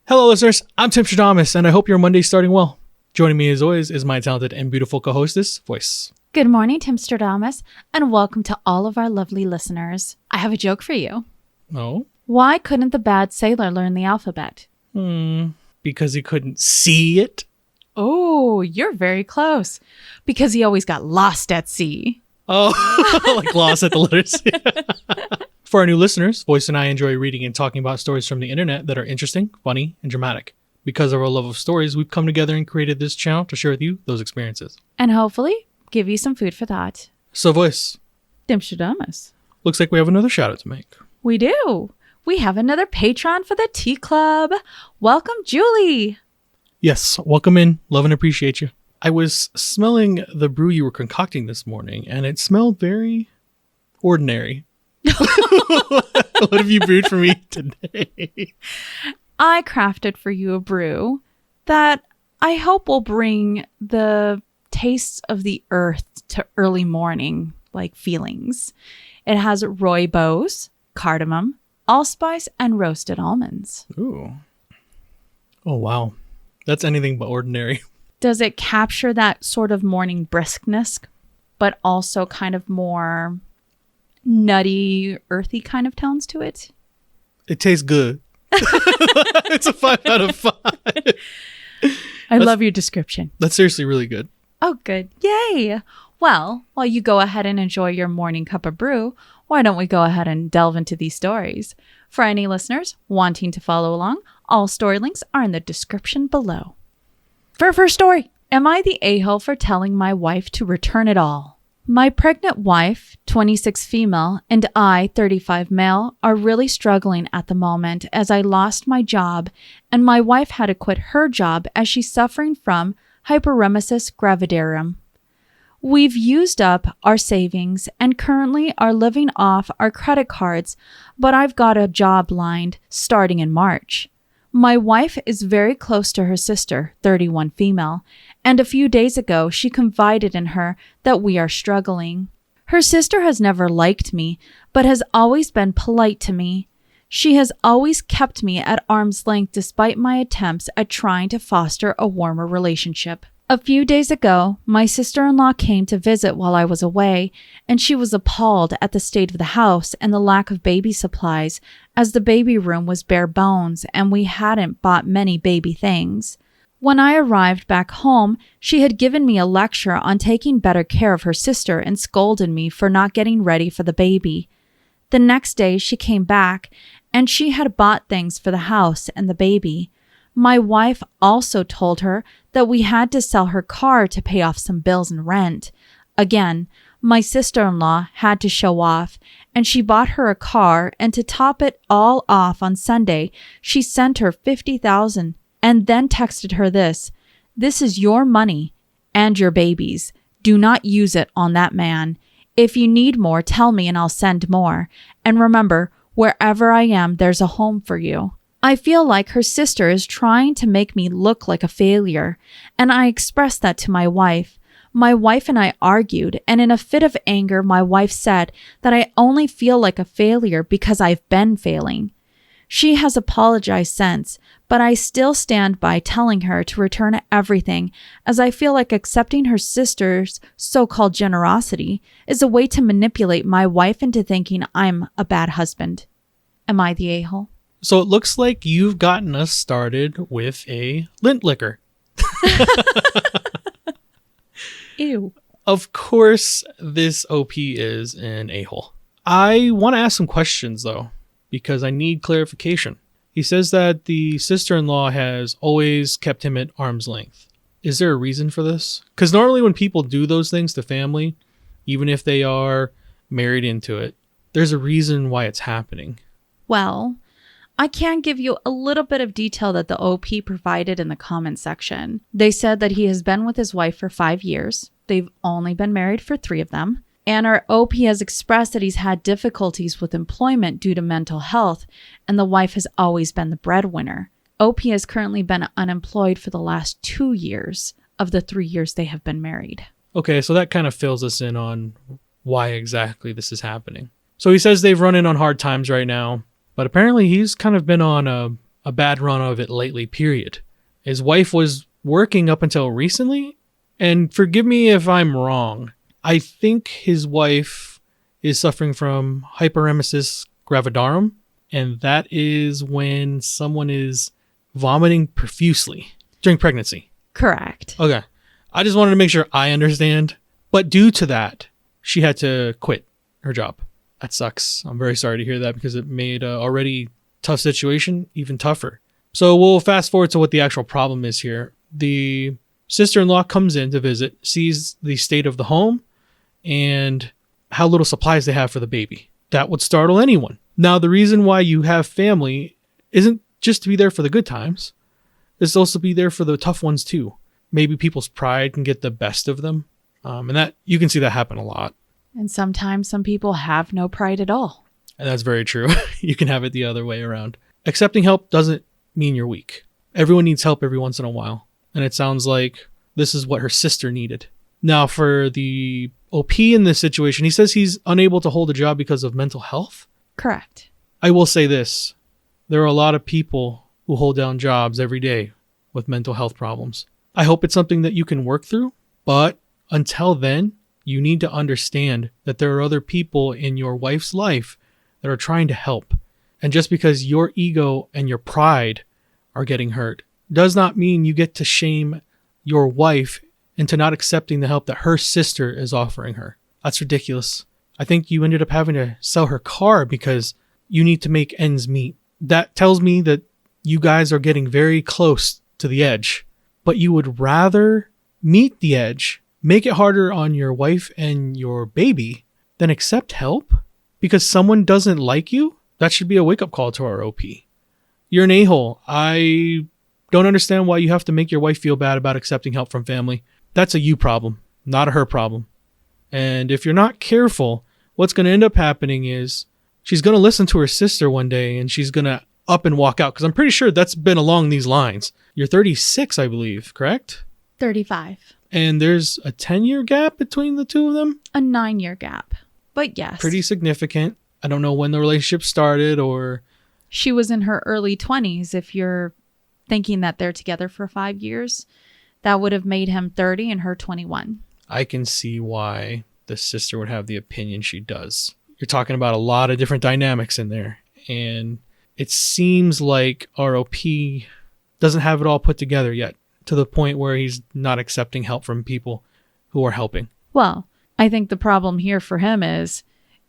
Hello, listeners. I'm Timstradamus, and I hope your Monday's starting well. Joining me, as always, is my talented and beautiful co-hostess, Voyse. Good morning, Timstradamus, and welcome to all of our lovely listeners. I have a joke for you. Oh? Why couldn't the bad sailor learn the alphabet? Because he couldn't see it? Oh, you're very close. Because he always got lost at sea. Oh, like lost at the letters. For our new listeners, Voyse and I enjoy reading and talking about stories from the internet that are interesting, funny, and dramatic. Because of our love of stories, we've come together and created this channel to share with you those experiences. And hopefully, give you some food for thought. So, Voyse, Timstradamus. looks like we have another shout out to make. We do. We have another patron for the tea club. Welcome, Julie. Yes, welcome in. Love and appreciate you. I was smelling the brew you were concocting this morning, and it smelled very ordinary. What have you brewed for me today? I crafted for you a brew that I hope will bring the tastes of the earth to early morning like feelings. It has rooibos, cardamom, allspice, and roasted almonds. Ooh. Oh, wow. That's anything but ordinary. Does it capture that sort of morning briskness, but also kind of more nutty, earthy kind of tones to it? It tastes good. It's a 5 out of 5. I love your description. That's seriously really good. Oh, good. Yay. Well, while you go ahead and enjoy your morning cup of brew, why don't we go ahead and delve into these stories? For any listeners wanting to follow along, all story links are in the description below. For our first story, am I the a-hole for telling my wife to return it all? My pregnant wife, 26 female, and I, 35 male, are really struggling at the moment as I lost my job and my wife had to quit her job as she's suffering from hyperemesis gravidarum. We've used up our savings and currently are living off our credit cards, but I've got a job lined starting in March. My wife is very close to her sister, 31 female, and a few days ago she confided in her that we are struggling. Her sister has never liked me, but has always been polite to me. She has always kept me at arm's length despite my attempts at trying to foster a warmer relationship. A few days ago, my sister-in-law came to visit while I was away, and she was appalled at the state of the house and the lack of baby supplies, as the baby room was bare bones and we hadn't bought many baby things. When I arrived back home, she had given me a lecture on taking better care of her sister and scolded me for not getting ready for the baby. The next day, she came back, and she had bought things for the house and the baby. My wife also told her that we had to sell her car to pay off some bills and rent. Again, my sister-in-law had to show off, and she bought her a car, and to top it all off on Sunday, she sent her $50,000 and then texted her this: "This is your money and your baby's. Do not use it on that man. If you need more, tell me and I'll send more. And remember, wherever I am, there's a home for you." I feel like her sister is trying to make me look like a failure, and I expressed that to my wife. My wife and I argued, and in a fit of anger, my wife said that I only feel like a failure because I've been failing. She has apologized since, but I still stand by telling her to return everything, as I feel like accepting her sister's so-called generosity is a way to manipulate my wife into thinking I'm a bad husband. Am I the a-hole? So it looks like you've gotten us started with a lint liquor. Ew. Of course, this OP is an a-hole. I want to ask some questions, though, because I need clarification. He says that the sister-in-law has always kept him at arm's length. Is there a reason for this? Because normally when people do those things to family, even if they are married into it, there's a reason why it's happening. Well, I can give you a little bit of detail that the OP provided in the comment section. They said that he has been with his wife for 5 years. They've only been married for 3 of them. And our OP has expressed that he's had difficulties with employment due to mental health, and the wife has always been the breadwinner. OP has currently been unemployed for the last 2 years of the 3 years they have been married. Okay, so that kind of fills us in on why exactly this is happening. So he says they've run in on hard times right now, but apparently he's kind of been on a a bad run of it lately, period. His wife was working up until recently, and forgive me if I'm wrong. I think his wife is suffering from hyperemesis gravidarum, and that is when someone is vomiting profusely during pregnancy. Correct. Okay. I just wanted to make sure I understand. But due to that, she had to quit her job. That sucks. I'm very sorry to hear that because it made a already tough situation even tougher. So we'll fast forward to what the actual problem is here. The sister-in-law comes in to visit, sees the state of the home and how little supplies they have for the baby. That would startle anyone. Now, the reason why you have family isn't just to be there for the good times. It's also to be there for the tough ones too. Maybe people's pride can get the best of them. And that you can see that happen a lot. And sometimes some people have no pride at all. And that's very true. You can have it the other way around. Accepting help doesn't mean you're weak. Everyone needs help every once in a while. And it sounds like this is what her sister needed. Now, for the OP in this situation, he says he's unable to hold a job because of mental health. Correct. I will say this. There are a lot of people who hold down jobs every day with mental health problems. I hope it's something that you can work through, but until then, you need to understand that there are other people in your wife's life that are trying to help. And just because your ego and your pride are getting hurt does not mean you get to shame your wife into not accepting the help that her sister is offering her. That's ridiculous. I think you ended up having to sell her car because you need to make ends meet. That tells me that you guys are getting very close to the edge, but you would rather meet the edge, make it harder on your wife and your baby, than accept help because someone doesn't like you. That should be a wake-up call to our OP. You're an a-hole. I don't understand why you have to make your wife feel bad about accepting help from family. That's a you problem, not a her problem. And if you're not careful, what's going to end up happening is she's going to listen to her sister one day and she's going to up and walk out. Because I'm pretty sure that's been along these lines. You're 36, I believe, correct? 35. And there's a 10-year gap between the two of them? A 9-year gap. But yes. Pretty significant. I don't know when the relationship started or... She was in her early 20s. If you're thinking that they're together for 5 years, that would have made him 30 and her 21. I can see why the sister would have the opinion she does. You're talking about a lot of different dynamics in there. And it seems like ROP doesn't have it all put together yet to the point where he's not accepting help from people who are helping. Well, I think the problem here for him is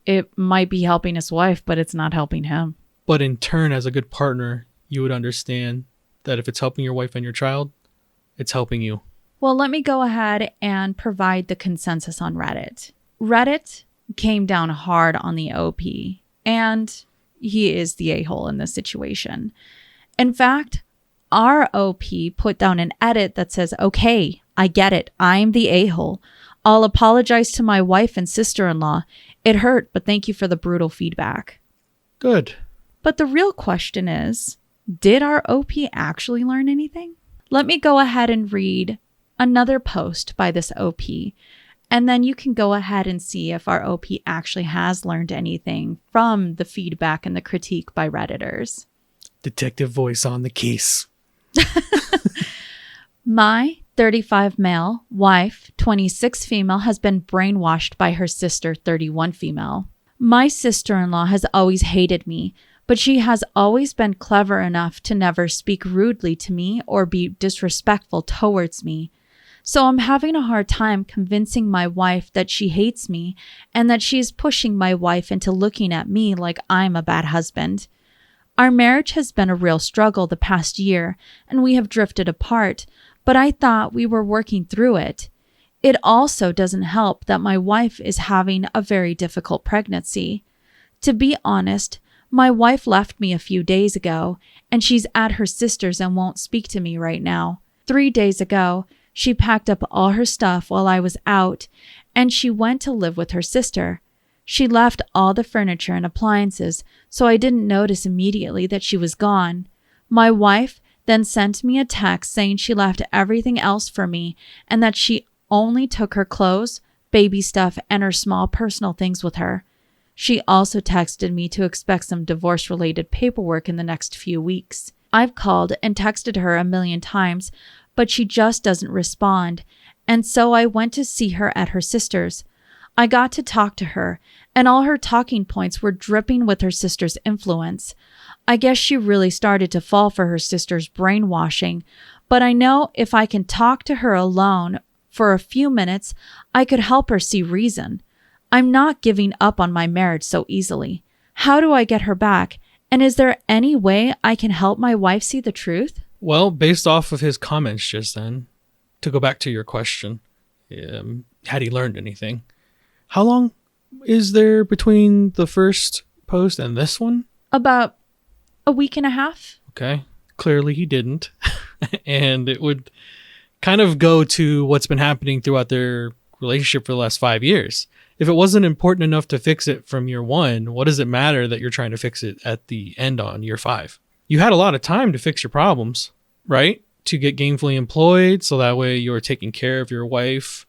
it might be helping his wife, but it's not helping him. But in turn, as a good partner, you would understand that if it's helping your wife and your child, it's helping you. Well, let me go ahead and provide the consensus on Reddit. Reddit came down hard on the OP, and he is the a-hole in this situation. In fact, our OP put down an edit that says, "Okay, I get it. I'm the a-hole. I'll apologize to my wife and sister-in-law. It hurt, but thank you for the brutal feedback." Good. But the real question is, did our OP actually learn anything? Let me go ahead and read another post by this OP, and then you can go ahead and see if our OP actually has learned anything from the feedback and the critique by Redditors. Detective Voice on the case. My 35 male, wife, 26 female, has been brainwashed by her sister, 31 female. My sister-in-law has always hated me, but she has always been clever enough to never speak rudely to me or be disrespectful towards me. So I'm having a hard time convincing my wife that she hates me and that she is pushing my wife into looking at me like I'm a bad husband. Our marriage has been a real struggle the past year, and we have drifted apart, but I thought we were working through it. It also doesn't help that my wife is having a very difficult pregnancy. To be honest, my wife left me a few days ago, and she's at her sister's and won't speak to me right now. 3 days ago, she packed up all her stuff while I was out, and she went to live with her sister. She left all the furniture and appliances, so I didn't notice immediately that she was gone. My wife then sent me a text saying she left everything else for me and that she only took her clothes, baby stuff, and her small personal things with her. She also texted me to expect some divorce-related paperwork in the next few weeks. I've called and texted her a million times, but she just doesn't respond. And so I went to see her at her sister's. I got to talk to her, and all her talking points were dripping with her sister's influence. I guess she really started to fall for her sister's brainwashing, but I know if I can talk to her alone for a few minutes, I could help her see reason. I'm not giving up on my marriage so easily. How do I get her back? And is there any way I can help my wife see the truth? Well, based off of his comments just then, to go back to your question, had he learned anything? How long is there between the first post and this one? About a week and a half. Okay. Clearly he didn't. And it would kind of go to what's been happening throughout their relationship for the last 5 years. If it wasn't important enough to fix it from year 1, what does it matter that you're trying to fix it at the end on year 5? You had a lot of time to fix your problems, right? To get gainfully employed, so that way you're taking care of your wife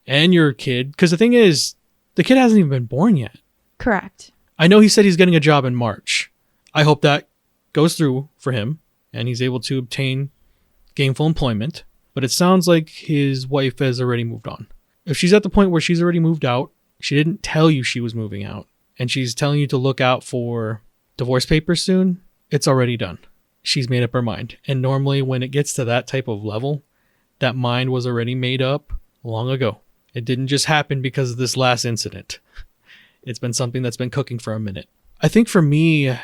and your kid. Because the thing is, the kid hasn't even been born yet. Correct. I know he said he's getting a job in March. I hope that goes through for him and he's able to obtain gainful employment. But it sounds like his wife has already moved on. If she's at the point where she's already moved out, she didn't tell you she was moving out, and she's telling you to look out for divorce papers soon, it's already done. She's made up her mind. And normally when it gets to that type of level, that mind was already made up long ago. It didn't just happen because of this last incident. It's been something that's been cooking for a minute. I think for me,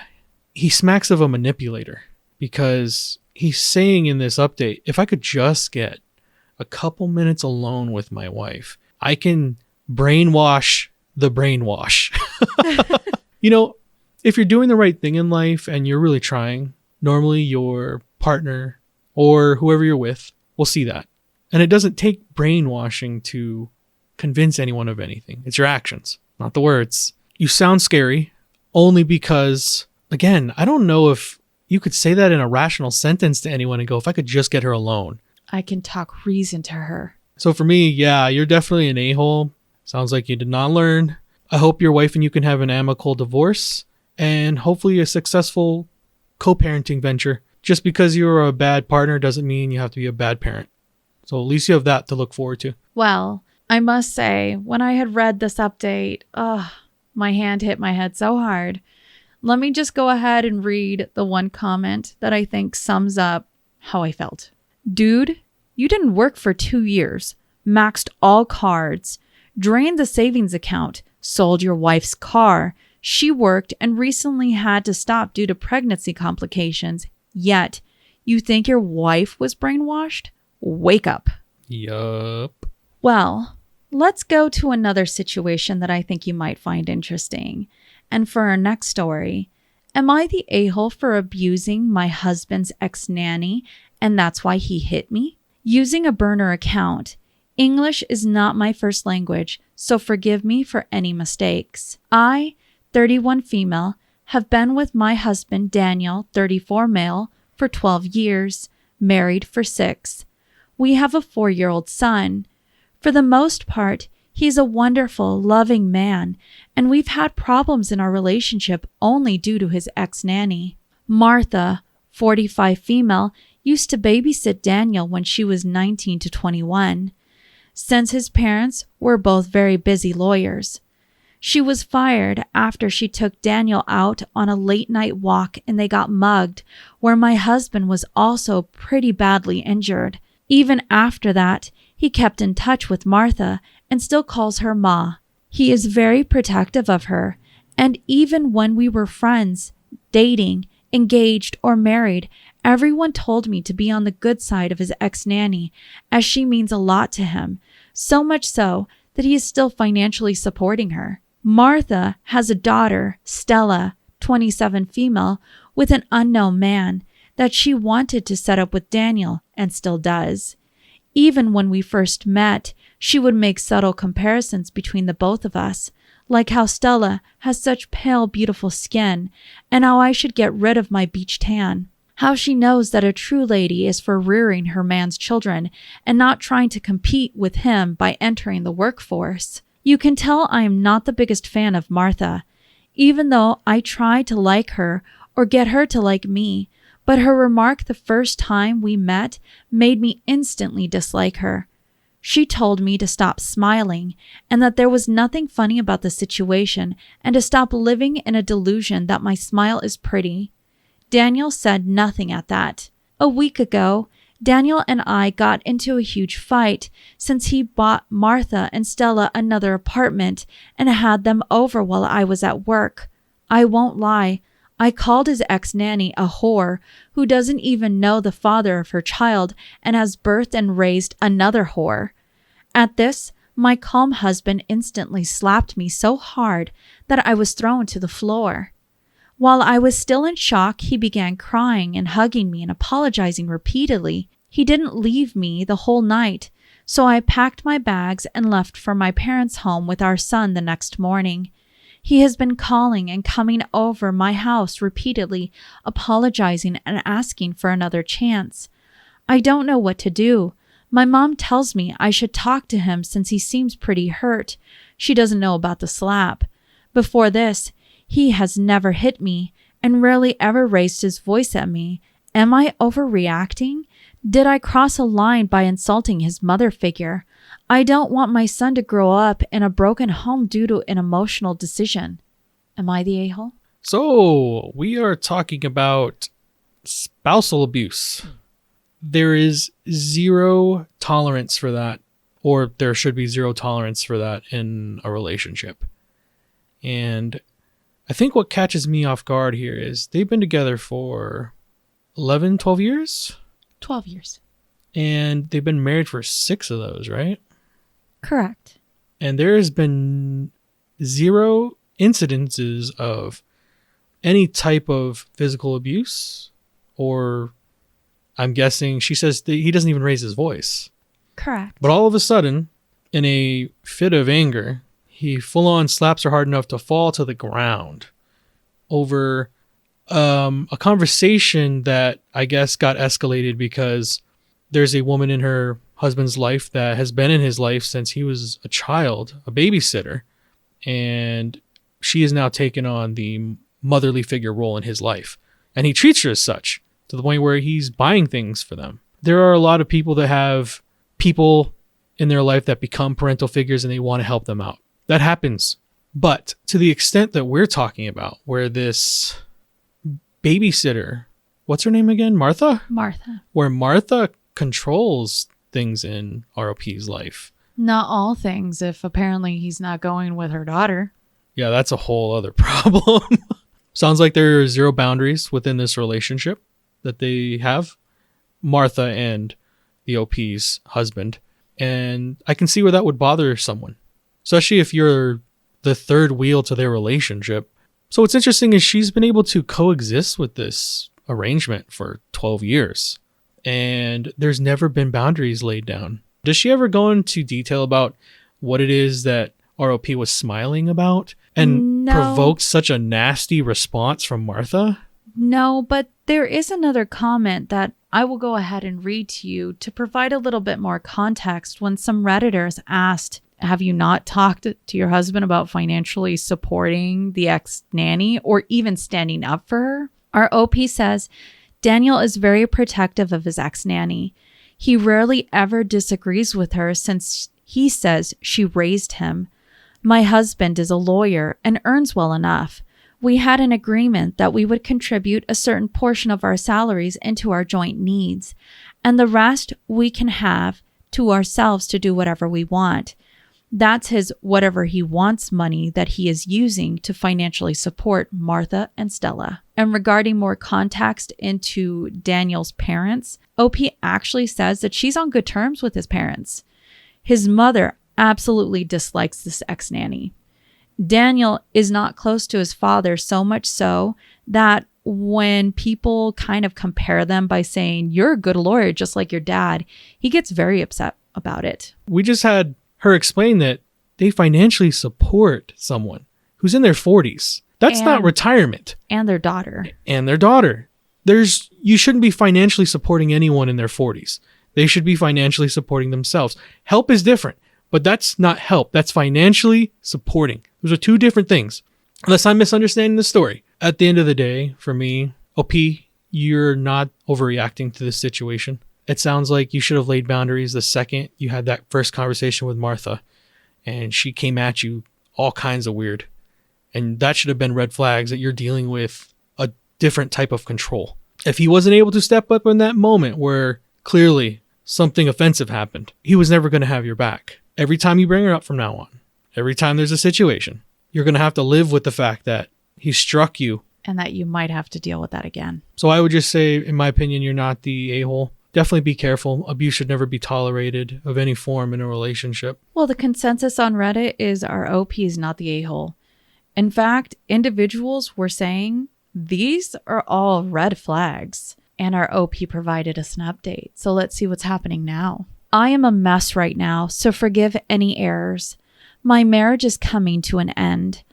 he smacks of a manipulator because he's saying in this update, if I could just get a couple minutes alone with my wife, I can brainwash the brainwash. You know, if you're doing the right thing in life and you're really trying, normally your partner or whoever you're with will see that. And it doesn't take brainwashing to convince anyone of anything. It's your actions, not the words. You sound scary only because, again, I don't know if you could say that in a rational sentence to anyone and go, if I could just get her alone. I can talk reason to her. So for me, yeah, you're definitely an a-hole. Sounds like you did not learn. I hope your wife and you can have an amicable divorce and hopefully a successful co-parenting venture. Just because you're a bad partner doesn't mean you have to be a bad parent. So at least you have that to look forward to. Well, I must say, when I had read this update, my hand hit my head so hard. Let me just go ahead and read the one comment that I think sums up how I felt. Dude, you didn't work for 2 years, maxed all cards, drained the savings account, sold your wife's car. She worked and recently had to stop due to pregnancy complications. Yet, you think your wife was brainwashed? Wake up. Yup. Well, let's go to another situation that I think you might find interesting. And for our next story, am I the a-hole for abusing my husband's ex-nanny and that's why he hit me? Using a burner account. English is not my first language, so forgive me for any mistakes. I, 31 female, have been with my husband Daniel, 34 male, for 12 years, married for 6. We have a 4-year-old son. For the most part, he's a wonderful, loving man, and we've had problems in our relationship only due to his ex-nanny. Martha, 45 female, used to babysit Daniel when she was 19 to 21. Since his parents were both very busy lawyers. She was fired after she took Daniel out on a late-night walk and they got mugged, where my husband was also pretty badly injured. Even after that, he kept in touch with Martha and still calls her Ma. He is very protective of her, and even when we were friends, dating, engaged, or married, everyone told me to be on the good side of his ex-nanny, as she means a lot to him, so much so that he is still financially supporting her. Martha has a daughter, Stella, 27 female, with an unknown man that she wanted to set up with Daniel and still does. Even when we first met, she would make subtle comparisons between the both of us, like how Stella has such pale, beautiful skin, and how I should get rid of my beach tan. How she knows that a true lady is for rearing her man's children and not trying to compete with him by entering the workforce. You can tell I am not the biggest fan of Martha, even though I try to like her or get her to like me, but her remark the first time we met made me instantly dislike her. She told me to stop smiling and that there was nothing funny about the situation and to stop living in a delusion that my smile is pretty. Daniel said nothing at that. A week ago, Daniel and I got into a huge fight since he bought Martha and Stella another apartment and had them over while I was at work. I won't lie, I called his ex-nanny a whore who doesn't even know the father of her child and has birthed and raised another whore. At this, my calm husband instantly slapped me so hard that I was thrown to the floor. While I was still in shock, he began crying and hugging me and apologizing repeatedly. He didn't leave me the whole night, so I packed my bags and left for my parents' home with our son the next morning. He has been calling and coming over my house repeatedly, apologizing and asking for another chance. I don't know what to do. My mom tells me I should talk to him since he seems pretty hurt. She doesn't know about the slap. Before this, he has never hit me and rarely ever raised his voice at me. Am I overreacting? Did I cross a line by insulting his mother figure? I don't want my son to grow up in a broken home due to an emotional decision. Am I the a-hole? So, we are talking about spousal abuse. There is zero tolerance for that, or there should be zero tolerance for that in a relationship. And I think what catches me off guard here is they've been together for 11, 12 years? 12 years. And they've been married for 6 of those, right? Correct. And there has been zero incidences of any type of physical abuse, or I'm guessing she says that he doesn't even raise his voice. Correct. But all of a sudden, in a fit of anger, he full on slaps her hard enough to fall to the ground over a conversation that I guess got escalated because there's a woman in her husband's life that has been in his life since he was a child, a babysitter, and she is now taken on the motherly figure role in his life. And he treats her as such to the point where he's buying things for them. There are a lot of people that have people in their life that become parental figures and they want to help them out. That happens. But to the extent that we're talking about, where this babysitter, what's her name again? Martha? Martha. Where Martha controls things in ROP's life. Not all things, if apparently he's not going with her daughter. Yeah, that's a whole other problem. Sounds like there are zero boundaries within this relationship that they have, Martha and the OP's husband. And I can see where that would bother someone, especially if you're the third wheel to their relationship. So what's interesting is she's been able to coexist with this arrangement for 12 years. And there's never been boundaries laid down. Does she ever go into detail about what it is that ROP was smiling about and provoked such a nasty response from Martha? No, but there is another comment that I will go ahead and read to you to provide a little bit more context. When some Redditors asked, have you not talked to your husband about financially supporting the ex-nanny or even standing up for her? Our OP says, Daniel is very protective of his ex-nanny. He rarely ever disagrees with her since he says she raised him. My husband is a lawyer and earns well enough. We had an agreement that we would contribute a certain portion of our salaries into our joint needs, and the rest we can have to ourselves to do whatever we want. That's his whatever he wants money that he is using to financially support Martha and Stella. And regarding more context into Daniel's parents, OP actually says that she's on good terms with his parents. His mother absolutely dislikes this ex-nanny. Daniel is not close to his father, so much so that when people kind of compare them by saying, you're a good lawyer just like your dad, he gets very upset about it. We just had her explain that they financially support someone who's in their 40s. That's not retirement. And their daughter. You shouldn't be financially supporting anyone in their 40s. They should be financially supporting themselves. Help is different, but that's not help. That's financially supporting. Those are two different things. Unless I'm misunderstanding the story. At the end of the day, for me, OP you're not overreacting to this situation. It sounds like you should have laid boundaries the second you had that first conversation with Martha and she came at you all kinds of weird. And that should have been red flags that you're dealing with a different type of control. If he wasn't able to step up in that moment where clearly something offensive happened, he was never going to have your back. Every time you bring her up from now on, every time there's a situation, you're going to have to live with the fact that he struck you. And that you might have to deal with that again. So I would just say, in my opinion, you're not the a-hole. Definitely be careful. Abuse should never be tolerated of any form in a relationship. Well, the consensus on Reddit is our OP is not the a-hole. In fact, individuals were saying these are all red flags. And our OP provided us an update. So let's see what's happening now. I am a mess right now, so forgive any errors. My marriage is coming to an end.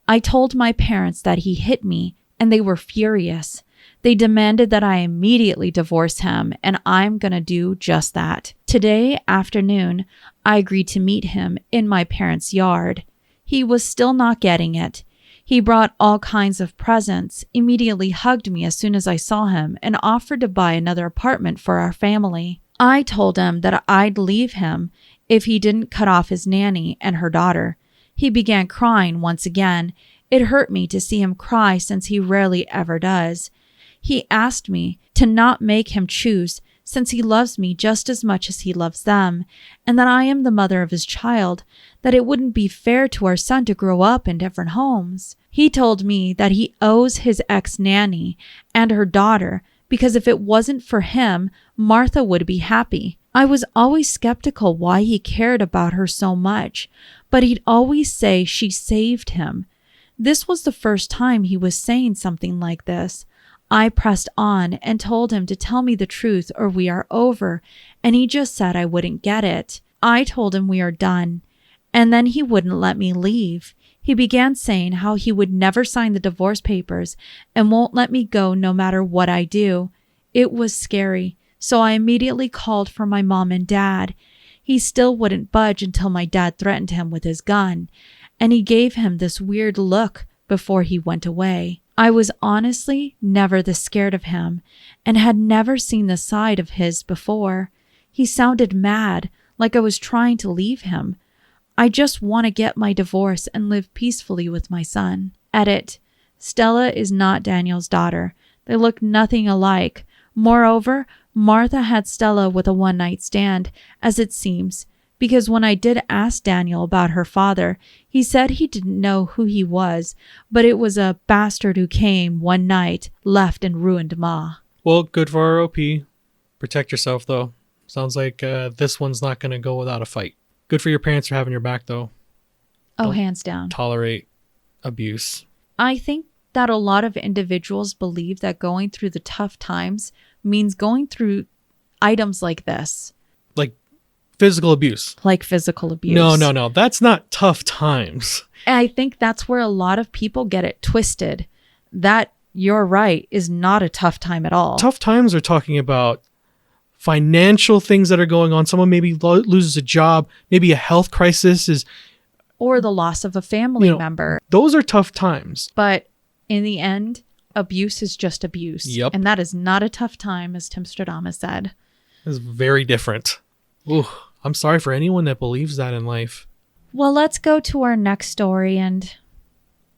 I told my parents that he hit me, and they were furious. They demanded that I immediately divorce him, and I'm going to do just that. Today afternoon, I agreed to meet him in my parents' yard. He was still not getting it. He brought all kinds of presents, immediately hugged me as soon as I saw him, and offered to buy another apartment for our family. I told him that I'd leave him if he didn't cut off his nanny and her daughter. He began crying once again. It hurt me to see him cry since he rarely ever does. He asked me to not make him choose since he loves me just as much as he loves them, and that I am the mother of his child, that it wouldn't be fair to our son to grow up in different homes. He told me that he owes his ex-nanny and her daughter because if it wasn't for him, Martha would be happy. I was always skeptical why he cared about her so much, but he'd always say she saved him. This was the first time he was saying something like this. I pressed on and told him to tell me the truth or we are over, and he just said I wouldn't get it. I told him we are done, and then he wouldn't let me leave. He began saying how he would never sign the divorce papers and won't let me go no matter what I do. It was scary, so I immediately called for my mom and dad. He still wouldn't budge until my dad threatened him with his gun, and he gave him this weird look before he went away. I was honestly never this scared of him and had never seen the side of his before. He sounded mad, like I was trying to leave him. I just want to get my divorce and live peacefully with my son. Edit. Stella is not Daniel's daughter. They look nothing alike. Moreover, Martha had Stella with a one-night stand, as it seems, because when I did ask Daniel about her father, he said he didn't know who he was, but it was a bastard who came one night, left and ruined Ma. Well, good for our OP. Protect yourself, though. Sounds like this one's not going to go without a fight. Good for your parents for having your back, though. Oh, Don't hands down. Tolerate abuse. I think that a lot of individuals believe that going through the tough times means going through items like this. Like physical abuse. Like physical abuse. No. That's not tough times. And I think that's where a lot of people get it twisted. That, you're right, is not a tough time at all. Tough times are talking about financial things that are going on. Someone maybe loses a job. Maybe a health crisis is... Or the loss of a family member. Those are tough times. But in the end, abuse is just abuse. Yep. And that is not a tough time, as Timstradamus said. It's very different. Ooh, I'm sorry for anyone that believes that in life. Well, let's go to our next story and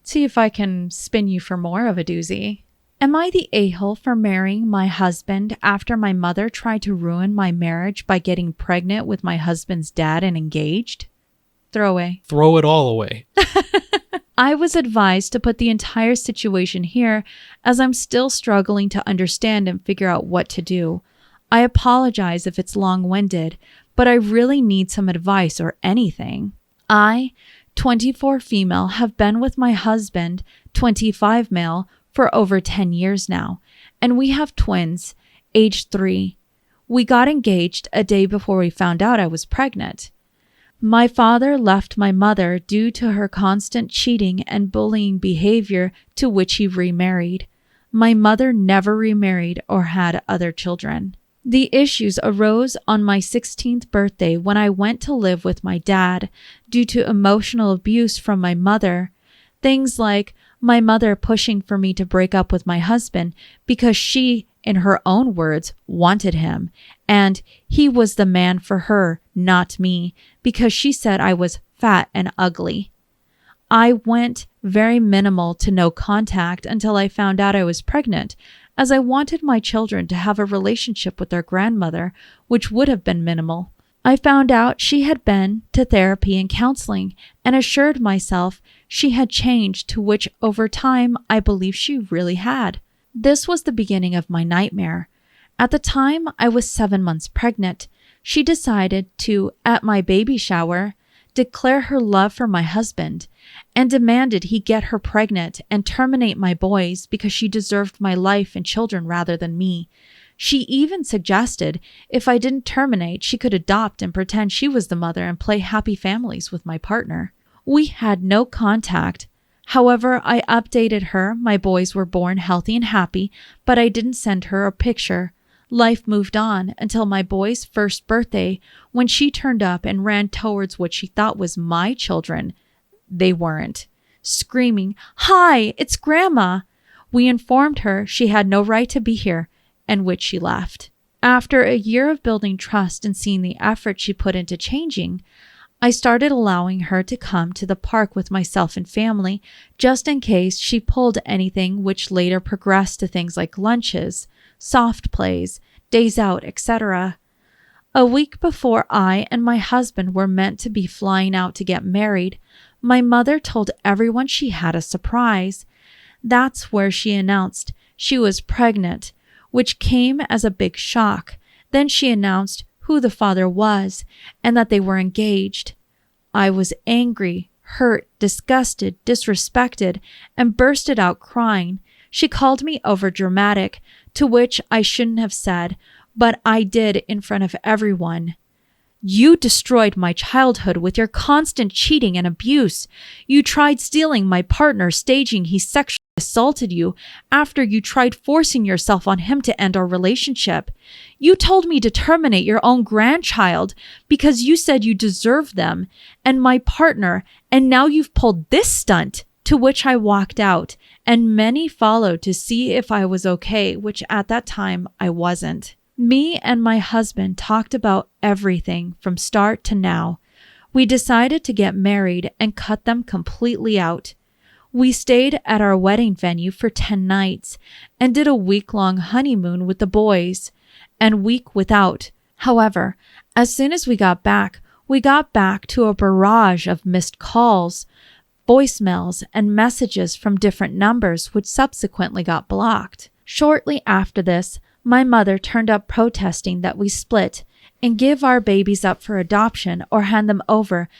see if I can spin you for more of a doozy. Am I the a-hole for marrying my husband after my mother tried to ruin my marriage by getting pregnant with my husband's dad and engaged? Throwaway. Throw it all away. I was advised to put the entire situation here as I'm still struggling to understand and figure out what to do. I apologize if it's long-winded, but I really need some advice or anything. I, 24 female, have been with my husband, 25 male, for over 10 years now, and we have twins, age 3. We got engaged a day before we found out I was pregnant. My father left my mother due to her constant cheating and bullying behavior, to which he remarried. My mother never remarried or had other children. The issues arose on my 16th birthday when I went to live with my dad due to emotional abuse from my mother. Things like my mother pushing for me to break up with my husband because she in her own words, wanted him, and he was the man for her, not me, because she said I was fat and ugly. I went very minimal to no contact until I found out I was pregnant, as I wanted my children to have a relationship with their grandmother, which would have been minimal. I found out she had been to therapy and counseling and assured myself she had changed, to which over time I believe she really had. This was the beginning of my nightmare. At the time I was 7 months pregnant. She decided to, at my baby shower, declare her love for my husband and demanded he get her pregnant and terminate my boys because she deserved my life and children rather than me. She even suggested if I didn't terminate, she could adopt and pretend she was the mother and play happy families with my partner. We had no contact. However, I updated her. My boys were born healthy and happy, but I didn't send her a picture. Life moved on until my boy's first birthday, when she turned up and ran towards what she thought was my children. They weren't. Screaming, "Hi, it's Grandma!" We informed her she had no right to be here, and which she left. After a year of building trust and seeing the effort she put into changing, I started allowing her to come to the park with myself and family, just in case she pulled anything, which later progressed to things like lunches, soft plays, days out, etc. A week before I and my husband were meant to be flying out to get married, my mother told everyone she had a surprise. That's where she announced she was pregnant, which came as a big shock. Then she announced who the father was and that they were engaged. I was angry, hurt, disgusted, disrespected, and bursted out crying. She called me overdramatic, to which I shouldn't have said, but I did in front of everyone. You destroyed my childhood with your constant cheating and abuse. You tried stealing my partner, staging he sexually assaulted you after you tried forcing yourself on him to end our relationship. You told me to terminate your own grandchild because you said you deserved them and my partner, and now you've pulled this stunt, to which I walked out, and many followed to see if I was okay, which at that time I wasn't. Me and my husband talked about everything from start to now. We decided to get married and cut them completely out. We stayed at our wedding venue for 10 nights and did a week-long honeymoon with the boys and week without. However, as soon as we got back to a barrage of missed calls, voicemails, and messages from different numbers, which subsequently got blocked. Shortly after this, my mother turned up protesting that we split and give our babies up for adoption or hand them over,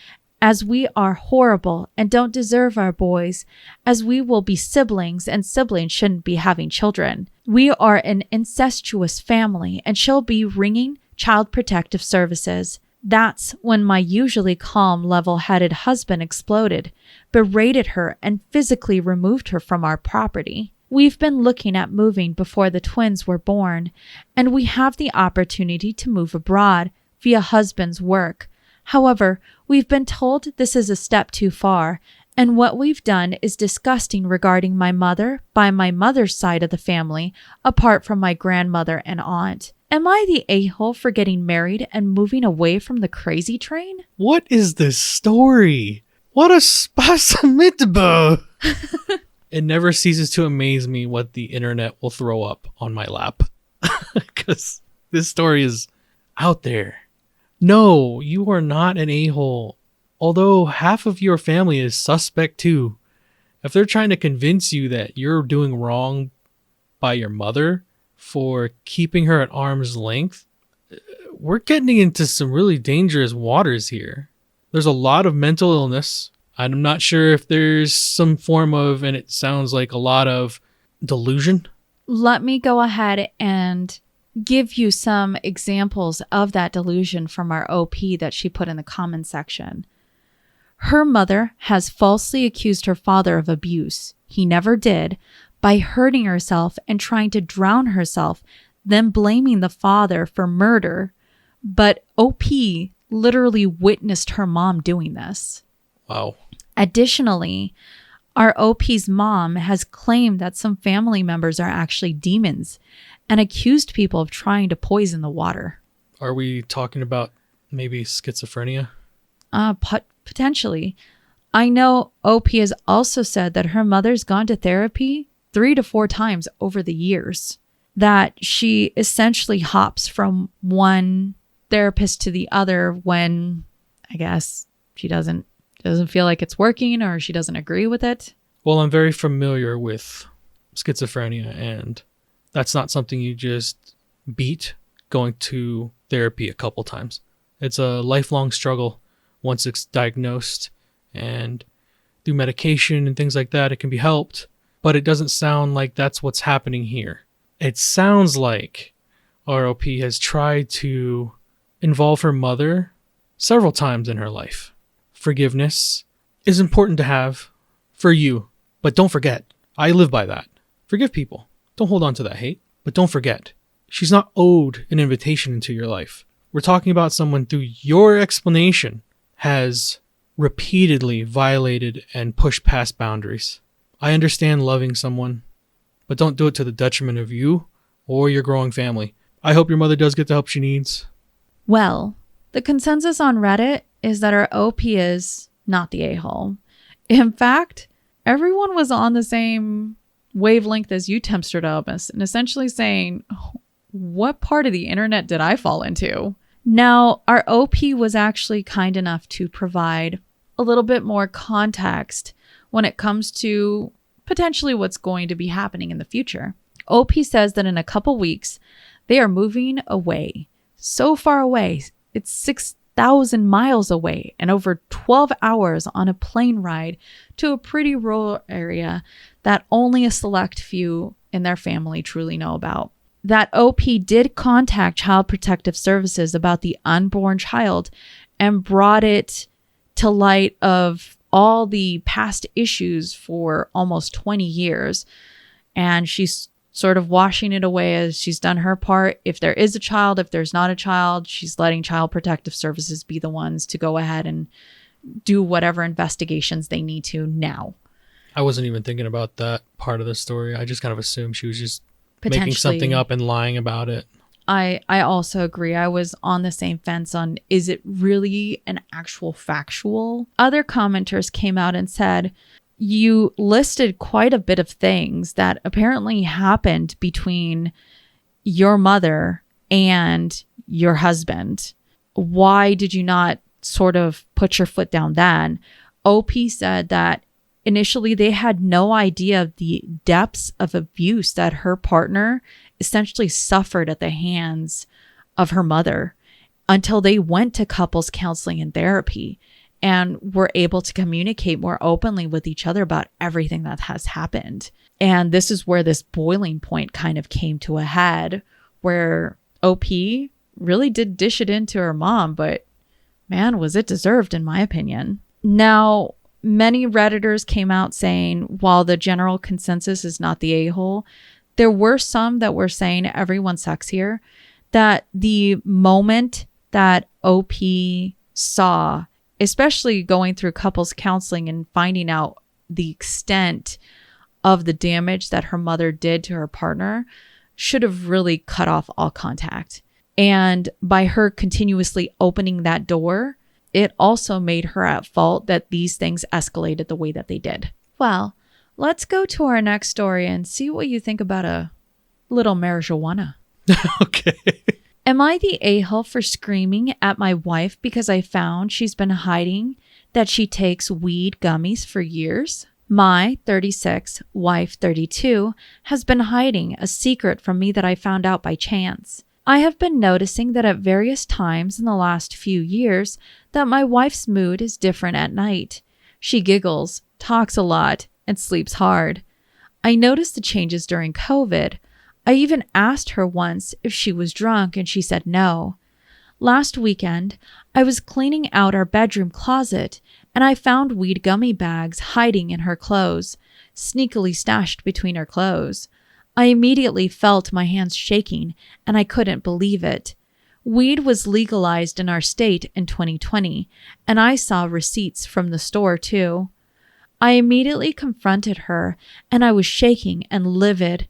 as we are horrible and don't deserve our boys, as we will be siblings and siblings shouldn't be having children. We are an incestuous family and she'll be ringing Child Protective Services. That's when my usually calm, level-headed husband exploded, berated her, and physically removed her from our property. We've been looking at moving before the twins were born, and we have the opportunity to move abroad via husband's work. However, we've been told this is a step too far, and what we've done is disgusting regarding my mother by my mother's side of the family, apart from my grandmother and aunt. Am I the a-hole for getting married and moving away from the crazy train? What is this story? What a spasmidbo! It never ceases to amaze me what the internet will throw up on my lap. Because this story is out there. No, you are not an a-hole. Although half of your family is suspect too. If they're trying to convince you that you're doing wrong by your mother for keeping her at arm's length, we're getting into some really dangerous waters here. There's a lot of mental illness. I'm not sure if there's some form of, and it sounds like a lot of, delusion. Let me go ahead and give you some examples of that delusion from our OP that she put in the comment section. Her mother has falsely accused her father of abuse. He never did, by hurting herself and trying to drown herself, then blaming the father for murder. But OP literally witnessed her mom doing this. Wow. Additionally, our OP's mom has claimed that some family members are actually demons and accused people of trying to poison the water. Are we talking about maybe schizophrenia? Potentially. I know OP has also said that her mother's gone to therapy 3 to 4 times over the years, that she essentially hops from one therapist to the other when, I guess, she doesn't feel like it's working or she doesn't agree with it. Well, I'm very familiar with schizophrenia, and that's not something you just beat going to therapy a couple times. It's a lifelong struggle once it's diagnosed, and through medication and things like that, it can be helped, but it doesn't sound like that's what's happening here. It sounds like ROP has tried to involve her mother several times in her life. Forgiveness is important to have for you, but don't forget, I live by that. Forgive people. Don't hold on to that hate, but don't forget, she's not owed an invitation into your life. We're talking about someone through your explanation has repeatedly violated and pushed past boundaries. I understand loving someone, but don't do it to the detriment of you or your growing family. I hope your mother does get the help she needs. Well, the consensus on Reddit is that our OP is not the a-hole. In fact, everyone was on the same wavelength as you, Timstradamus, and essentially saying, what part of the internet did I fall into? Now, our OP was actually kind enough to provide a little bit more context when it comes to potentially what's going to be happening in the future. OP says that in a couple weeks, they are moving away. So far away, it's 6,000 miles away and over 12 hours on a plane ride to a pretty rural area that only a select few in their family truly know about. That OP did contact Child Protective Services about the unborn child and brought it to light of all the past issues for almost 20 years. And she's sort of washing it away as she's done her part. If there is a child, if there's not a child, she's letting Child Protective Services be the ones to go ahead and do whatever investigations they need to now. I wasn't even thinking about that part of the story. I just kind of assumed she was just making something up and lying about it. I also agree. I was on the same fence on, is it really an actual factual? Other commenters came out and said, you listed quite a bit of things that apparently happened between your mother and your husband. Why did you not sort of put your foot down then? OP said that initially they had no idea of the depths of abuse that her partner essentially suffered at the hands of her mother until they went to couples counseling and therapy and were able to communicate more openly with each other about everything that has happened. And this is where this boiling point kind of came to a head, where OP really did dish it into her mom, but man, was it deserved in my opinion. Now, many Redditors came out saying, while the general consensus is not the a-hole, there were some that were saying everyone sucks here, that the moment that OP saw, especially going through couples counseling and finding out the extent of the damage that her mother did to her partner, should have really cut off all contact. And by her continuously opening that door, it also made her at fault that these things escalated the way that they did. Well, let's go to our next story and see what you think about a little marijuana. Okay. Am I the a-hole for screaming at my wife because I found she's been hiding that she takes weed gummies for years? My 36, wife 32, has been hiding a secret from me that I found out by chance. I have been noticing that at various times in the last few years that my wife's mood is different at night. She giggles, talks a lot, and sleeps hard. I noticed the changes during COVID. I even asked her once if she was drunk and she said no. Last weekend, I was cleaning out our bedroom closet and I found weed gummy bags hiding in her clothes, sneakily stashed between her clothes. I immediately felt my hands shaking and I couldn't believe it. Weed was legalized in our state in 2020 and I saw receipts from the store too. I immediately confronted her and I was shaking and livid.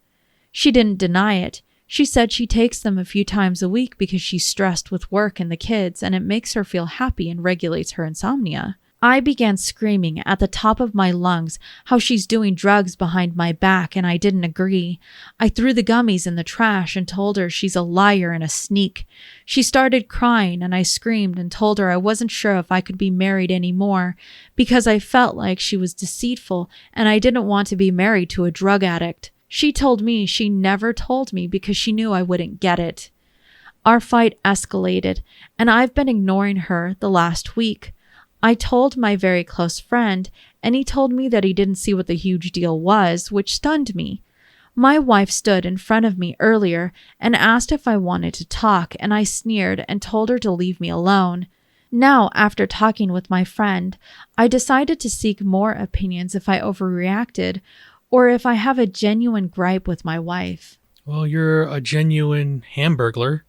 She didn't deny it. She said she takes them a few times a week because she's stressed with work and the kids, and it makes her feel happy and regulates her insomnia. I began screaming at the top of my lungs how she's doing drugs behind my back, and I didn't agree. I threw the gummies in the trash and told her she's a liar and a sneak. She started crying, and I screamed and told her I wasn't sure if I could be married anymore because I felt like she was deceitful and I didn't want to be married to a drug addict. She told me she never told me because she knew I wouldn't get it. Our fight escalated, and I've been ignoring her the last week. I told my very close friend, and he told me that he didn't see what the huge deal was, which stunned me. My wife stood in front of me earlier and asked if I wanted to talk, and I sneered and told her to leave me alone. Now, after talking with my friend, I decided to seek more opinions if I overreacted or if I have a genuine gripe with my wife. Well, you're a genuine hamburglar.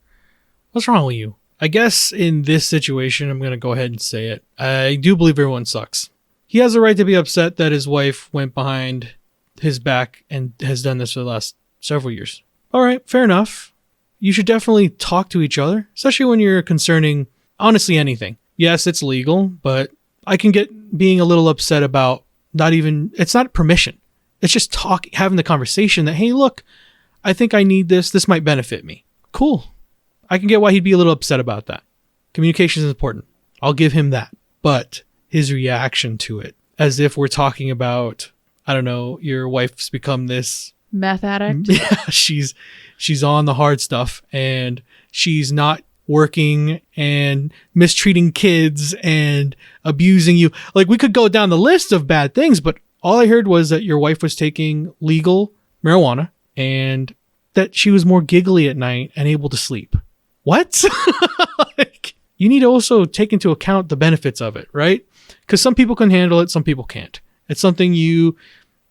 What's wrong with you? I guess in this situation, I'm going to go ahead and say it. I do believe everyone sucks. He has a right to be upset that his wife went behind his back and has done this for the last several years. All right, fair enough. You should definitely talk to each other, especially when you're concerning, honestly, anything. Yes, it's legal, but I can get being a little upset about it's not permission. It's just having the conversation that, hey, look, I think I need this. This might benefit me. Cool. I can get why he'd be a little upset about that. Communication is important. I'll give him that. But his reaction to it, as if we're talking about, I don't know, your wife's become this meth addict. Yeah, she's on the hard stuff and she's not working and mistreating kids and abusing you. Like, we could go down the list of bad things, but all I heard was that your wife was taking legal marijuana and that she was more giggly at night and able to sleep. What? Like, you need to also take into account the benefits of it, right? Because some people can handle it, some people can't. It's something you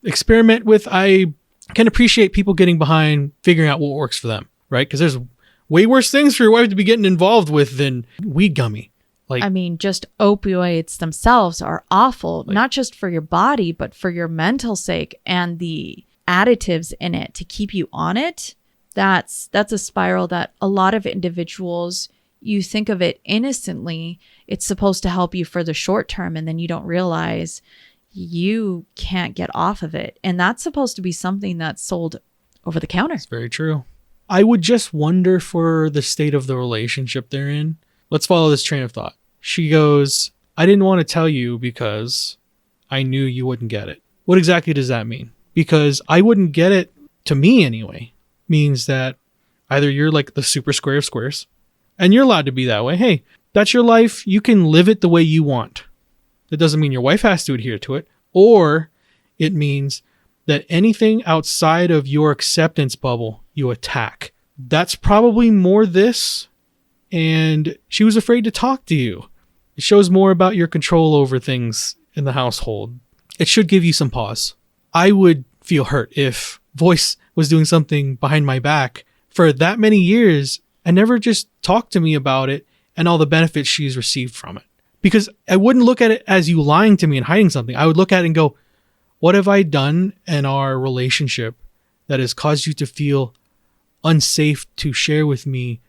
experiment with. I can appreciate people getting behind figuring out what works for them, right? Because there's way worse things for your wife to be getting involved with than weed gummy. Like, I mean, just opioids themselves are awful, not just for your body, but for your mental sake and the additives in it to keep you on it. That's a spiral that a lot of individuals, you think of it innocently. It's supposed to help you for the short term, and then you don't realize you can't get off of it. And that's supposed to be something that's sold over the counter. It's very true. I would just wonder for the state of the relationship they're in. Let's follow this train of thought. She goes, I didn't want to tell you because I knew you wouldn't get it. What exactly does that mean? Because I wouldn't get it, to me anyway, means that either you're like the super square of squares and you're allowed to be that way. Hey, that's your life. You can live it the way you want. That doesn't mean your wife has to adhere to it. Or it means that anything outside of your acceptance bubble, you attack. That's probably more this. And she was afraid to talk to you. It shows more about your control over things in the household. It should give you some pause. I would feel hurt if Voyse was doing something behind my back for that many years and never just talked to me about it and all the benefits she's received from it. Because I wouldn't look at it as you lying to me and hiding something. I would look at it and go, what have I done in our relationship that has caused you to feel unsafe to share with me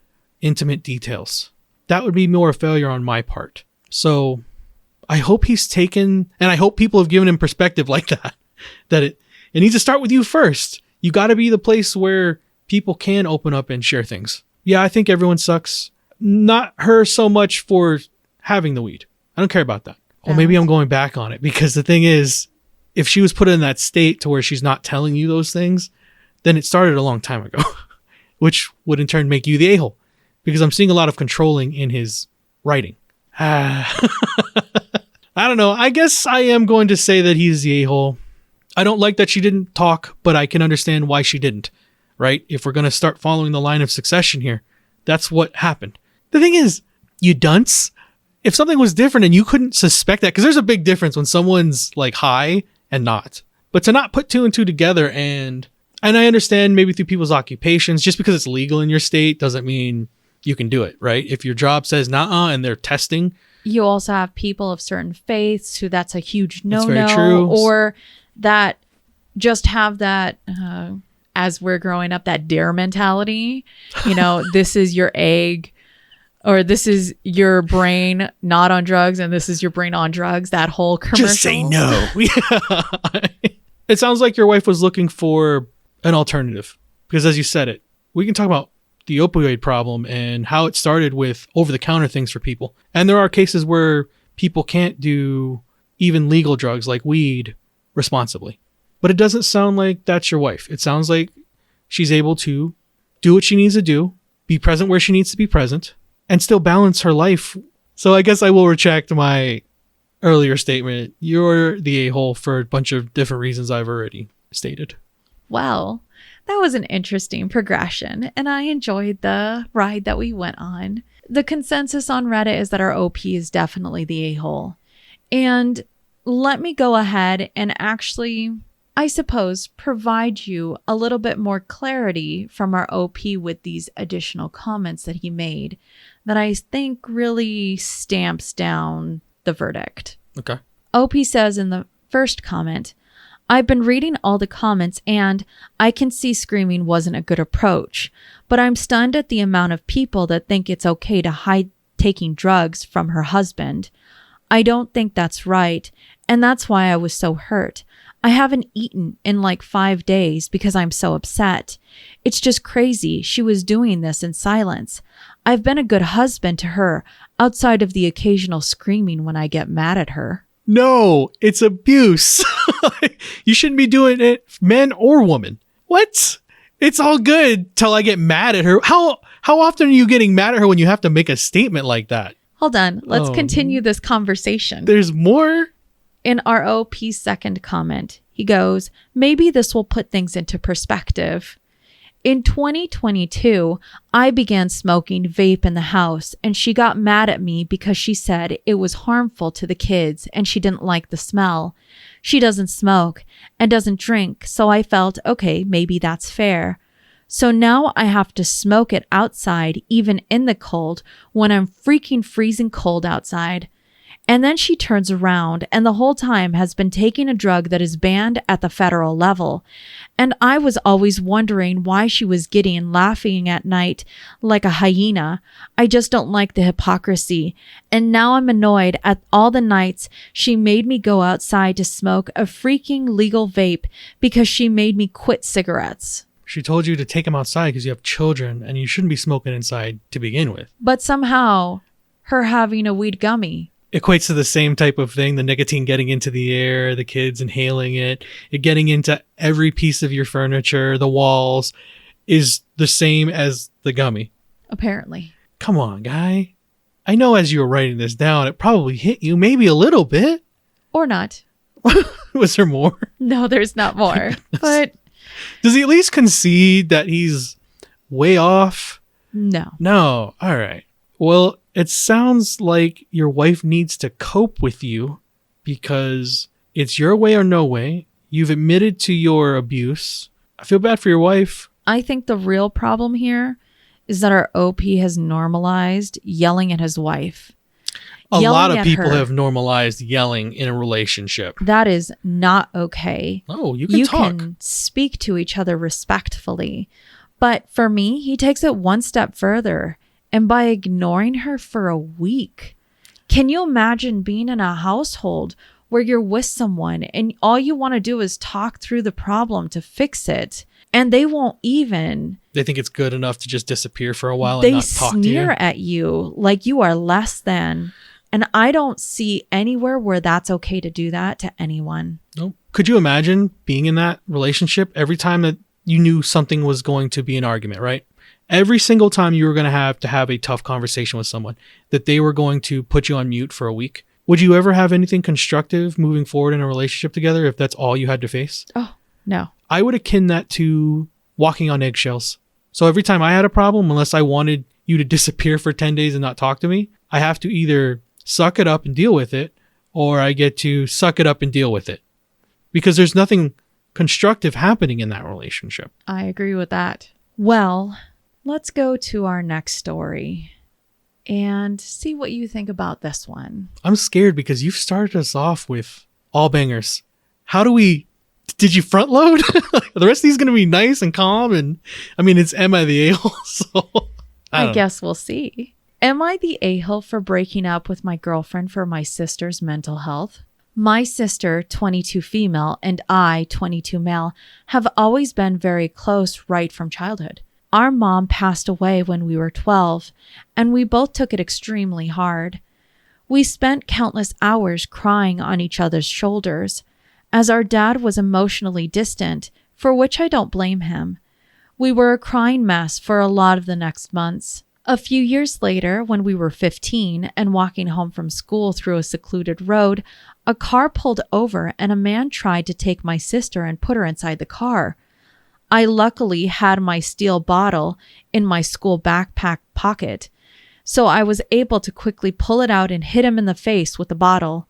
intimate details? That would be more a failure on my part. So I hope he's taken, and I hope people have given him perspective like that, that it needs to start with you first. You got to be the place where people can open up and share things. Yeah, I think everyone sucks. Not her so much for having the weed. I don't care about that. Or maybe I'm going back on it, because the thing is, if she was put in that state to where she's not telling you those things, then it started a long time ago, which would in turn make you the a-hole, because I'm seeing a lot of controlling in his writing. I don't know. I guess I am going to say that he's the a-hole. I don't like that she didn't talk, but I can understand why she didn't, right? If we're going to start following the line of succession here, that's what happened. The thing is, you dunce, if something was different and you couldn't suspect that, because there's a big difference when someone's like high and not. But to not put two and two together, and I understand maybe through people's occupations, just because it's legal in your state doesn't mean you can do it, right? If your job says nah and they're testing. You also have people of certain faiths who that's a huge no-no. That's very true. Or that just have that as we're growing up, that dare mentality. This is your egg, or this is your brain not on drugs, and this is your brain on drugs. That whole commercial. Just say no. Yeah. It sounds like your wife was looking for an alternative, because as you said it, we can talk about the opioid problem and how it started with over-the-counter things for people. And there are cases where people can't do even legal drugs like weed responsibly. But it doesn't sound like that's your wife. It sounds like she's able to do what she needs to do, be present where she needs to be present, and still balance her life. So I guess I will retract my earlier statement. You're the a-hole for a bunch of different reasons I've already stated. Well, that was an interesting progression, and I enjoyed the ride that we went on. The consensus on Reddit is that our OP is definitely the a-hole. And let me go ahead and actually, I suppose, provide you a little bit more clarity from our OP with these additional comments that he made that I think really stamps down the verdict. Okay. OP says in the first comment, I've been reading all the comments and I can see screaming wasn't a good approach, but I'm stunned at the amount of people that think it's okay to hide taking drugs from her husband. I don't think that's right, and that's why I was so hurt. I haven't eaten in like 5 days because I'm so upset. It's just crazy she was doing this in silence. I've been a good husband to her outside of the occasional screaming when I get mad at her. No, it's abuse. You shouldn't be doing it, man or woman. What? It's all good till I get mad at her. How often are you getting mad at her when you have to make a statement like that? Hold on. Let's continue this conversation. There's more? In our OP's second comment, he goes, maybe this will put things into perspective. In 2022, I began smoking vape in the house, and she got mad at me because she said it was harmful to the kids and she didn't like the smell. She doesn't smoke and doesn't drink, so I felt, okay, maybe that's fair. So now I have to smoke it outside, even in the cold, when I'm freaking freezing cold outside. And then she turns around and the whole time has been taking a drug that is banned at the federal level. And I was always wondering why she was giddy, laughing at night like a hyena. I just don't like the hypocrisy. And now I'm annoyed at all the nights she made me go outside to smoke a freaking legal vape because she made me quit cigarettes. She told you to take them outside because you have children and you shouldn't be smoking inside to begin with. But somehow, her having a weed gummy equates to the same type of thing. The nicotine getting into the air, the kids inhaling it getting into every piece of your furniture, the walls, is the same as the gummy. Apparently. Come on, guy. I know as you were writing this down, it probably hit you maybe a little bit. Or not. Was there more? No, there's not more. But does he at least concede that he's way off? No. No. All right. Well, it sounds like your wife needs to cope with you because it's your way or no way. You've admitted to your abuse. I feel bad for your wife. I think the real problem here is that our OP has normalized yelling at his wife. A lot of people have normalized yelling in a relationship. That is not okay. Oh, you can talk. You can speak to each other respectfully. But for me, he takes it one step further. And by ignoring her for a week, can you imagine being in a household where you're with someone and all you want to do is talk through the problem to fix it, and they won't even... They think it's good enough to just disappear for a while and not talk to you. They sneer at you like you are less than. And I don't see anywhere where that's okay to do that to anyone. Nope. Could you imagine being in that relationship every time that you knew something was going to be an argument, right? Every single time you were going to have a tough conversation with someone, that they were going to put you on mute for a week. Would you ever have anything constructive moving forward in a relationship together if that's all you had to face? Oh, no. I would akin that to walking on eggshells. So every time I had a problem, unless I wanted you to disappear for 10 days and not talk to me, I have to either suck it up and deal with it, or I get to suck it up and deal with it. Because there's nothing constructive happening in that relationship. I agree with that. Well, let's go to our next story and see what you think about this one. I'm scared because you've started us off with all bangers. How do we Did you front load? The rest of these going to be nice and calm. And I mean, it's Emma the a-hole. So I guess we'll see. Am I the a-hole for breaking up with my girlfriend for my sister's mental health? My sister, 22 female, and I, 22 male, have always been very close right from childhood. Our mom passed away when we were 12, and we both took it extremely hard. We spent countless hours crying on each other's shoulders, as our dad was emotionally distant, for which I don't blame him. We were a crying mess for a lot of the next months. A few years later, when we were 15 and walking home from school through a secluded road, a car pulled over and a man tried to take my sister and put her inside the car. I luckily had my steel bottle in my school backpack pocket, so I was able to quickly pull it out and hit him in the face with the bottle.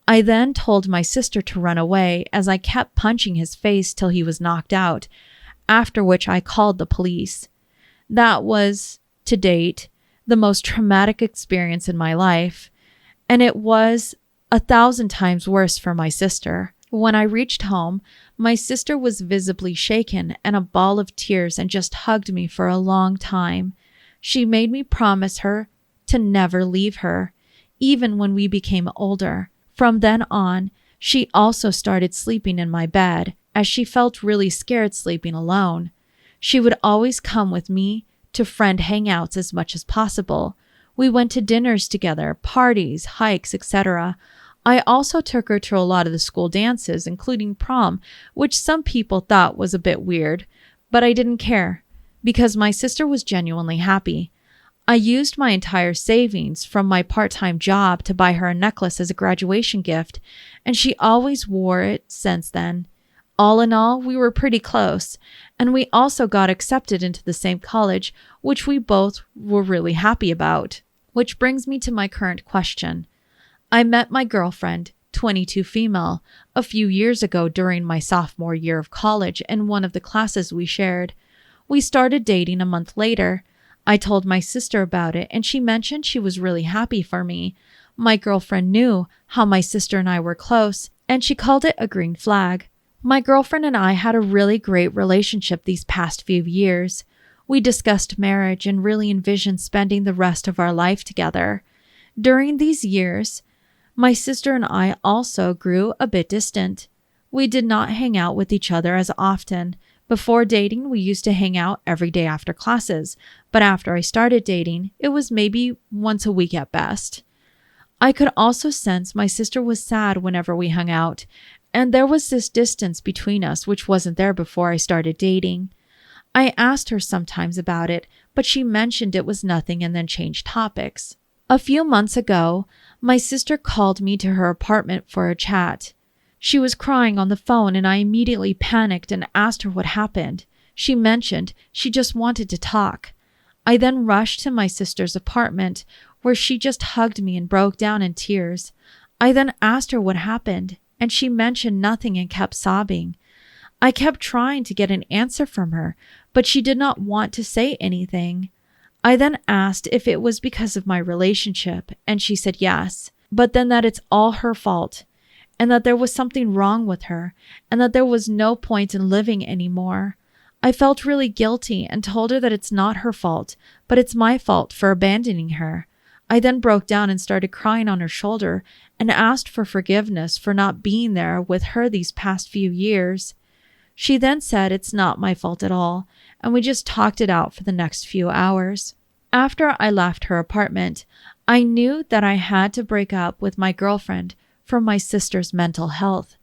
I then told my sister to run away as I kept punching his face till he was knocked out, after which I called the police. That was, to date, the most traumatic experience in my life, and it was 1,000 times worse for my sister. When I reached home, my sister was visibly shaken and a ball of tears and just hugged me for a long time. She made me promise her to never leave her, even when we became older. From then on, she also started sleeping in my bed, as she felt really scared sleeping alone. She would always come with me to friend hangouts as much as possible. We went to dinners together, parties, hikes, etc. I also took her to a lot of the school dances, including prom, which some people thought was a bit weird, but I didn't care, because my sister was genuinely happy. I used my entire savings from my part-time job to buy her a necklace as a graduation gift, and she always wore it since then. All in all, we were pretty close, and we also got accepted into the same college, which we both were really happy about. Which brings me to my current question. I met my girlfriend, 22 female, a few years ago during my sophomore year of college in one of the classes we shared. We started dating a month later. I told my sister about it, and she mentioned she was really happy for me. My girlfriend knew how my sister and I were close, and she called it a green flag. My girlfriend and I had a really great relationship these past few years. We discussed marriage and really envisioned spending the rest of our life together. During these years, my sister and I also grew a bit distant. We did not hang out with each other as often. Before dating, we used to hang out every day after classes, but after I started dating, it was maybe once a week at best. I could also sense my sister was sad whenever we hung out, and there was this distance between us which wasn't there before I started dating. I asked her sometimes about it, but she mentioned it was nothing and then changed topics. A few months ago, my sister called me to her apartment for a chat. She was crying on the phone and I immediately panicked and asked her what happened. She mentioned she just wanted to talk. I then rushed to my sister's apartment where she just hugged me and broke down in tears. I then asked her what happened and she mentioned nothing and kept sobbing. I kept trying to get an answer from her, but she did not want to say anything. I then asked if it was because of my relationship, and she said yes, but then that it's all her fault, and that there was something wrong with her, and that there was no point in living anymore. I felt really guilty and told her that it's not her fault, but it's my fault for abandoning her. I then broke down and started crying on her shoulder and asked for forgiveness for not being there with her these past few years. She then said it's not my fault at all, and we just talked it out for the next few hours. After I left her apartment, I knew that I had to break up with my girlfriend for my sister's mental health.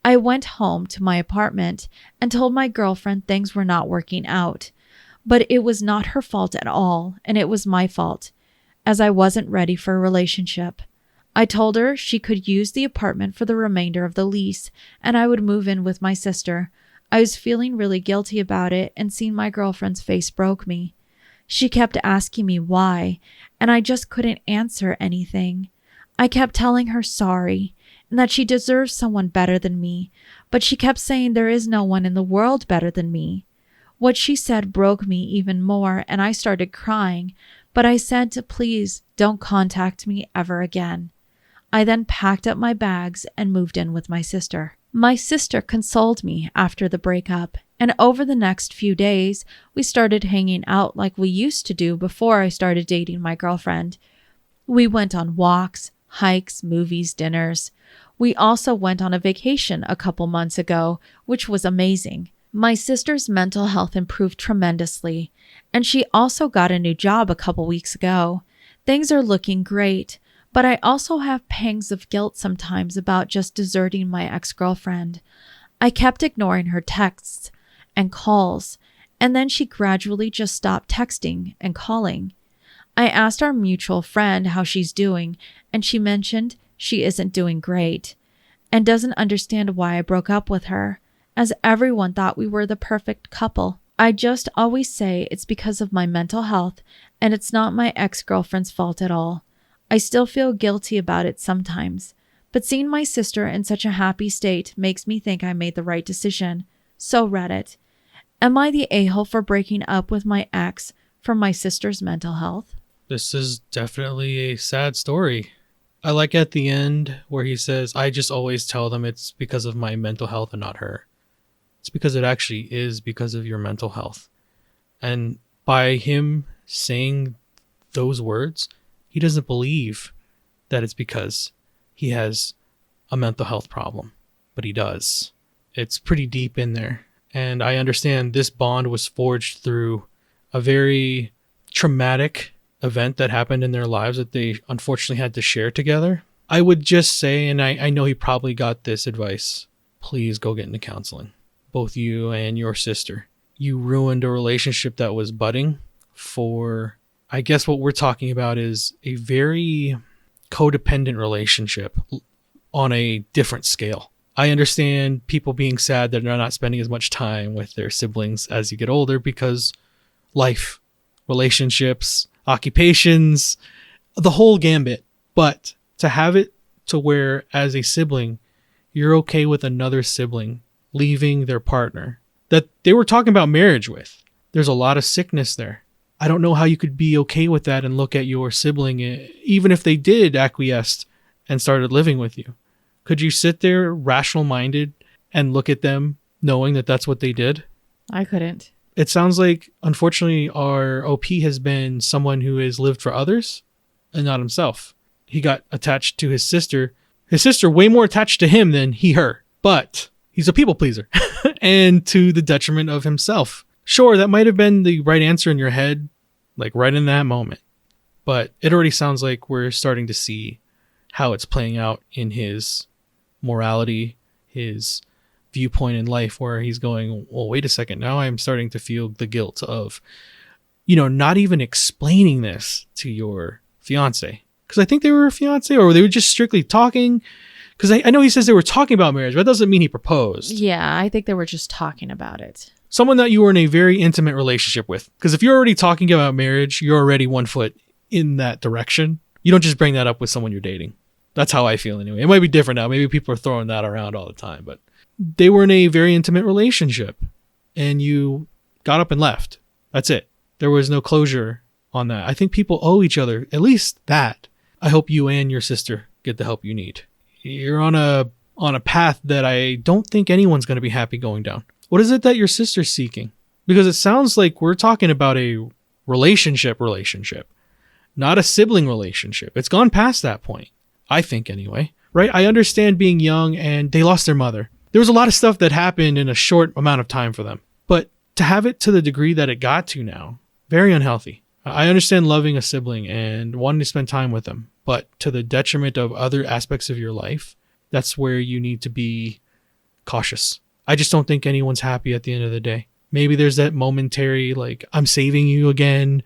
I went home to my apartment and told my girlfriend things were not working out, but it was not her fault at all, and it was my fault, as I wasn't ready for a relationship. I told her she could use the apartment for the remainder of the lease, and I would move in with my sister. I was feeling really guilty about it, and seeing my girlfriend's face broke me. She kept asking me why, and I just couldn't answer anything. I kept telling her sorry, and that she deserves someone better than me, but she kept saying there is no one in the world better than me. What she said broke me even more, and I started crying, but I said to please don't contact me ever again. I then packed up my bags and moved in with my sister. My sister consoled me after the breakup, and over the next few days, we started hanging out like we used to do before I started dating my girlfriend. We went on walks, hikes, movies, dinners. We also went on a vacation a couple months ago, which was amazing. My sister's mental health improved tremendously, and she also got a new job a couple weeks ago. Things are looking great, but I also have pangs of guilt sometimes about just deserting my ex-girlfriend. I kept ignoring her texts and calls, and then she gradually just stopped texting and calling. I asked our mutual friend how she's doing, and she mentioned she isn't doing great and doesn't understand why I broke up with her, as everyone thought we were the perfect couple. I just always say it's because of my mental health, and it's not my ex-girlfriend's fault at all. I still feel guilty about it sometimes, but seeing my sister in such a happy state makes me think I made the right decision. So Reddit, am I the a-hole for breaking up with my ex for my sister's mental health? This is definitely a sad story. I like at the end where he says, I just always tell them it's because of my mental health and not her. It's because it actually is because of your mental health. And by him saying those words, he doesn't believe that it's because he has a mental health problem, but he does. It's pretty deep in there. And I understand this bond was forged through a very traumatic event that happened in their lives that they unfortunately had to share together. I would just say, and I know he probably got this advice, please go get into counseling. Both you and your sister. You ruined a relationship that was budding for, I guess what we're talking about is a very codependent relationship on a different scale. I understand people being sad that they're not spending as much time with their siblings as you get older because life, relationships, occupations, the whole gambit. But to have it to where as a sibling, you're okay with another sibling leaving their partner that they were talking about marriage with. There's a lot of sickness there. I don't know how you could be okay with that and look at your sibling, even if they did acquiesce and started living with you. Could you sit there rational minded and look at them knowing that that's what they did? I couldn't. It sounds like, unfortunately, our OP has been someone who has lived for others and not himself. He got attached to his sister. His sister way more attached to him than he her. But he's a people pleaser and to the detriment of himself. Sure, that might have been the right answer in your head, like right in that moment. But it already sounds like we're starting to see how it's playing out in his morality, his viewpoint in life, where he's going, well, wait a second. Now I'm starting to feel the guilt of, not even explaining this to your fiance. Because I think they were a fiance, or they were just strictly talking. Because I know he says they were talking about marriage, but that doesn't mean he proposed. Yeah, I think they were just talking about it. Someone that you were in a very intimate relationship with. Because if you're already talking about marriage, you're already 1 foot in that direction. You don't just bring that up with someone you're dating. That's how I feel anyway. It might be different now. Maybe people are throwing that around all the time. But they were in a very intimate relationship. And you got up and left. That's it. There was no closure on that. I think people owe each other at least that. I hope you and your sister get the help you need. You're on a path that I don't think anyone's going to be happy going down. What is it that your sister's seeking? Because it sounds like we're talking about a relationship, not a sibling relationship. It's gone past that point, I think anyway, right? I understand being young and they lost their mother. There was a lot of stuff that happened in a short amount of time for them. But to have it to the degree that it got to now, very unhealthy. I understand loving a sibling and wanting to spend time with them, but to the detriment of other aspects of your life, that's where you need to be cautious. I just don't think anyone's happy at the end of the day. Maybe there's that momentary, like, I'm saving you again.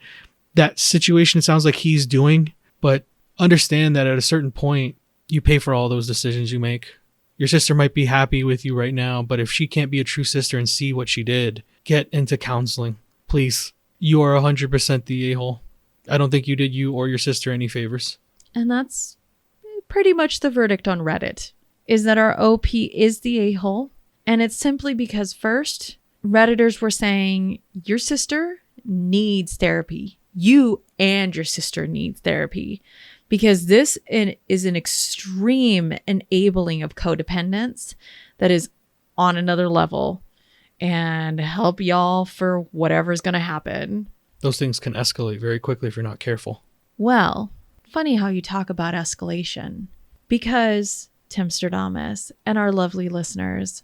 That situation sounds like he's doing, but understand that at a certain point, you pay for all those decisions you make. Your sister might be happy with you right now, but if she can't be a true sister and see what she did, get into counseling. Please. You are 100% the a-hole. I don't think you did you or your sister any favors. And that's pretty much the verdict on Reddit, is that our OP is the a-hole. And it's simply because first, Redditors were saying, your sister needs therapy. You and your sister needs therapy. Because this is an extreme enabling of codependence that is on another level and help y'all for whatever's going to happen. Those things can escalate very quickly if you're not careful. Well, funny how you talk about escalation, because Timstradamus and our lovely listeners,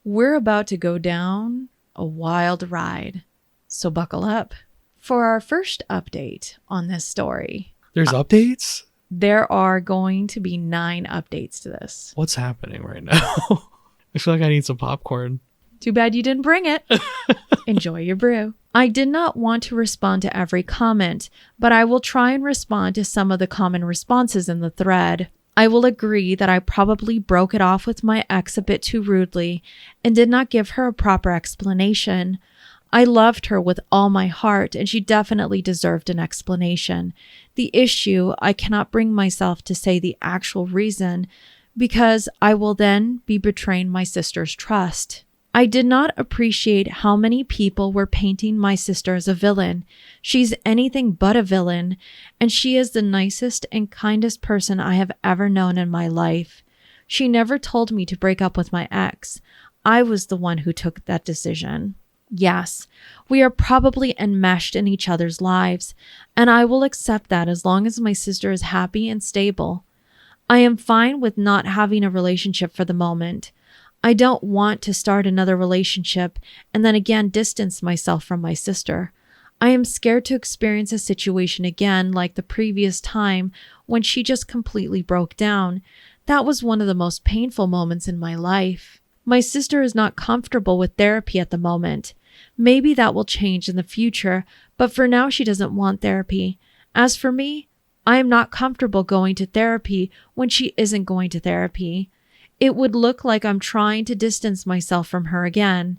we're about to go down a wild ride. So buckle up. For our first update on this story. There's updates? There are going to be 9 updates to this. What's happening right now? I feel like I need some popcorn. Too bad you didn't bring it. Enjoy your brew. I did not want to respond to every comment, but I will try and respond to some of the common responses in the thread. I will agree that I probably broke it off with my ex a bit too rudely and did not give her a proper explanation. I loved her with all my heart, and she definitely deserved an explanation. The issue, I cannot bring myself to say the actual reason, because I will then be betraying my sister's trust. I did not appreciate how many people were painting my sister as a villain. She's anything but a villain, and she is the nicest and kindest person I have ever known in my life. She never told me to break up with my ex. I was the one who took that decision. Yes, we are probably enmeshed in each other's lives, and I will accept that as long as my sister is happy and stable. I am fine with not having a relationship for the moment. I don't want to start another relationship and then again distance myself from my sister. I am scared to experience a situation again like the previous time when she just completely broke down. That was one of the most painful moments in my life. My sister is not comfortable with therapy at the moment. Maybe that will change in the future, but for now she doesn't want therapy. As for me, I am not comfortable going to therapy when she isn't going to therapy. It would look like I'm trying to distance myself from her again.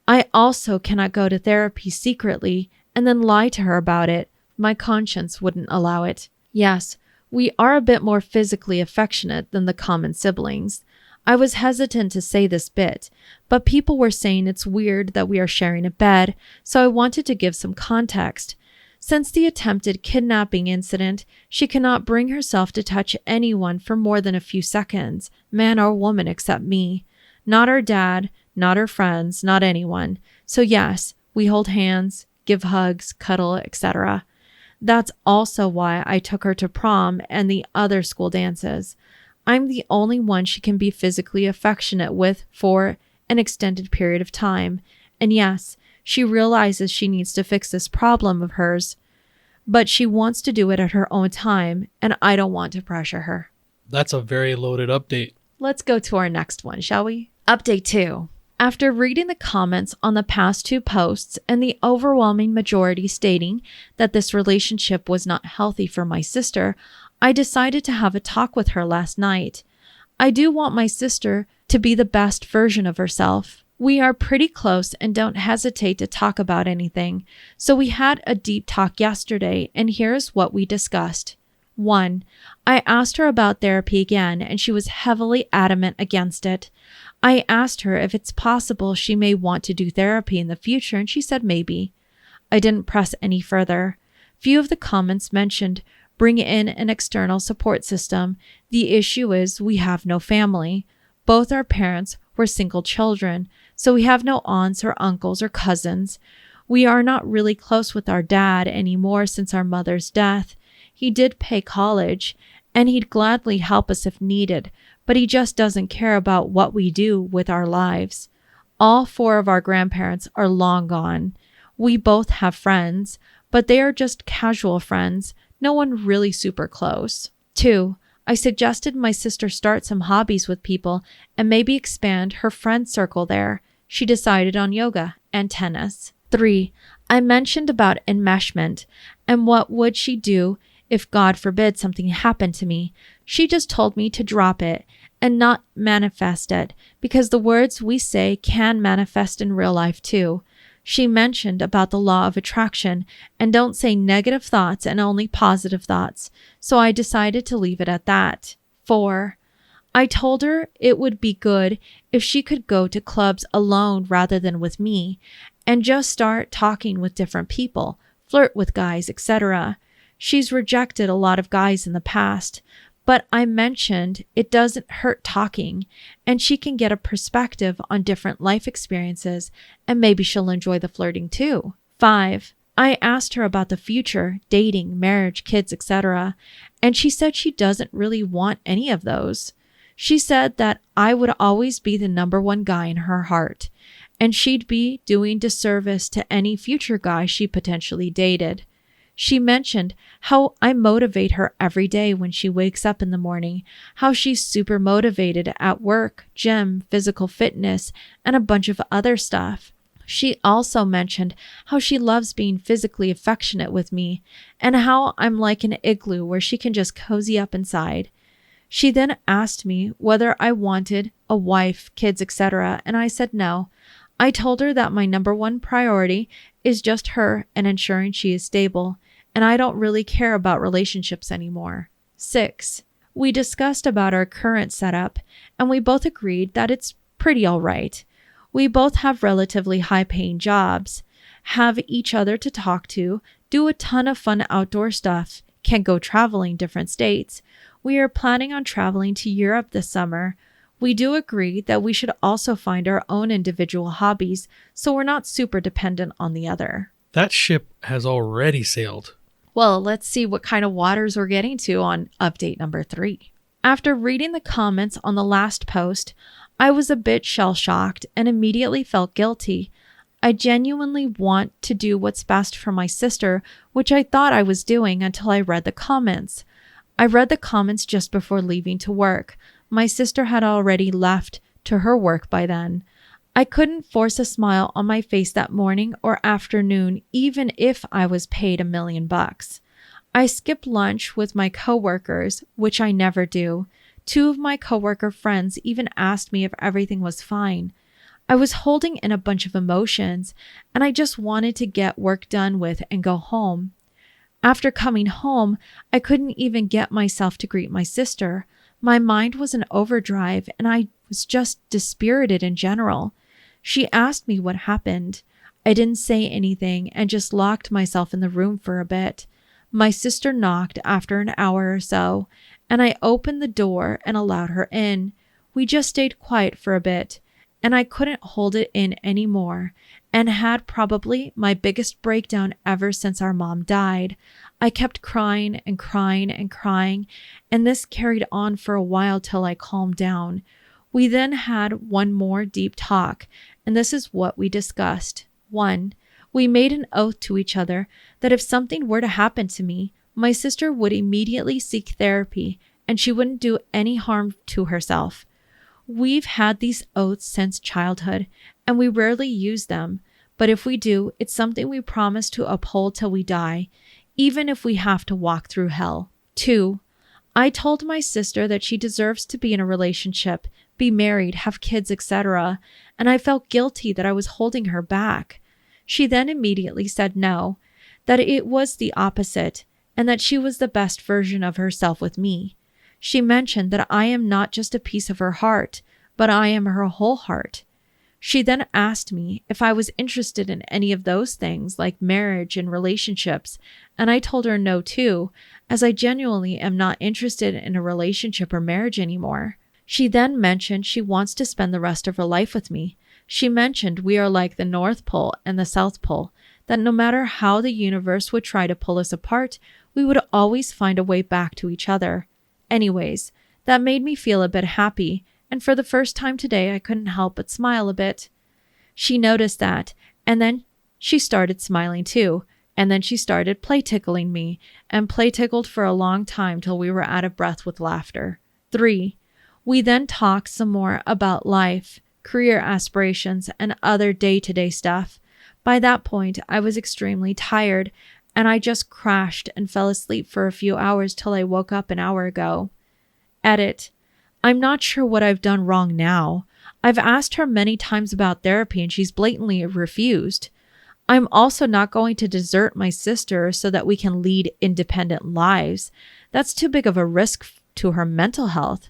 I also cannot go to therapy secretly and then lie to her about it. My conscience wouldn't allow it. Yes, we are a bit more physically affectionate than the common siblings. I was hesitant to say this bit, but people were saying it's weird that we are sharing a bed, so I wanted to give some context. Since the attempted kidnapping incident, she cannot bring herself to touch anyone for more than a few seconds, man or woman except me. Not her dad, not her friends, not anyone. So yes, we hold hands, give hugs, cuddle, etc. That's also why I took her to prom and the other school dances. I'm the only one she can be physically affectionate with for an extended period of time. And yes, she realizes she needs to fix this problem of hers, but she wants to do it at her own time, and I don't want to pressure her. That's a very loaded update. Let's go to our next one, shall we? Update 2. After reading the comments on the past 2 posts and the overwhelming majority stating that this relationship was not healthy for my sister, I decided to have a talk with her last night. I do want my sister to be the best version of herself. We are pretty close and don't hesitate to talk about anything. So we had a deep talk yesterday, and here's what we discussed. 1. I asked her about therapy again, and she was heavily adamant against it. I asked her if it's possible she may want to do therapy in the future, and she said maybe. I didn't press any further. Few of the comments mentioned bring in an external support system. The issue is we have no family. Both our parents were single children, so we have no aunts or uncles or cousins. We are not really close with our dad anymore since our mother's death. He did pay college, and he'd gladly help us if needed, but he just doesn't care about what we do with our lives. All 4 of our grandparents are long gone. We both have friends, but they are just casual friends, no one really super close. 2. I suggested my sister start some hobbies with people and maybe expand her friend circle there. She decided on yoga and tennis. 3. I mentioned about enmeshment and what would she do if God forbid something happened to me. She just told me to drop it and not manifest it because the words we say can manifest in real life too. She mentioned about the law of attraction and don't say negative thoughts and only positive thoughts, so I decided to leave it at that. 4. I told her it would be good if she could go to clubs alone rather than with me and just start talking with different people, flirt with guys, etc. She's rejected a lot of guys in the past, But I mentioned it doesn't hurt talking, and she can get a perspective on different life experiences, and maybe she'll enjoy the flirting too. 5. I asked her about the future, dating, marriage, kids, etc., and she said she doesn't really want any of those. She said that I would always be the number one guy in her heart, and she'd be doing disservice to any future guy she potentially dated. She mentioned how I motivate her every day when she wakes up in the morning, how she's super motivated at work, gym, physical fitness, and a bunch of other stuff. She also mentioned how she loves being physically affectionate with me, and how I'm like an igloo where she can just cozy up inside. She then asked me whether I wanted a wife, kids, etc., and I said no. I told her that my number one priority is just her and ensuring she is stable, and I don't really care about relationships anymore. 6. We discussed about our current setup, and we both agreed that it's pretty all right. We both have relatively high-paying jobs, have each other to talk to, do a ton of fun outdoor stuff, can go traveling different states. We are planning on traveling to Europe this summer. We do agree that we should also find our own individual hobbies, so we're not super dependent on the other. That ship has already sailed. Well, let's see what kind of waters we're getting to on update number 3. After reading the comments on the last post, I was a bit shell-shocked and immediately felt guilty. I genuinely want to do what's best for my sister, which I thought I was doing until I read the comments. I read the comments just before leaving to work. My sister had already left to her work by then. I couldn't force a smile on my face that morning or afternoon, even if I was paid $1 million. I skipped lunch with my coworkers, which I never do. 2 of my coworker friends even asked me if everything was fine. I was holding in a bunch of emotions, and I just wanted to get work done with and go home. After coming home, I couldn't even get myself to greet my sister. My mind was in overdrive, and I was just dispirited in general. She asked me what happened. I didn't say anything and just locked myself in the room for a bit. My sister knocked after an hour or so, and I opened the door and allowed her in. We just stayed quiet for a bit, and I couldn't hold it in anymore, and had probably my biggest breakdown ever since our mom died. I kept crying and crying and crying, and this carried on for a while till I calmed down. We then had one more deep talk, and this is what we discussed. 1. We made an oath to each other that if something were to happen to me, my sister would immediately seek therapy, and she wouldn't do any harm to herself. We've had these oaths since childhood, and we rarely use them, but if we do, it's something we promise to uphold till we die, even if we have to walk through hell. 2. I told my sister that she deserves to be in a relationship, be married, have kids, etc., and I felt guilty that I was holding her back. She then immediately said no, that it was the opposite, and that she was the best version of herself with me. She mentioned that I am not just a piece of her heart, but I am her whole heart. She then asked me if I was interested in any of those things like marriage and relationships, and I told her no too, as I genuinely am not interested in a relationship or marriage anymore. She then mentioned she wants to spend the rest of her life with me. She mentioned we are like the North Pole and the South Pole, that no matter how the universe would try to pull us apart, we would always find a way back to each other. Anyways, that made me feel a bit happy, and for the first time today I couldn't help but smile a bit. She noticed that, and then she started smiling too, and then she started play tickling me, and play tickled for a long time till we were out of breath with laughter. 3. We then talked some more about life, career aspirations, and other day-to-day stuff. By that point, I was extremely tired, and I just crashed and fell asleep for a few hours till I woke up an hour ago. Edit. I'm not sure what I've done wrong now. I've asked her many times about therapy and she's blatantly refused. I'm also not going to desert my sister so that we can lead independent lives. That's too big of a risk to her mental health.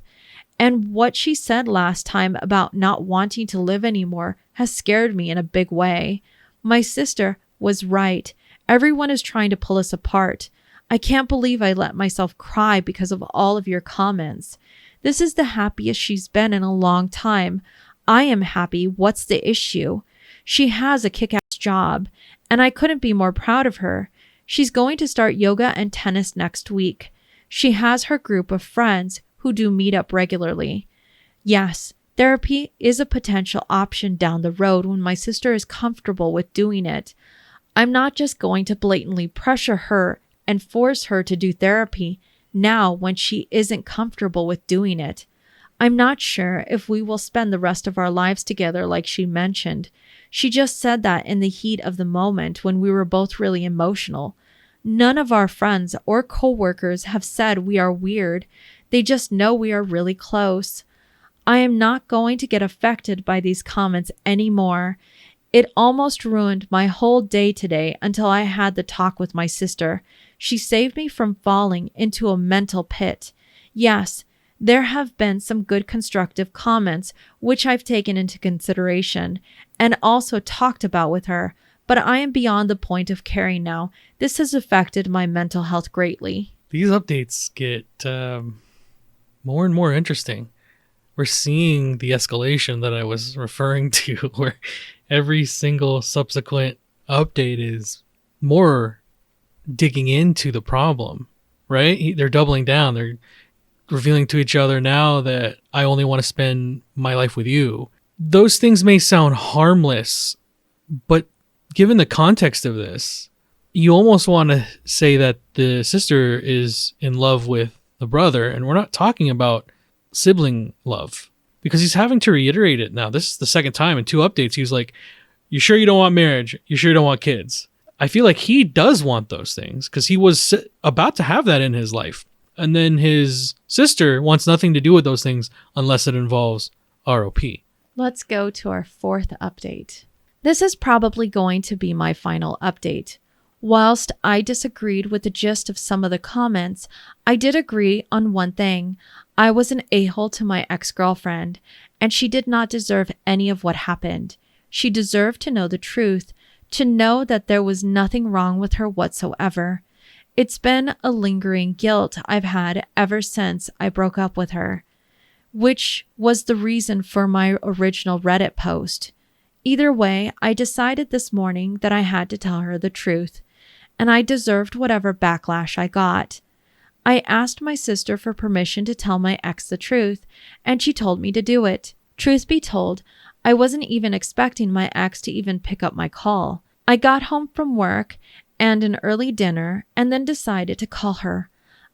And what she said last time about not wanting to live anymore has scared me in a big way. My sister was right. Everyone is trying to pull us apart. I can't believe I let myself cry because of all of your comments. This is the happiest she's been in a long time. I am happy. What's the issue? She has a kick-ass job, and I couldn't be more proud of her. She's going to start yoga and tennis next week. She has her group of friends who do meet up regularly. Yes, therapy is a potential option down the road when my sister is comfortable with doing it. I'm not just going to blatantly pressure her and force her to do therapy now when she isn't comfortable with doing it. I'm not sure if we will spend the rest of our lives together like she mentioned. She just said that in the heat of the moment when we were both really emotional. None of our friends or coworkers have said we are weird. They just know we are really close. I am not going to get affected by these comments anymore. It almost ruined my whole day today until I had the talk with my sister. She saved me from falling into a mental pit. Yes, there have been some good constructive comments, which I've taken into consideration and also talked about with her, but I am beyond the point of caring now. This has affected my mental health greatly. These updates get more and more interesting. We're seeing the escalation that I was referring to, where every single subsequent update is more digging into the problem, right? They're doubling down. They're revealing to each other now that I only want to spend my life with you. Those things may sound harmless, but given the context of this, you almost want to say that the sister is in love with the brother, and we're not talking about sibling love, because he's having to reiterate it now. This is the second time in 2 updates. He's like, you sure you don't want marriage? You sure you don't want kids? I feel like he does want those things because he was about to have that in his life. And then his sister wants nothing to do with those things unless it involves ROP. Let's go to our 4th update. This is probably going to be my final update. Whilst I disagreed with the gist of some of the comments, I did agree on one thing. I was an a-hole to my ex-girlfriend, and she did not deserve any of what happened. She deserved to know the truth, to know that there was nothing wrong with her whatsoever. It's been a lingering guilt I've had ever since I broke up with her, which was the reason for my original Reddit post. Either way, I decided this morning that I had to tell her the truth, and I deserved whatever backlash I got. I asked my sister for permission to tell my ex the truth, and she told me to do it. Truth be told, I wasn't even expecting my ex to even pick up my call. I got home from work and an early dinner and then decided to call her.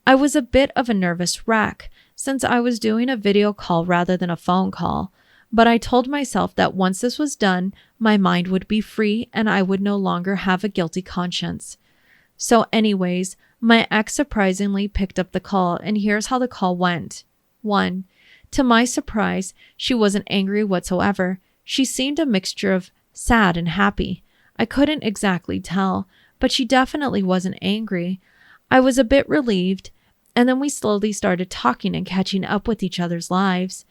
I was a bit of a nervous wreck since I was doing a video call rather than a phone call, but I told myself that once this was done, my mind would be free and I would no longer have a guilty conscience. So anyways, my ex surprisingly picked up the call, and here's how the call went. 1. To my surprise, she wasn't angry whatsoever. She seemed a mixture of sad and happy. I couldn't exactly tell, but she definitely wasn't angry. I was a bit relieved, and then we slowly started talking and catching up with each other's lives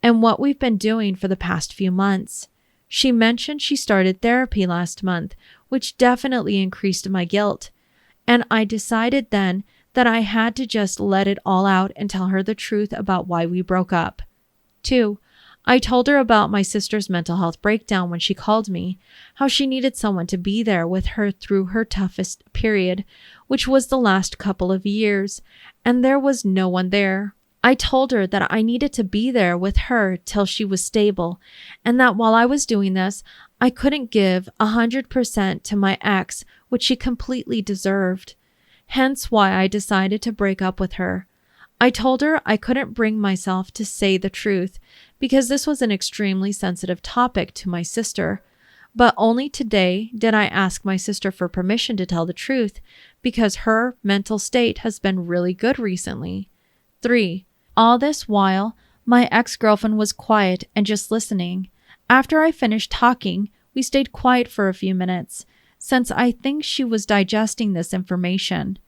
and what we've been doing for the past few months. She mentioned she started therapy last month, which definitely increased my guilt. And I decided then that I had to just let it all out and tell her the truth about why we broke up. 2. I told her about my sister's mental health breakdown when she called me, how she needed someone to be there with her through her toughest period, which was the last couple of years, and there was no one there. I told her that I needed to be there with her till she was stable, and that while I was doing this, I couldn't give 100% to my ex, which she completely deserved. Hence why I decided to break up with her. I told her I couldn't bring myself to say the truth because this was an extremely sensitive topic to my sister. But only today did I ask my sister for permission to tell the truth because her mental state has been really good recently. 3. All this while, my ex-girlfriend was quiet and just listening. After I finished talking, we stayed quiet for a few minutes, since I think she was digesting this information.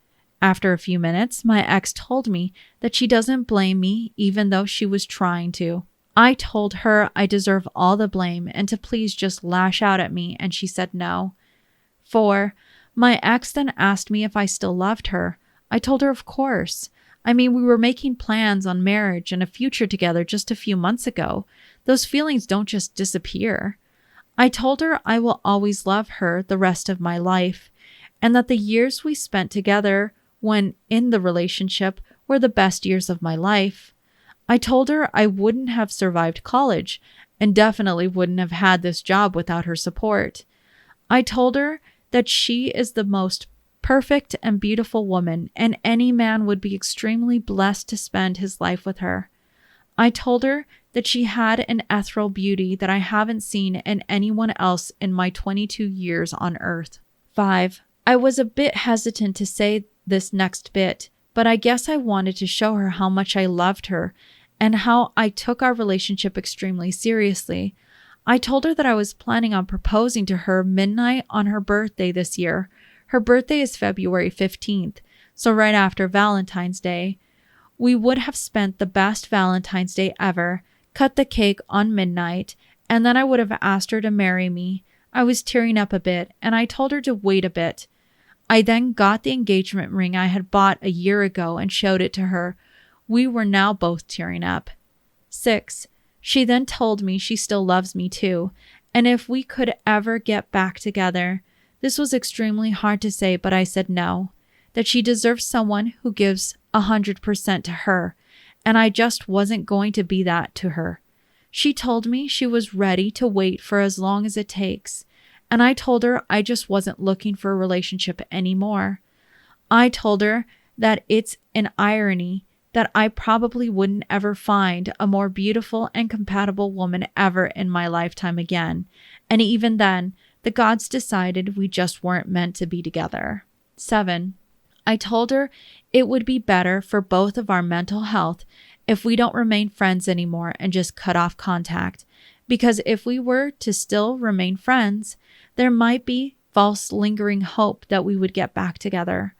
After a few minutes, my ex told me that she doesn't blame me even though she was trying to. I told her I deserve all the blame and to please just lash out at me, and she said no. 4. My ex then asked me if I still loved her. I told her, of course. I mean, we were making plans on marriage and a future together just a few months ago. Those feelings don't just disappear. I told her I will always love her the rest of my life, and that the years we spent together when in the relationship were the best years of my life. I told her I wouldn't have survived college and definitely wouldn't have had this job without her support. I told her that she is the most perfect and beautiful woman, and any man would be extremely blessed to spend his life with her. I told her that she had an ethereal beauty that I haven't seen in anyone else in my 22 years on Earth. 5. I was a bit hesitant to say this next bit, but I guess I wanted to show her how much I loved her and how I took our relationship extremely seriously. I told her that I was planning on proposing to her midnight on her birthday this year. Her birthday is February 15th, so right after Valentine's Day. We would have spent the best Valentine's Day ever, cut the cake on midnight, and then I would have asked her to marry me. I was tearing up a bit, and I told her to wait a bit. I then got the engagement ring I had bought a year ago and showed it to her. We were now both tearing up. 6. She then told me she still loves me too, and if we could ever get back together. This was extremely hard to say, but I said no, that she deserves someone who gives 100% to her, and I just wasn't going to be that to her. She told me she was ready to wait for as long as it takes, and I told her I just wasn't looking for a relationship anymore. I told her that it's an irony that I probably wouldn't ever find a more beautiful and compatible woman ever in my lifetime again, and even then, the gods decided we just weren't meant to be together. 7. I told her it would be better for both of our mental health if we don't remain friends anymore and just cut off contact, because if we were to still remain friends, there might be false lingering hope that we would get back together.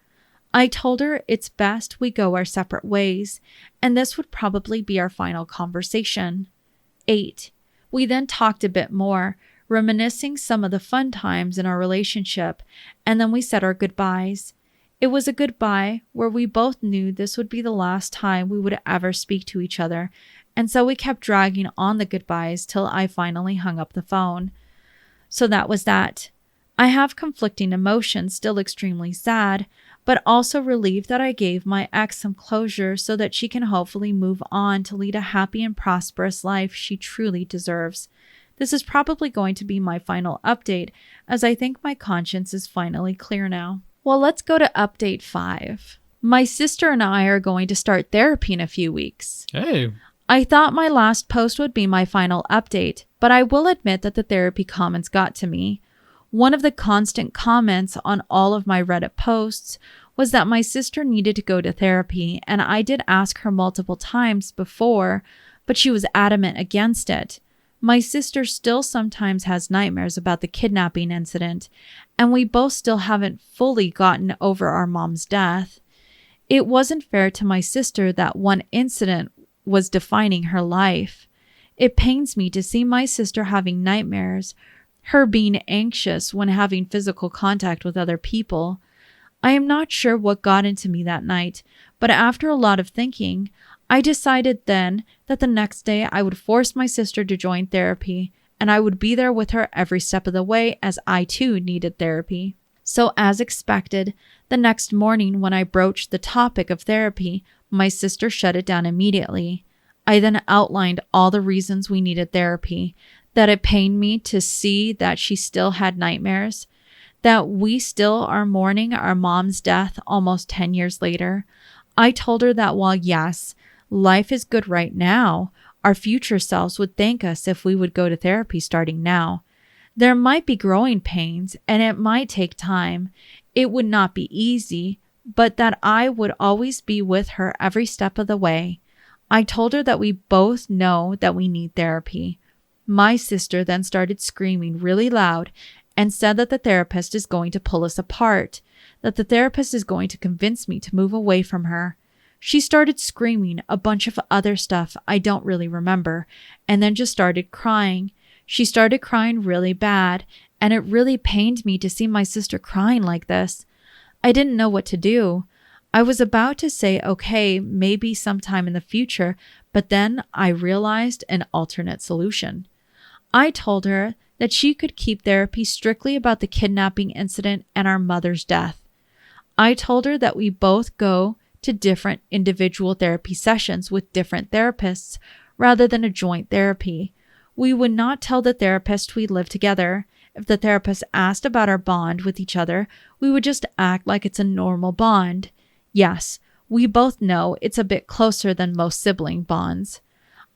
I told her it's best we go our separate ways, and this would probably be our final conversation. 8. We then talked a bit more, reminiscing some of the fun times in our relationship, and then we said our goodbyes. It was a goodbye where we both knew this would be the last time we would ever speak to each other, and so we kept dragging on the goodbyes till I finally hung up the phone. So that was that. I have conflicting emotions, still extremely sad, but also relieved that I gave my ex some closure so that she can hopefully move on to lead a happy and prosperous life she truly deserves. This is probably going to be my final update, as I think my conscience is finally clear now. Well, let's go to update 5. My sister and I are going to start therapy in a few weeks. Hey. I thought my last post would be my final update, but I will admit that the therapy comments got to me. One of the constant comments on all of my Reddit posts was that my sister needed to go to therapy, and I did ask her multiple times before, but she was adamant against it. My sister still sometimes has nightmares about the kidnapping incident, and we both still haven't fully gotten over our mom's death. It wasn't fair to my sister that one incident was defining her life. It pains me to see my sister having nightmares, her being anxious when having physical contact with other people. I am not sure what got into me that night, but after a lot of thinking, I decided then that the next day I would force my sister to join therapy, and I would be there with her every step of the way as I too needed therapy. So as expected, the next morning when I broached the topic of therapy, my sister shut it down immediately. I then outlined all the reasons we needed therapy, that it pained me to see that she still had nightmares, that we still are mourning our mom's death almost 10 years later. I told her that while yes, life is good right now, our future selves would thank us if we would go to therapy starting now. There might be growing pains and it might take time. It would not be easy, but that I would always be with her every step of the way. I told her that we both know that we need therapy. My sister then started screaming really loud and said that the therapist is going to pull us apart, that the therapist is going to convince me to move away from her. She started screaming a bunch of other stuff I don't really remember, and then just started crying. She started crying really bad, and it really pained me to see my sister crying like this. I didn't know what to do. I was about to say, okay, maybe sometime in the future, but then I realized an alternate solution. I told her that she could keep therapy strictly about the kidnapping incident and our mother's death. I told her that we both go to different individual therapy sessions with different therapists rather than a joint therapy. We would not tell the therapist we live together. If the therapist asked about our bond with each other, we would just act like it's a normal bond. Yes, we both know it's a bit closer than most sibling bonds.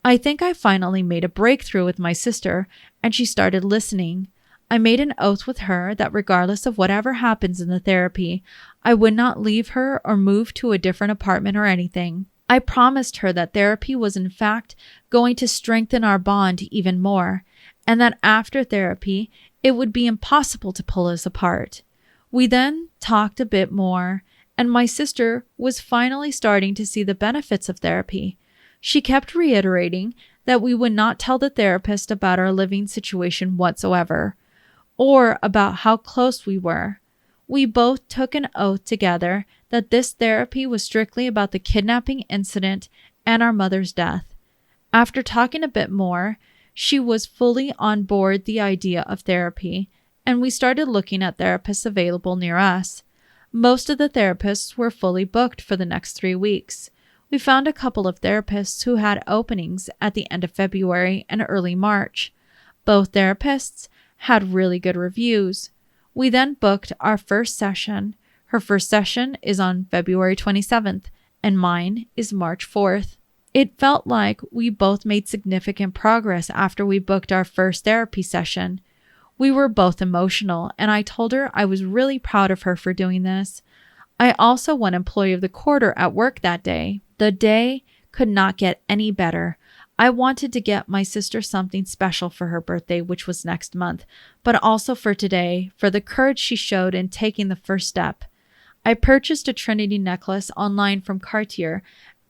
I think I finally made a breakthrough with my sister, and she started listening. I made an oath with her that regardless of whatever happens in the therapy, I would not leave her or move to a different apartment or anything. I promised her that therapy was in fact going to strengthen our bond even more, and that after therapy, it would be impossible to pull us apart. We then talked a bit more, and my sister was finally starting to see the benefits of therapy. She kept reiterating that we would not tell the therapist about our living situation whatsoever, or about how close we were. We both took an oath together that this therapy was strictly about the kidnapping incident and our mother's death. After talking a bit more, she was fully on board the idea of therapy, and we started looking at therapists available near us. Most of the therapists were fully booked for the next 3 weeks. We found a couple of therapists who had openings at the end of February and early March. Both therapists had really good reviews. We then booked our first session. Her first session is on February 27th, and mine is March 4th. It felt like we both made significant progress after we booked our first therapy session. We were both emotional, and I told her I was really proud of her for doing this. I also won Employee of the Quarter at work that day. The day could not get any better. I wanted to get my sister something special for her birthday, which was next month, but also for today, for the courage she showed in taking the first step. I purchased a Trinity necklace online from Cartier,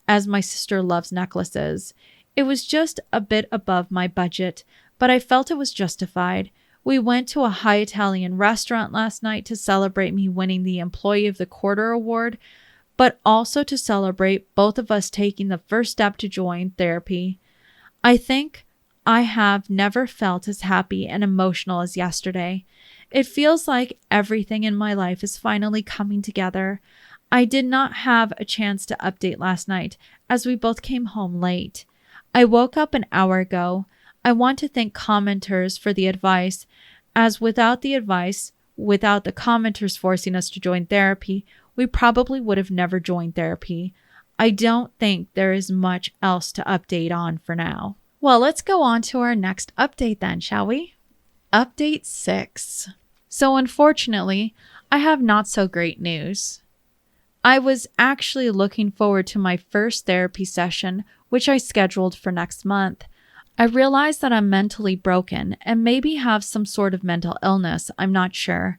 as my sister loves necklaces. It was just a bit above my budget, but I felt it was justified. We went to a high Italian restaurant last night to celebrate me winning the Employee of the Quarter award, but also to celebrate both of us taking the first step to join therapy. I think I have never felt as happy and emotional as yesterday. It feels like everything in my life is finally coming together. I did not have a chance to update last night as we both came home late. I woke up an hour ago. I want to thank commenters for the advice, as without the advice, without the commenters forcing us to join therapy, we probably would have never joined therapy. I don't think there is much else to update on for now. Well, let's go on to our next update then, shall we? Update 6. So unfortunately, I have not so great news. I was actually looking forward to my first therapy session, which I scheduled for next month. I realize that I'm mentally broken and maybe have some sort of mental illness, I'm not sure.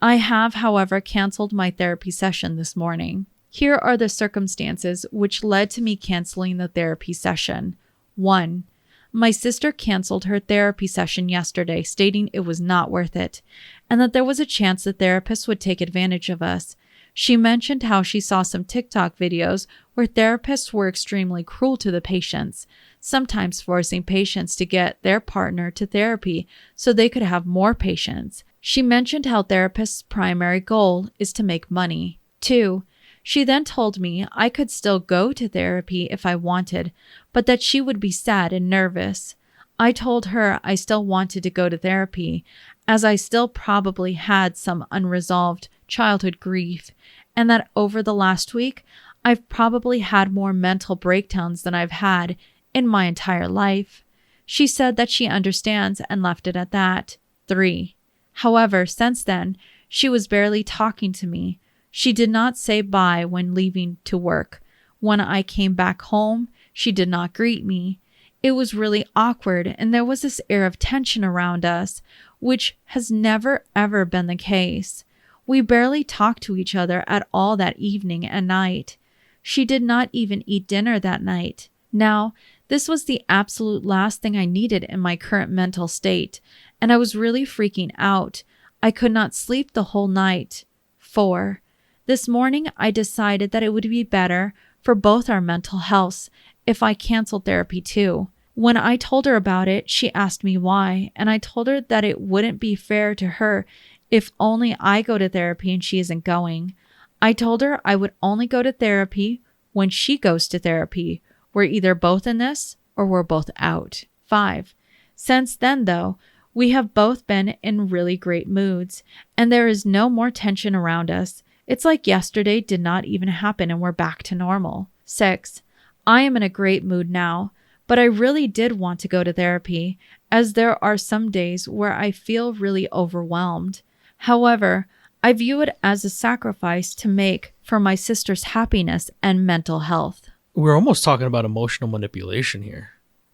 I have, however, canceled my therapy session this morning. Here are the circumstances which led to me canceling the therapy session. 1. My sister canceled her therapy session yesterday, stating it was not worth it, and that there was a chance the therapist would take advantage of us. She mentioned how she saw some TikTok videos where therapists were extremely cruel to the patients, sometimes forcing patients to get their partner to therapy so they could have more patients. She mentioned how therapists' primary goal is to make money. 2. She then told me I could still go to therapy if I wanted, but that she would be sad and nervous. I told her I still wanted to go to therapy, as I still probably had some unresolved childhood grief, and that over the last week, I've probably had more mental breakdowns than I've had in my entire life. She said that she understands and left it at that. 3. However, since then, she was barely talking to me. She did not say bye when leaving to work. When I came back home, she did not greet me. It was really awkward, and there was this air of tension around us, which has never ever been the case. We barely talked to each other at all that evening and night. She did not even eat dinner that night. Now, this was the absolute last thing I needed in my current mental state, and I was really freaking out. I could not sleep the whole night. 4. This morning, I decided that it would be better for both our mental healths if I canceled therapy too. When I told her about it, she asked me why, and I told her that it wouldn't be fair to her if only I go to therapy and she isn't going. I told her I would only go to therapy when she goes to therapy. We're either both in this or we're both out. 5. Since then, though, we have both been in really great moods, and there is no more tension around us. It's like yesterday did not even happen and we're back to normal. 6. I am in a great mood now, but I really did want to go to therapy, as there are some days where I feel really overwhelmed. However, I view it as a sacrifice to make for my sister's happiness and mental health. We're almost talking about emotional manipulation here.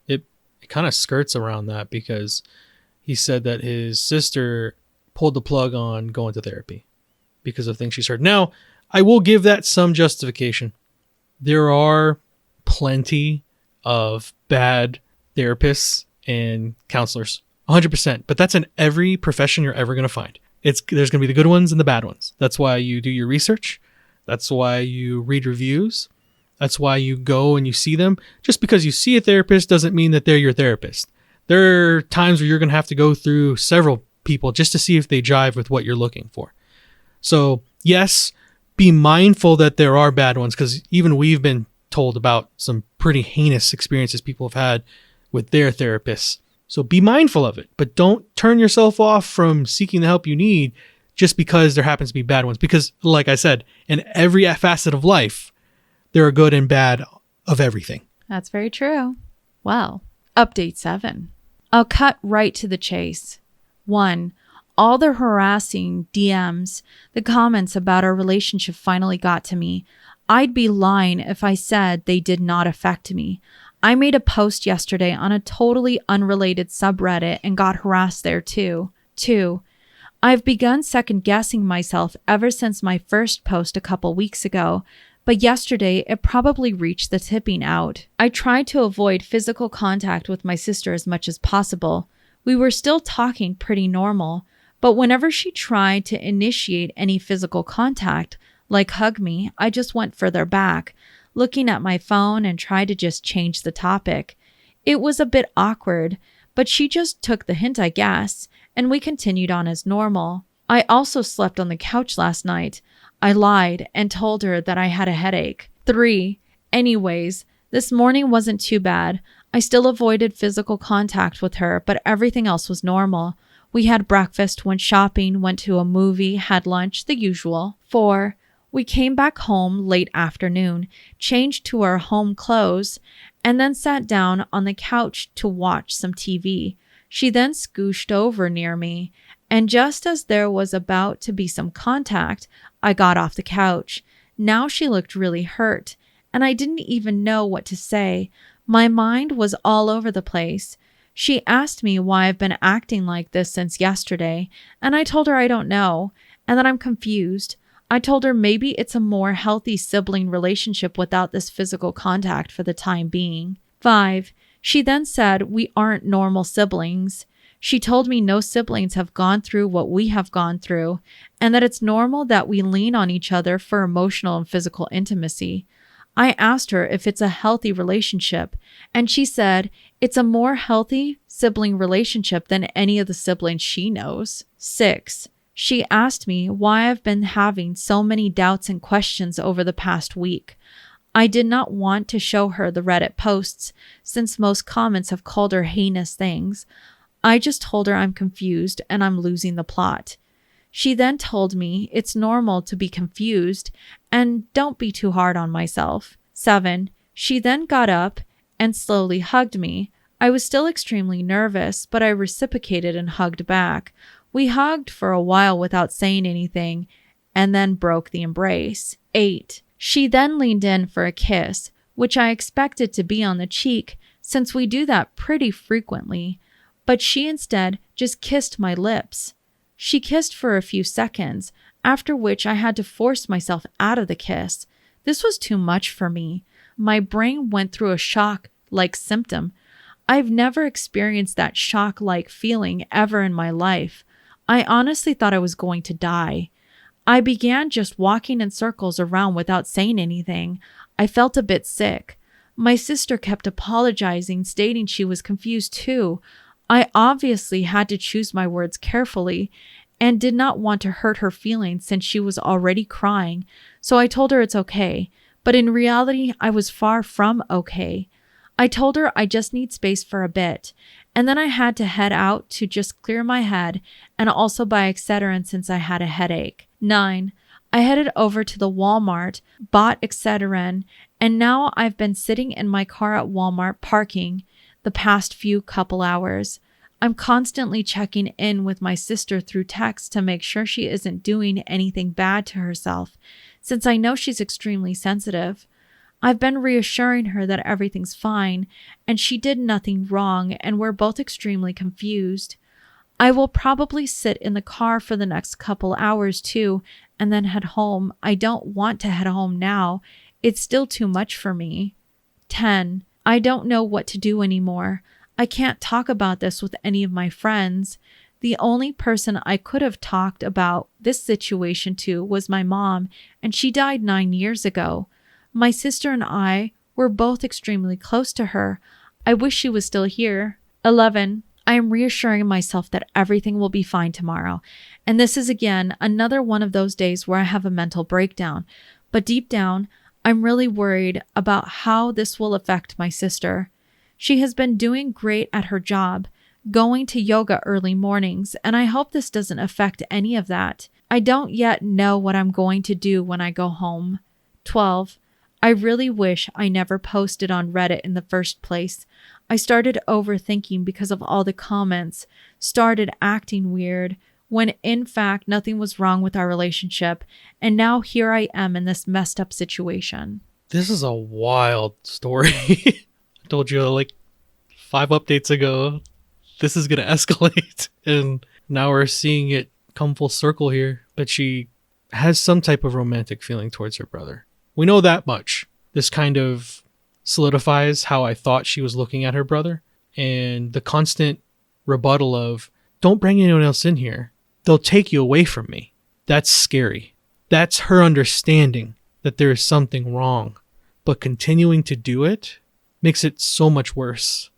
It kind of skirts around that because he said that his sister pulled the plug on going to therapy because of things she's heard. Now, I will give that some justification. There are plenty of bad therapists and counselors, 100%. But that's in every profession you're ever going to find. There's going to be the good ones and the bad ones. That's why you do your research. That's why you read reviews. That's why you go and you see them. Just because you see a therapist doesn't mean that they're your therapist. There are times where you're going to have to go through several people just to see if they jive with what you're looking for. So yes, be mindful that there are bad ones, because even we've been told about some pretty heinous experiences people have had with their therapists. So be mindful of it, but don't turn yourself off from seeking the help you need just because there happens to be bad ones. Because like I said, in every facet of life, there are good and bad of everything. That's very true. Well, update 7. I'll cut right to the chase. 1. All the harassing DMs, the comments about our relationship finally got to me. I'd be lying if I said they did not affect me. I made a post yesterday on a totally unrelated subreddit and got harassed there too. 2. I've begun second-guessing myself ever since my first post a couple weeks ago, but yesterday it probably reached the tipping out. I tried to avoid physical contact with my sister as much as possible. We were still talking pretty normal, but whenever she tried to initiate any physical contact, like hug me, I just went further back, looking at my phone and tried to just change the topic. It was a bit awkward, but she just took the hint, I guess, and we continued on as normal. I also slept on the couch last night. I lied and told her that I had a headache. 3. Anyways, this morning wasn't too bad. I still avoided physical contact with her, but everything else was normal. We had breakfast, went shopping, went to a movie, had lunch, the usual. 4. We came back home late afternoon, changed to our home clothes, and then sat down on the couch to watch some TV. She then scooshed over near me, and just as there was about to be some contact, I got off the couch. Now she looked really hurt, and I didn't even know what to say. My mind was all over the place. She asked me why I've been acting like this since yesterday, and I told her I don't know, and that I'm confused. I told her maybe it's a more healthy sibling relationship without this physical contact for the time being. 5. She then said we aren't normal siblings. She told me no siblings have gone through what we have gone through, and that it's normal that we lean on each other for emotional and physical intimacy. I asked her if it's a healthy relationship, and she said it's a more healthy sibling relationship than any of the siblings she knows. 6. She asked me why I've been having so many doubts and questions over the past week. I did not want to show her the Reddit posts, since most comments have called her heinous things. I just told her I'm confused and I'm losing the plot. She then told me it's normal to be confused and don't be too hard on myself. 7. She then got up and slowly hugged me. I was still extremely nervous, but I reciprocated and hugged back. We hugged for a while without saying anything and then broke the embrace. 8. She then leaned in for a kiss, which I expected to be on the cheek since we do that pretty frequently, but she instead just kissed my lips. She kissed for a few seconds, after which I had to force myself out of the kiss. This was too much for me. My brain went through a shock-like symptom. I've never experienced that shock-like feeling ever in my life. I honestly thought I was going to die. I began just walking in circles around without saying anything. I felt a bit sick. My sister kept apologizing, stating she was confused too. I obviously had to choose my words carefully and did not want to hurt her feelings since she was already crying, so I told her it's okay. But in reality, I was far from okay. I told her I just need space for a bit, and then I had to head out to just clear my head and also buy Excedrin since I had a headache. 9. I headed over to the Walmart, bought Excedrin, and now I've been sitting in my car at Walmart parking the past few couple hours. I'm constantly checking in with my sister through text to make sure she isn't doing anything bad to herself, since I know she's extremely sensitive. I've been reassuring her that everything's fine and she did nothing wrong, and we're both extremely confused. I will probably sit in the car for the next couple hours too and then head home. I don't want to head home now. It's still too much for me. 10. I don't know what to do anymore. I can't talk about this with any of my friends. The only person I could have talked about this situation to was my mom, and she died 9 years ago. My sister and I were both extremely close to her. I wish she was still here. 11. I am reassuring myself that everything will be fine tomorrow. And this is again another one of those days where I have a mental breakdown. But deep down, I'm really worried about how this will affect my sister. She has been doing great at her job, going to yoga early mornings, and I hope this doesn't affect any of that. I don't yet know what I'm going to do when I go home. 12. I really wish I never posted on Reddit in the first place. I started overthinking because of all the comments, started acting weird, when in fact nothing was wrong with our relationship, and now here I am in this messed up situation. This is a wild story. I told you like 5 updates ago, this is going to escalate, and now we're seeing it come full circle here, but she has some type of romantic feeling towards her brother. We know that much. This kind of solidifies how I thought she was looking at her brother, and the constant rebuttal of, don't bring anyone else in here. They'll take you away from me. That's scary. That's her understanding that there is something wrong, but continuing to do it makes it so much worse.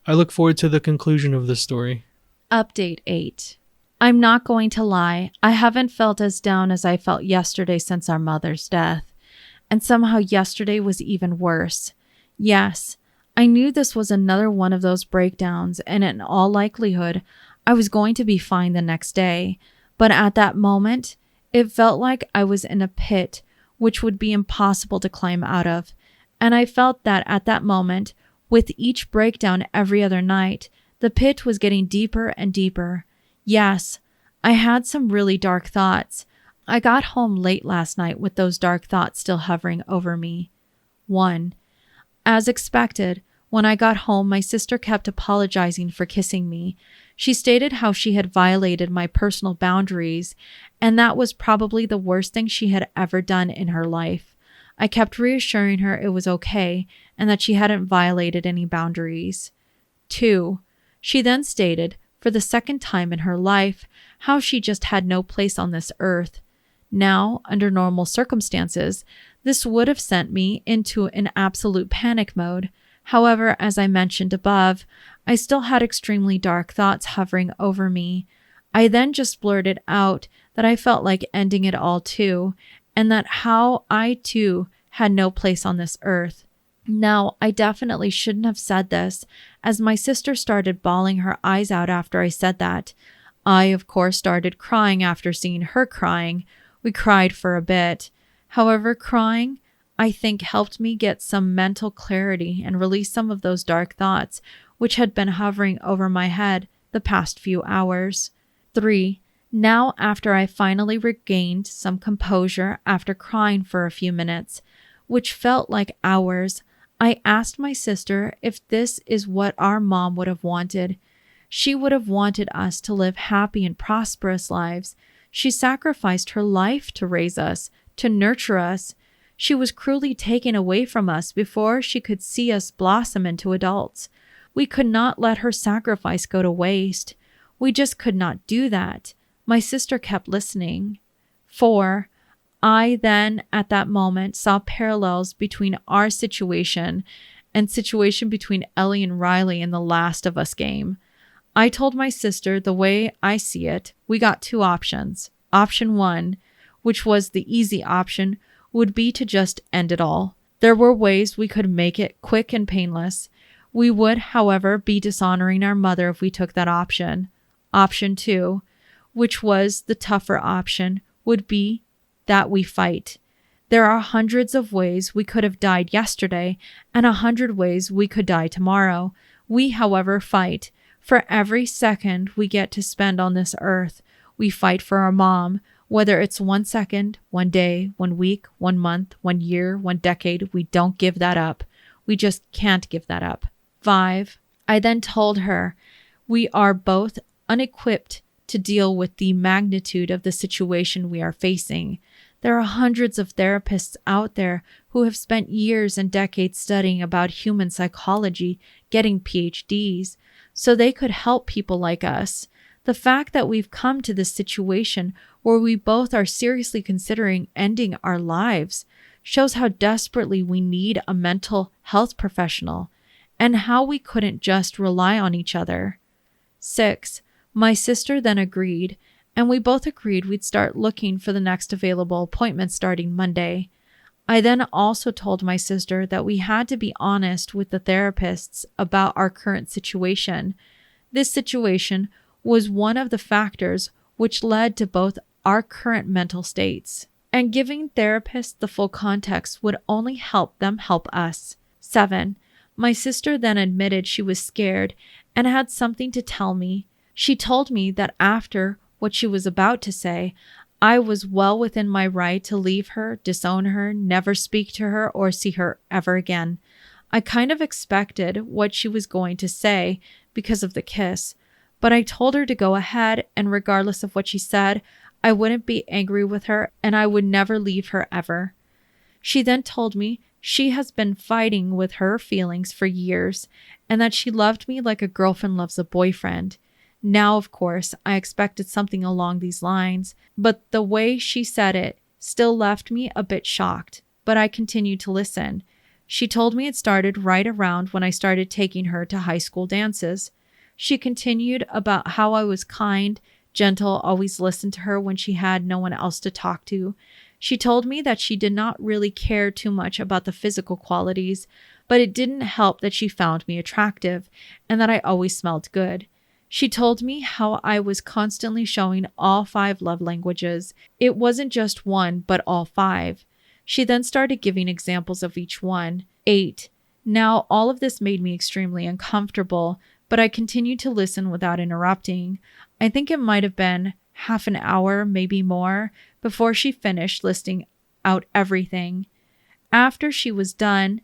I look forward to the conclusion of this story. Update 8. I'm not going to lie. I haven't felt as down as I felt yesterday since our mother's death. And somehow yesterday was even worse. Yes, I knew this was another one of those breakdowns, and in all likelihood, I was going to be fine the next day. But at that moment, it felt like I was in a pit which would be impossible to climb out of. And I felt that at that moment, with each breakdown every other night, the pit was getting deeper and deeper. Yes, I had some really dark thoughts. I got home late last night with those dark thoughts still hovering over me. 1. As expected, when I got home, my sister kept apologizing for kissing me. She stated how she had violated my personal boundaries, and that was probably the worst thing she had ever done in her life. I kept reassuring her it was okay and that she hadn't violated any boundaries. 2. She then stated, for the second time in her life, how she just had no place on this earth. Now, under normal circumstances, this would have sent me into an absolute panic mode. However, as I mentioned above, I still had extremely dark thoughts hovering over me. I then just blurted out that I felt like ending it all too, and that how I too had no place on this earth. Now, I definitely shouldn't have said this, as my sister started bawling her eyes out after I said that. I, of course, started crying after seeing her crying. We cried for a bit. However, crying, I think, helped me get some mental clarity and release some of those dark thoughts which had been hovering over my head the past few hours. 3. Now, after I finally regained some composure after crying for a few minutes, which felt like hours, I asked my sister if this is what our mom would have wanted. She would have wanted us to live happy and prosperous lives. She sacrificed her life to raise us, to nurture us. She was cruelly taken away from us before she could see us blossom into adults. We could not let her sacrifice go to waste. We just could not do that. My sister kept listening. 4. I then, at that moment, saw parallels between our situation and situation between Ellie and Riley in the Last of Us game. I told my sister the way I see it, we got 2 options. Option 1, which was the easy option, would be to just end it all. There were ways we could make it quick and painless. We would, however, be dishonoring our mother if we took that option. Option 2, which was the tougher option, would be that we fight. There are hundreds of ways we could have died yesterday and 100 ways we could die tomorrow. We, however, fight. For every second we get to spend on this earth, we fight for our mom. Whether it's 1 second, 1 day, 1 week, 1 month, 1 year, 1 decade, we don't give that up. We just can't give that up. 5. I then told her we are both unequipped to deal with the magnitude of the situation we are facing. There are hundreds of therapists out there who have spent years and decades studying about human psychology, getting PhDs, so they could help people like us. The fact that we've come to this situation where we both are seriously considering ending our lives shows how desperately we need a mental health professional and how we couldn't just rely on each other. 6. My sister then agreed, and we both agreed we'd start looking for the next available appointment starting Monday. I then also told my sister that we had to be honest with the therapists about our current situation. This situation was one of the factors which led to both our current mental states, and giving therapists the full context would only help them help us. 7. My sister then admitted she was scared and had something to tell me. She told me that after what she was about to say, I was well within my right to leave her, disown her, never speak to her, or see her ever again. I kind of expected what she was going to say because of the kiss, but I told her to go ahead, and regardless of what she said, I wouldn't be angry with her and I would never leave her ever. She then told me she has been fighting with her feelings for years and that she loved me like a girlfriend loves a boyfriend. Now, of course, I expected something along these lines, but the way she said it still left me a bit shocked, but I continued to listen. She told me it started right around when I started taking her to high school dances. She continued about how I was kind, gentle, always listened to her when she had no one else to talk to. She told me that she did not really care too much about the physical qualities, but it didn't help that she found me attractive and that I always smelled good. She told me how I was constantly showing all 5 love languages. It wasn't just one, but all 5. She then started giving examples of each one. 8. Now, all of this made me extremely uncomfortable, but I continued to listen without interrupting. I think it might have been half an hour, maybe more, before she finished listing out everything. After she was done,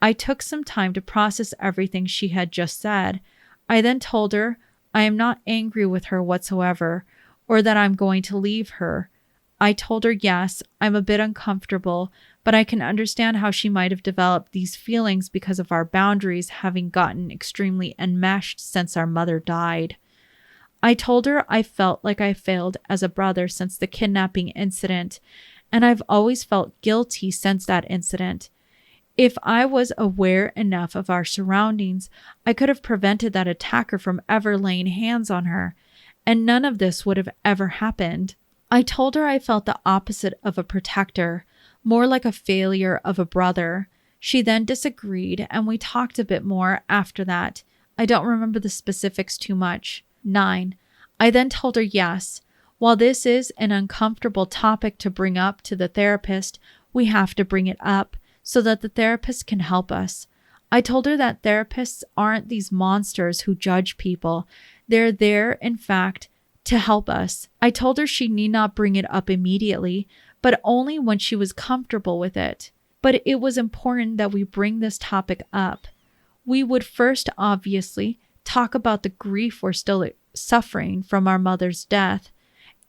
I took some time to process everything she had just said. I then told her I am not angry with her whatsoever, or that I'm going to leave her. I told her, yes, I'm a bit uncomfortable, but I can understand how she might have developed these feelings because of our boundaries having gotten extremely enmeshed since our mother died. I told her I felt like I failed as a brother since the kidnapping incident, and I've always felt guilty since that incident. If I was aware enough of our surroundings, I could have prevented that attacker from ever laying hands on her, and none of this would have ever happened. I told her I felt the opposite of a protector, more like a failure of a brother. She then disagreed, and we talked a bit more after that. I don't remember the specifics too much. 9. I then told her yes. While this is an uncomfortable topic to bring up to the therapist, we have to bring it up so that the therapist can help us. I told her that therapists aren't these monsters who judge people. They're there, in fact, to help us. I told her she need not bring it up immediately, but only when she was comfortable with it. But it was important that we bring this topic up. We would first, obviously, talk about the grief we're still suffering from our mother's death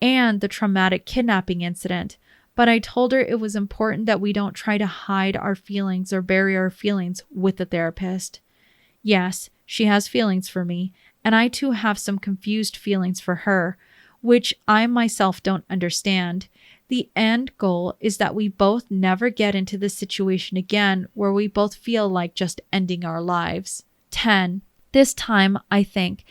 and the traumatic kidnapping incident. But I told her it was important that we don't try to hide our feelings or bury our feelings with the therapist. Yes, she has feelings for me, and I too have some confused feelings for her, which I myself don't understand. The end goal is that we both never get into this situation again where we both feel like just ending our lives. 10. This time, I think,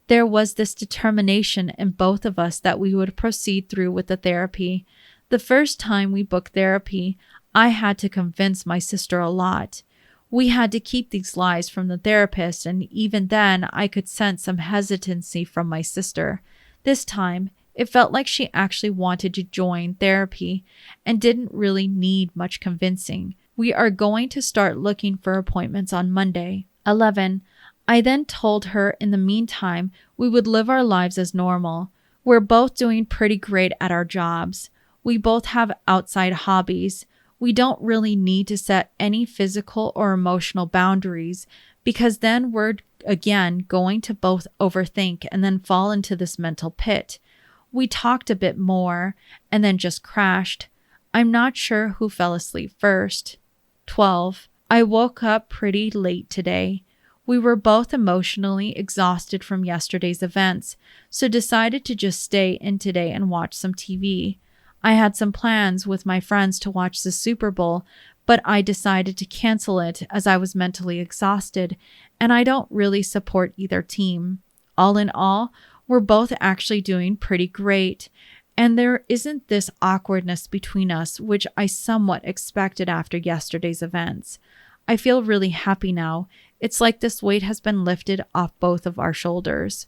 there was this determination in both of us that we would proceed through with the therapy. The first time we booked therapy, I had to convince my sister a lot. We had to keep these lies from the therapist, and even then, I could sense some hesitancy from my sister. This time, it felt like she actually wanted to join therapy and didn't really need much convincing. We are going to start looking for appointments on Monday. 11. I then told her in the meantime we would live our lives as normal. We're both doing pretty great at our jobs. We both have outside hobbies. We don't really need to set any physical or emotional boundaries because then we're again going to both overthink and then fall into this mental pit. We talked a bit more and then just crashed. I'm not sure who fell asleep first. 12. I woke up pretty late today. We were both emotionally exhausted from yesterday's events, so decided to just stay in today and watch some TV. I had some plans with my friends to watch the Super Bowl, but I decided to cancel it as I was mentally exhausted, and I don't really support either team. All in all, we're both actually doing pretty great, and there isn't this awkwardness between us, which I somewhat expected after yesterday's events. I feel really happy now. It's like this weight has been lifted off both of our shoulders.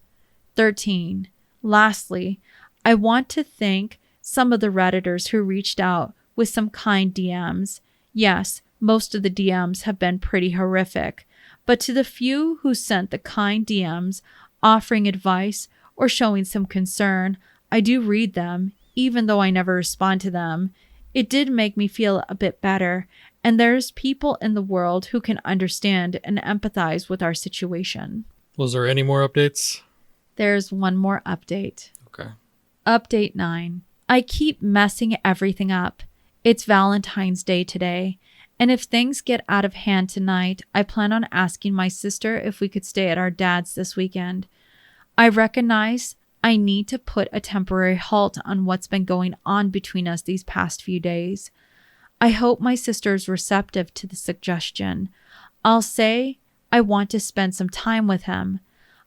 13. Lastly, I want to thank some of the Redditors who reached out with some kind DMs. Yes, most of the DMs have been pretty horrific, but to the few who sent the kind DMs offering advice or showing some concern, I do read them, even though I never respond to them. It did make me feel a bit better, and there's people in the world who can understand and empathize with our situation. Was there any more updates? There's one more update. Okay. Update 9. I keep messing everything up. It's Valentine's Day today, and if things get out of hand tonight, I plan on asking my sister if we could stay at our dad's this weekend. I recognize I need to put a temporary halt on what's been going on between us these past few days. I hope my sister is receptive to the suggestion. I'll say I want to spend some time with him.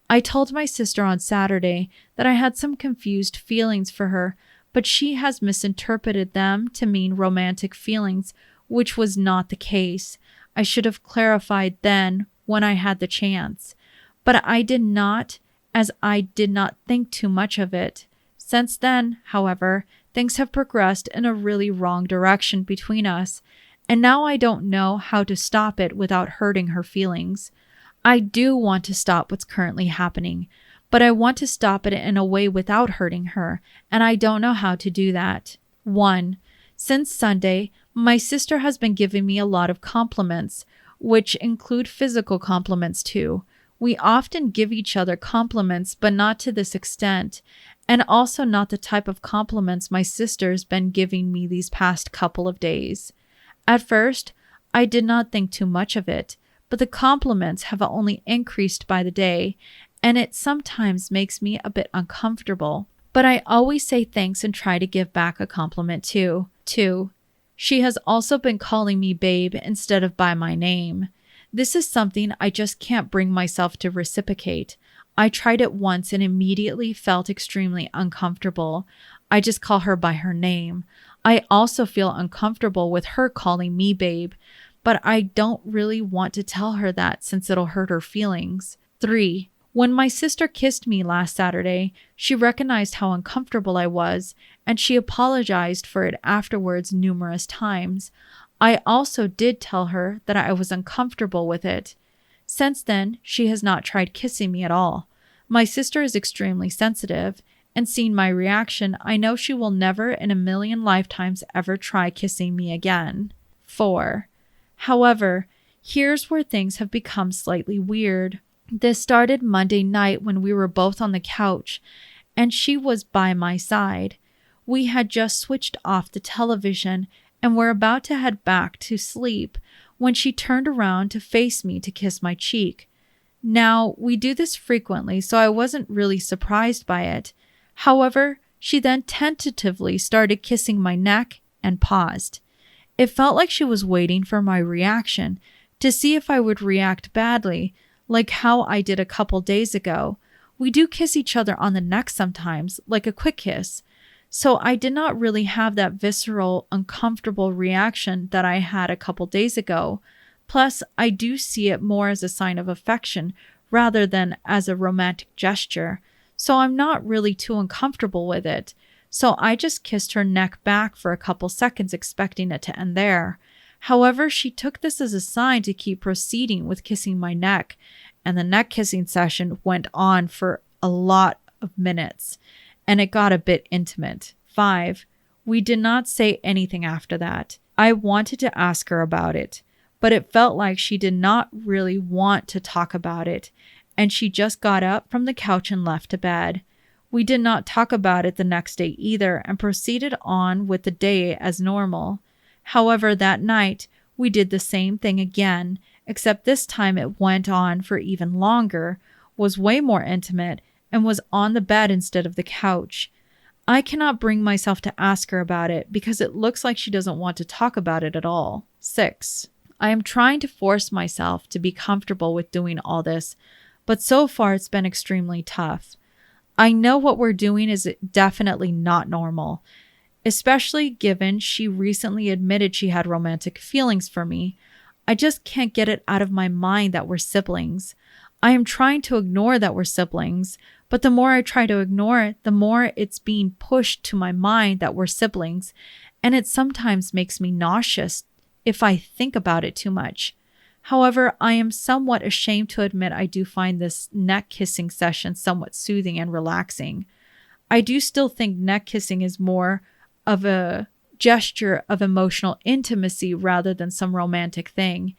I told my sister on Saturday that I had some confused feelings for her, but she has misinterpreted them to mean romantic feelings, which was not the case. I should have clarified then when I had the chance. But I did not, as I did not think too much of it. Since then, however, things have progressed in a really wrong direction between us, and now I don't know how to stop it without hurting her feelings. I do want to stop what's currently happening, but I want to stop it in a way without hurting her, and I don't know how to do that. 1. Since Sunday, my sister has been giving me a lot of compliments, which include physical compliments too. We often give each other compliments, but not to this extent, and also not the type of compliments my sister's been giving me these past couple of days. At first, I did not think too much of it, but the compliments have only increased by the day, and it sometimes makes me a bit uncomfortable. But I always say thanks and try to give back a compliment too. 2. She has also been calling me babe instead of by my name. This is something I just can't bring myself to reciprocate. I tried it once and immediately felt extremely uncomfortable. I just call her by her name. I also feel uncomfortable with her calling me babe, but I don't really want to tell her that since it'll hurt her feelings. 3. When my sister kissed me last Saturday, she recognized how uncomfortable I was, and she apologized for it afterwards numerous times. I also did tell her that I was uncomfortable with it. Since then, she has not tried kissing me at all. My sister is extremely sensitive, and seeing my reaction, I know she will never in a million lifetimes ever try kissing me again. 4. However, here's where things have become slightly weird. This started Monday night when we were both on the couch, and she was by my side. We had just switched off the television and were about to head back to sleep when she turned around to face me to kiss my cheek. Now, we do this frequently, so I wasn't really surprised by it. However, She then tentatively started kissing my neck and paused. It felt like she was waiting for my reaction to see if I would react badly, like how I did a couple days ago. We do kiss each other on the neck sometimes, like a quick kiss. So I did not really have that visceral, uncomfortable reaction that I had a couple days ago. Plus, I do see it more as a sign of affection rather than as a romantic gesture. So I'm not really too uncomfortable with it. So I just kissed her neck back for a couple seconds, expecting it to end there. However, she took this as a sign to keep proceeding with kissing my neck, and the neck kissing session went on for a lot of minutes, and it got a bit intimate. 5. We did not say anything after that. I wanted to ask her about it, but it felt like she did not really want to talk about it, and she just got up from the couch and left to bed. We did not talk about it the next day either and proceeded on with the day as normal. However, that night, we did the same thing again, except this time it went on for even longer, was way more intimate, and was on the bed instead of the couch. I cannot bring myself to ask her about it because it looks like she doesn't want to talk about it at all. 6. I am trying to force myself to be comfortable with doing all this, but so far it's been extremely tough. I know what we're doing is definitely not normal, especially given she recently admitted she had romantic feelings for me. I just can't get it out of my mind that we're siblings. I am trying to ignore that we're siblings, but the more I try to ignore it, the more it's being pushed to my mind that we're siblings, and it sometimes makes me nauseous if I think about it too much. However, I am somewhat ashamed to admit I do find this neck kissing session somewhat soothing and relaxing. I do still think neck kissing is more of a gesture of emotional intimacy rather than some romantic thing.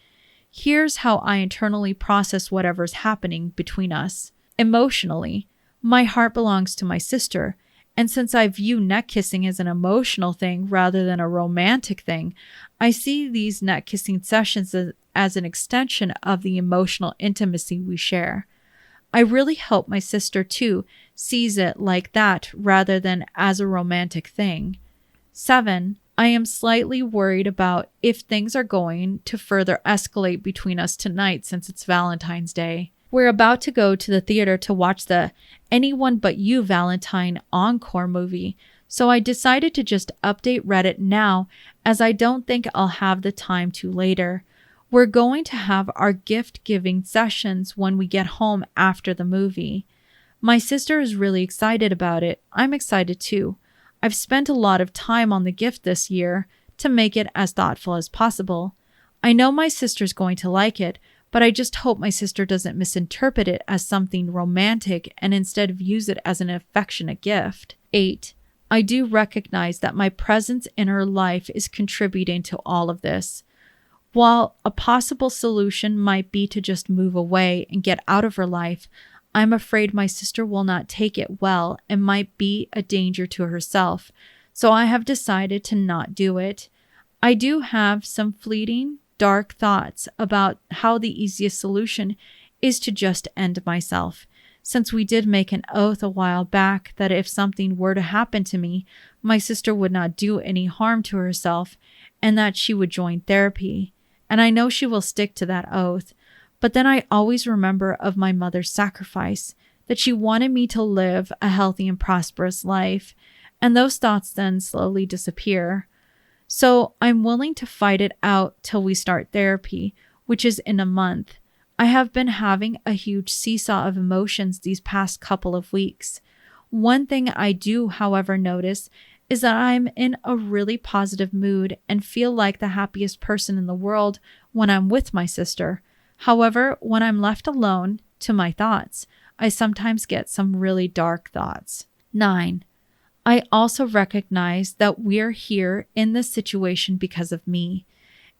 Here's how I internally process whatever's happening between us. Emotionally, my heart belongs to my sister, and since I view neck kissing as an emotional thing rather than a romantic thing, I see these neck kissing sessions as an extension of the emotional intimacy we share. I really hope my sister too sees it like that rather than as a romantic thing. 7. I am slightly worried about if things are going to further escalate between us tonight since it's Valentine's Day. We're about to go to the theater to watch the Anyone But You Valentine Encore movie, so I decided to just update Reddit now as I don't think I'll have the time to later. We're going to have our gift-giving sessions when we get home after the movie. My sister is really excited about it. I'm excited too. I've spent a lot of time on the gift this year to make it as thoughtful as possible. I know my sister's going to like it, but I just hope my sister doesn't misinterpret it as something romantic and instead views it as an affectionate gift. 8. I do recognize that my presence in her life is contributing to all of this. While a possible solution might be to just move away and get out of her life, I'm afraid my sister will not take it well and might be a danger to herself, so I have decided to not do it. I do have some fleeting, dark thoughts about how the easiest solution is to just end myself, since we did make an oath a while back that if something were to happen to me, my sister would not do any harm to herself and that she would join therapy. And I know she will stick to that oath. But then I always remember of my mother's sacrifice, that she wanted me to live a healthy and prosperous life, and those thoughts then slowly disappear. So I'm willing to fight it out till we start therapy, which is in a month. I have been having a huge seesaw of emotions these past couple of weeks. One thing I do, however, notice is that I'm in a really positive mood and feel like the happiest person in the world when I'm with my sister. However, when I'm left alone to my thoughts, I sometimes get some really dark thoughts. 9. I also recognize that we're here in this situation because of me.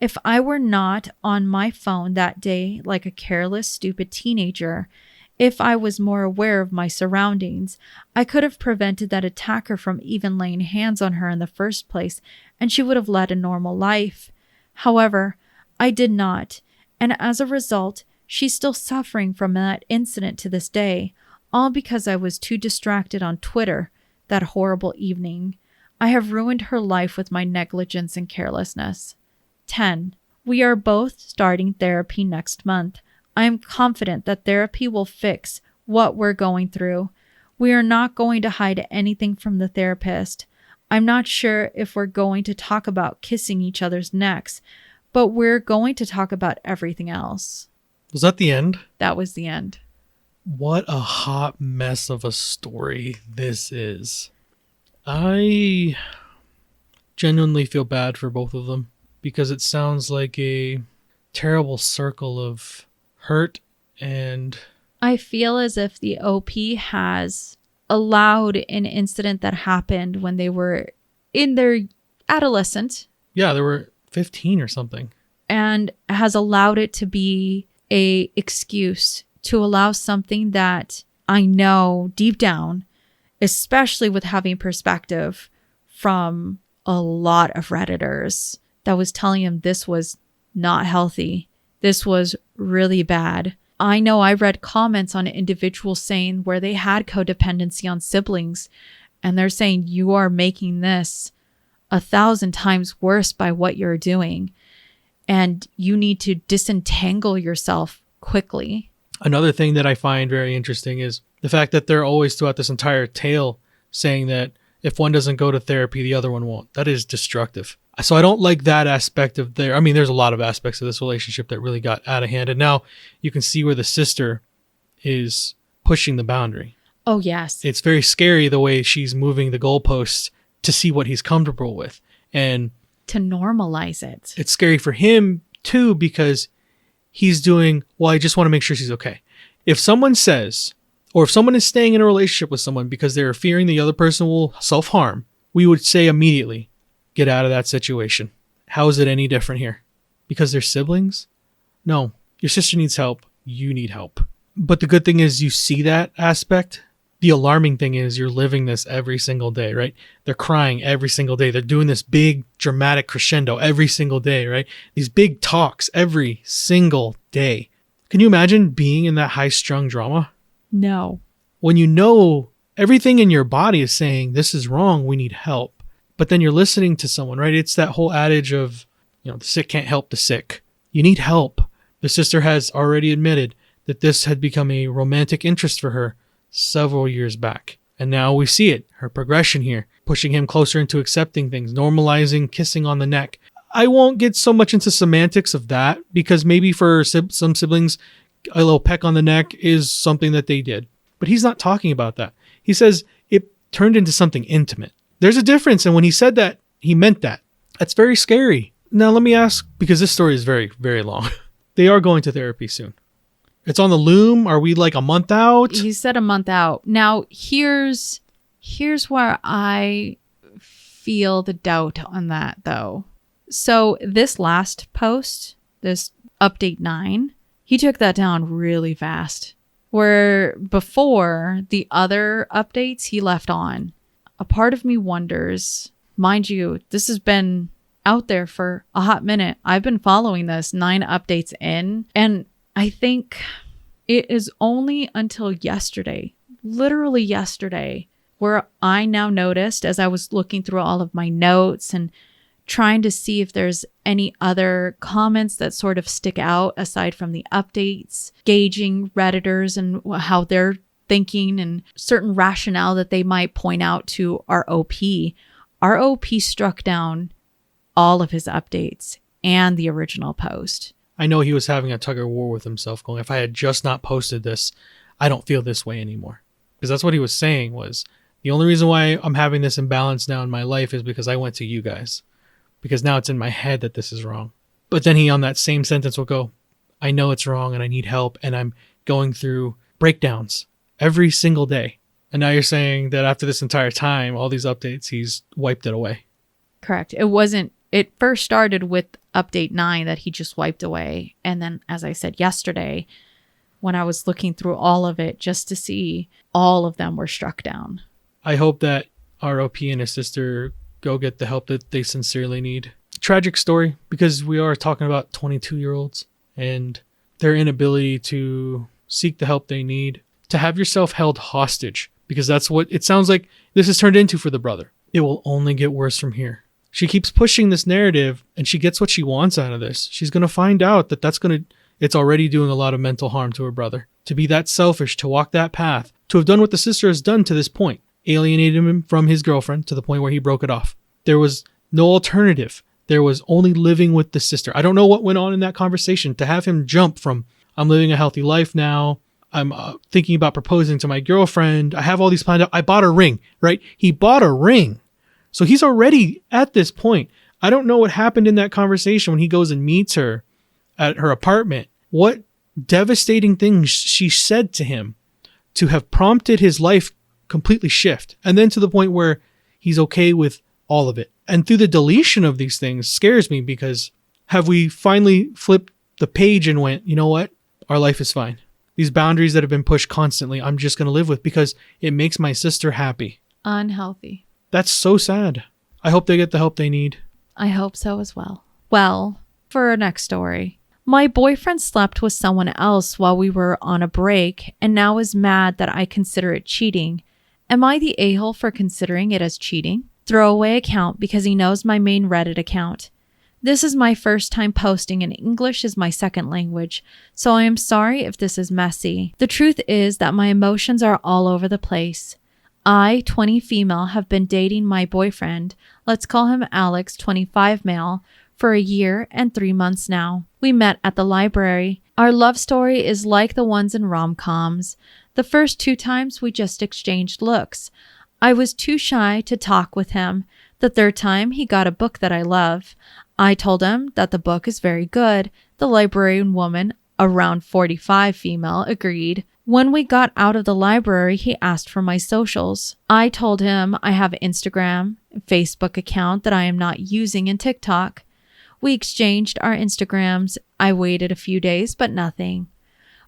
If I were not on my phone that day like a careless, stupid teenager, if I was more aware of my surroundings, I could have prevented that attacker from even laying hands on her in the first place, and she would have led a normal life. However, I did not. And as a result, she's still suffering from that incident to this day, all because I was too distracted on Twitter that horrible evening. I have ruined her life with my negligence and carelessness. 10. We are both starting therapy next month. I am confident that therapy will fix what we're going through. We are not going to hide anything from the therapist. I'm not sure if we're going to talk about kissing each other's necks, but we're going to talk about everything else. Was that the end? That was the end. What a hot mess of a story this is. I genuinely feel bad for both of them because it sounds like a terrible circle of hurt, and I feel as if the OP has allowed an incident that happened when they were in their adolescent. Yeah, they were 15 or something. And has allowed it to be a excuse to allow something that I know deep down, especially with having perspective from a lot of Redditors that was telling him this was not healthy. This was really bad. I know I read comments on individuals saying where they had codependency on siblings, and they're saying you are making this 1,000 times worse by what you're doing, and you need to disentangle yourself quickly. Another thing that I find very interesting is the fact that they're always throughout this entire tale saying that if one doesn't go to therapy, the other one won't. That is destructive. So I don't like that aspect of their, I mean, there's a lot of aspects of this relationship that really got out of hand. And now you can see where the sister is pushing the boundary. Oh, yes. It's very scary the way she's moving the goalposts to see what he's comfortable with. And to normalize it. It's scary for him too, because he's doing, well, I just want to make sure she's okay. If someone says, or if someone is staying in a relationship with someone because they're fearing the other person will self-harm, we would say immediately, get out of that situation. How is it any different here? Because they're siblings? No, your sister needs help. You need help. But the good thing is you see that aspect. The alarming thing is you're living this every single day, right? They're crying every single day. They're doing this big dramatic crescendo every single day, right? These big talks every single day. Can you imagine being in that high-strung drama? No. When you know everything in your body is saying, this is wrong, we need help. But then you're listening to someone, right? It's that whole adage of, the sick can't help the sick. You need help. The sister has already admitted that this had become a romantic interest for her several years back. And now we see it, her progression here, pushing him closer into accepting things, normalizing kissing on the neck. I won't get so much into semantics of that because maybe for some siblings, a little peck on the neck is something that they did. But he's not talking about that. He says it turned into something intimate. There's a difference. And when he said that, he meant that. That's very scary. Now, let me ask, because this story is very, very long. They are going to therapy soon. It's on the loom. Are we like a month out? He said a month out. Now, here's where I feel the doubt on that, though. So this last post, this update 9, he took that down really fast. Where before the other updates he left on. A part of me wonders, mind you, this has been out there for a hot minute. I've been following this 9 updates in, and I think it is only until yesterday, literally yesterday, where I now noticed as I was looking through all of my notes and trying to see if there's any other comments that sort of stick out aside from the updates, gauging Redditors and how they're thinking and certain rationale that they might point out to our OP. Our OP struck down all of his updates and the original post. I know he was having a tug of war with himself going, if I had just not posted this, I don't feel this way anymore. Because that's what he was saying was, the only reason why I'm having this imbalance now in my life is because I went to you guys. Because now it's in my head that this is wrong. But then he on that same sentence will go, I know it's wrong and I need help and I'm going through breakdowns every single day. And now you're saying that after this entire time, all these updates, he's wiped it away. Correct. It first started with update 9 that he just wiped away. And then, as I said yesterday, when I was looking through all of it just to see, all of them were struck down. I hope that our OP and his sister go get the help that they sincerely need. Tragic story, because we are talking about 22-year-olds and their inability to seek the help they need. To have yourself held hostage because that's what it sounds like this has turned into for the brother. It will only get worse from here. She keeps pushing this narrative and she gets what she wants out of this. She's going to find out that it's already doing a lot of mental harm to her brother. To be that selfish, to walk that path, to have done what the sister has done to this point, alienated him from his girlfriend to the point where he broke it off. There was no alternative. There was only living with the sister. I don't know what went on in that conversation to have him jump from, I'm living a healthy life now, I'm thinking about proposing to my girlfriend, I have all these planned out, I bought a ring, right? He bought a ring. So he's already at this point. I don't know what happened in that conversation when he goes and meets her at her apartment. What devastating things she said to him to have prompted his life completely shift. And then to the point where he's okay with all of it. And through the deletion of these things scares me, because have we finally flipped the page and went, you know what? Our life is fine. These boundaries that have been pushed constantly, I'm just going to live with because it makes my sister happy. Unhealthy. That's so sad. I hope they get the help they need. I hope so as well. Well, for our next story. My boyfriend slept with someone else while we were on a break and now is mad that I consider it cheating. Am I the a-hole for considering it as cheating? Throwaway account because he knows my main Reddit account. This is my first time posting and English is my second language, so I am sorry if this is messy. The truth is that my emotions are all over the place. I, 20 female, have been dating my boyfriend, let's call him Alex, 25 male, for a year and 3 months now. We met at the library. Our love story is like the ones in rom-coms. The first 2 times we just exchanged looks. I was too shy to talk with him. The 3rd time he got a book that I love. I told him that the book is very good. The librarian woman, around 45 female, agreed. When we got out of the library, he asked for my socials. I told him I have an Instagram, Facebook account that I am not using, and TikTok. We exchanged our Instagrams. I waited a few days, but nothing.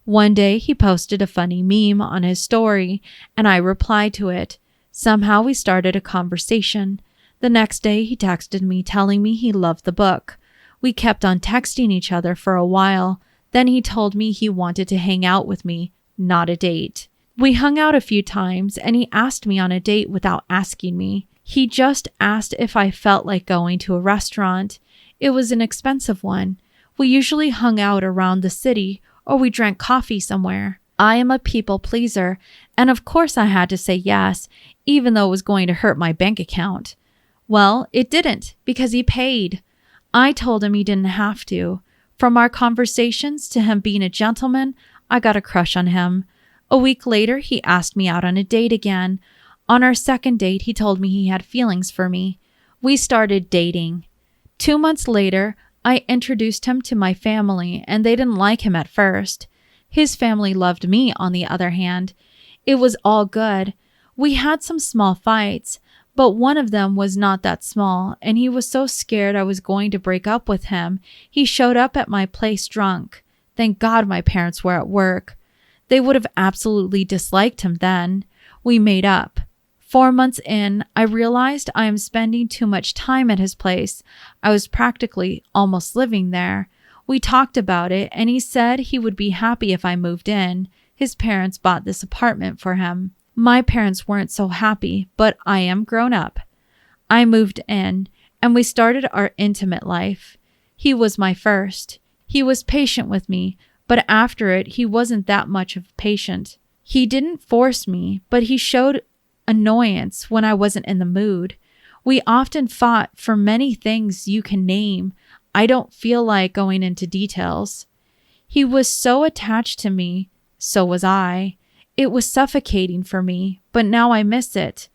One day, he posted a funny meme on his story, and I replied to it. Somehow we started a conversation. The next day, he texted me telling me he loved the book. We kept on texting each other for a while. Then he told me he wanted to hang out with me, not a date. We hung out a few times, and he asked me on a date without asking me. He just asked if I felt like going to a restaurant. It was an expensive one. We usually hung out around the city, or we drank coffee somewhere. I am a people pleaser, and of course I had to say yes, even though it was going to hurt my bank account. Well, it didn't, because he paid. I told him he didn't have to. From our conversations to him being a gentleman, I got a crush on him. A week later, he asked me out on a date again. On our second date, he told me he had feelings for me. We started dating. 2 months later, I introduced him to my family, and they didn't like him at first. His family loved me, on the other hand. It was all good. We had some small fights, but one of them was not that small, and he was so scared I was going to break up with him, he showed up at my place drunk. Thank God my parents were at work. They would have absolutely disliked him then. We made up. 4 months in, I realized I am spending too much time at his place. I was practically almost living there. We talked about it, and he said he would be happy if I moved in. His parents bought this apartment for him. My parents weren't so happy, but I am grown up. I moved in, and we started our intimate life. He was my first. He was patient with me, but after it, he wasn't that much of a patient. He didn't force me, but he showed annoyance when I wasn't in the mood. We often fought for many things you can name. I don't feel like going into details. He was so attached to me, so was I. It was suffocating for me, but now I miss it.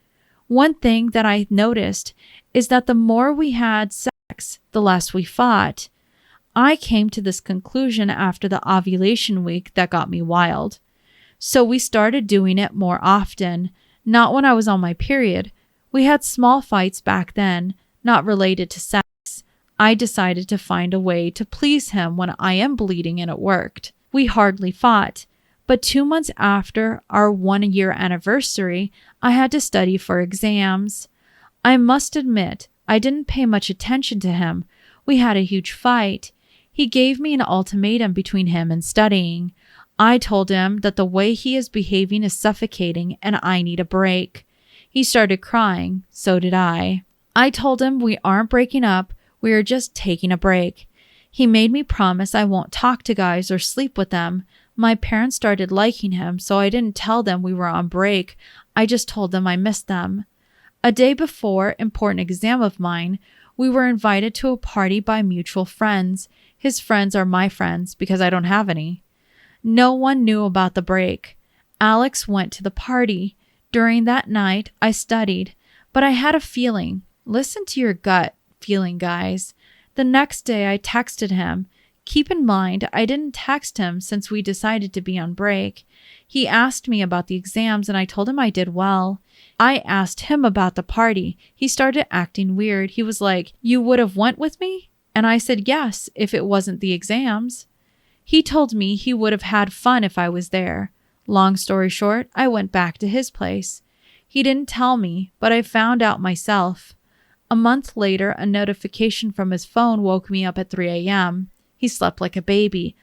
One thing that I noticed is that the more we had sex, the less we fought. I came to this conclusion after the ovulation week that got me wild. So we started doing it more often, not when I was on my period. We had small fights back then, not related to sex. I decided to find a way to please him when I am bleeding, and it worked. We hardly fought. But 2 months after our 1-year anniversary, I had to study for exams. I must admit, I didn't pay much attention to him. We had a huge fight. He gave me an ultimatum between him and studying. I told him that the way he is behaving is suffocating and I need a break. He started crying. So did I. I told him we aren't breaking up. We are just taking a break. He made me promise I won't talk to guys or sleep with them. My parents started liking him, so I didn't tell them we were on break. I just told them I missed them. A day before important exam of mine, we were invited to a party by mutual friends. His friends are my friends because I don't have any. No one knew about the break. Alex went to the party. During that night, I studied, but I had a feeling. Listen to your gut feeling, guys. The next day, I texted him. Keep in mind, I didn't text him since we decided to be on break. He asked me about the exams and I told him I did well. I asked him about the party. He started acting weird. He was like, "You would have went with me?" And I said yes, if it wasn't the exams. He told me he would have had fun if I was there. Long story short, I went back to his place. He didn't tell me, but I found out myself. A month later, a notification from his phone woke me up at 3 a.m. He slept like a baby.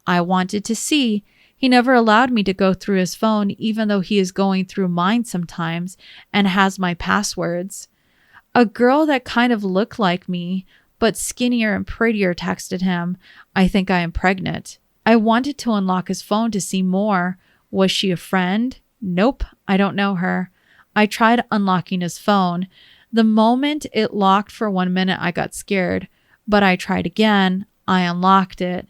I wanted to see. He never allowed me to go through his phone, even though he is going through mine sometimes and has my passwords. A girl that kind of looked like me, but skinnier and prettier, texted him, "I think I am pregnant." I wanted to unlock his phone to see more. Was she a friend? Nope, I don't know her. I tried unlocking his phone. The moment it locked for 1 minute, I got scared, but I tried again. I unlocked it.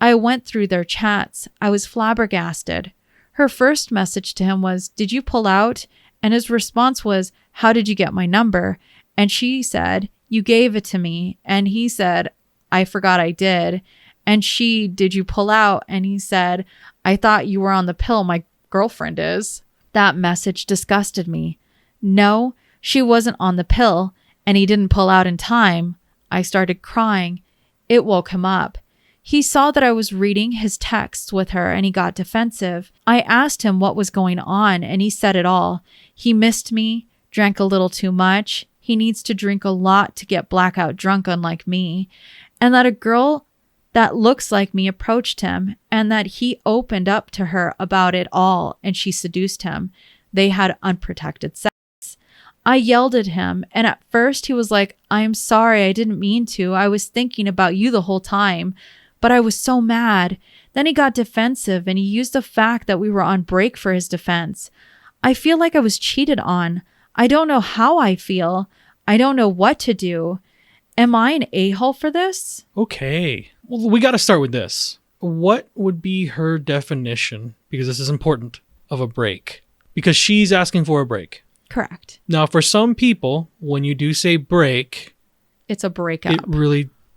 I went through their chats. I was flabbergasted. Her first message to him was, "Did you pull out?" And his response was, "How did you get my number?" And she said, "You gave it to me." And he said, "I forgot I did." And she, "Did you pull out?" And he said, "I thought you were on the pill. My girlfriend is." That message disgusted me. No, she wasn't on the pill, and he didn't pull out in time. I started crying. It woke him up. He saw that I was reading his texts with her and he got defensive. I asked him what was going on and he said it all. He missed me, drank a little too much. He needs to drink a lot to get blackout drunk, unlike me. And that a girl that looks like me approached him and that he opened up to her about it all and she seduced him. They had unprotected sex. I yelled at him, and at first he was like, "I'm sorry, I didn't mean to. I was thinking about you the whole time." But I was so mad. Then he got defensive and he used the fact that we were on break for his defense. I feel like I was cheated on. I don't know how I feel. I don't know what to do. Am I an a-hole for this? Okay. Well, we got to start with this. What would be her definition, because this is important, of a break? Because she's asking for a break. Correct. Now, for some people, when you do say break, it's a breakup.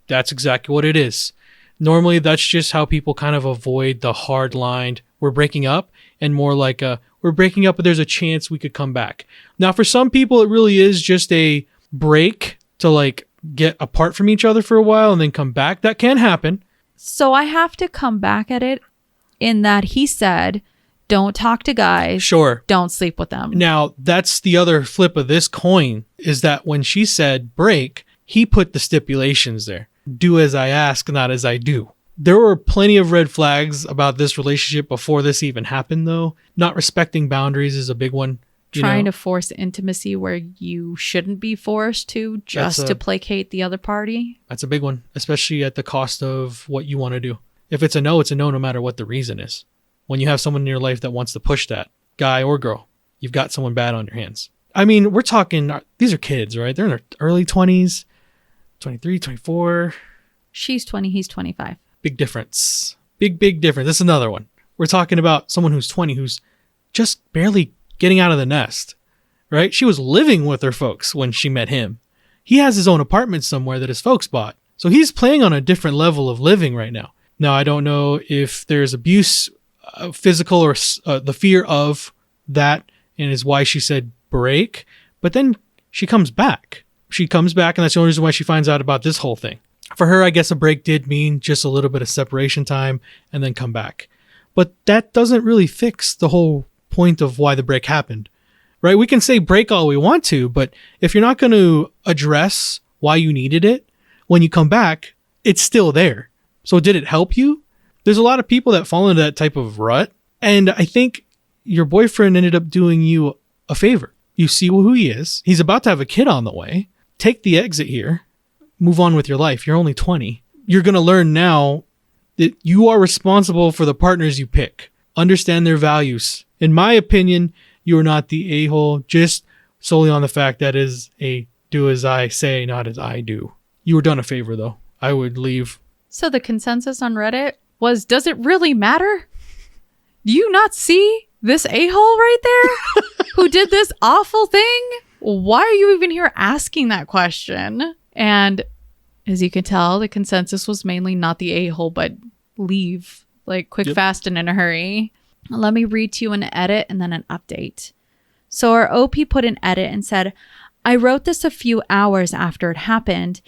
That's exactly what it is. Normally, that's just how people kind of avoid the hard line, "We're breaking up," and more like "We're breaking up, but there's a chance we could come back." Now, for some people, it really is just a break to like get apart from each other for a while and then come back. That can happen. So I have to come back at it in that he said, "Don't talk to guys. Sure. Don't sleep with them." Now, that's the other flip of this coin, is that when she said break, he put the stipulations there. Do as I ask, not as I do. There were plenty of red flags about this relationship before this even happened, though. Not respecting boundaries is a big one. Trying to force intimacy where you shouldn't be forced to, just to placate the other party. That's a big one, especially at the cost of what you want to do. If it's a no no matter what the reason is. When you have someone in your life that wants to push that, guy or girl, you've got someone bad on your hands. I mean, we're talking, these are kids, right? They're in their early 20s, 23, 24. She's 20, he's 25. Big difference. Big difference. This is another one. We're talking about someone who's 20, who's just barely getting out of the nest, right? She was living with her folks when she met him. He has his own apartment somewhere that his folks bought. So he's playing on a different level of living right now. Now, I don't know if there's abuse, physical, or the fear of that, and is why she said break. But then she comes back. She comes back, and that's the only reason why she finds out about this whole thing. For her, I guess a break did mean just a little bit of separation time and then come back. But that doesn't really fix the whole point of why the break happened, right? We can say break all we want to, but if you're not going to address why you needed it, when you come back, it's still there. So did it help you? There's a lot of people that fall into that type of rut. And I think your boyfriend ended up doing you a favor. You see who he is. He's about to have a kid on the way. Take the exit here. Move on with your life. You're only 20. You're going to learn now that you are responsible for the partners you pick. Understand their values. In my opinion, you are not the a-hole just solely on the fact that is a do as I say, not as I do. You were done a favor, though. I would leave. So the consensus on Reddit was, does it really matter? Do you not see this a-hole right there who did this awful thing? Why are you even here asking that question? And as you can tell, the consensus was mainly not the a-hole, but leave. Like quick, fast, and in a hurry. Let me read to you an edit and then an update. So our OP put an edit and said, I wrote this a few hours after it happened.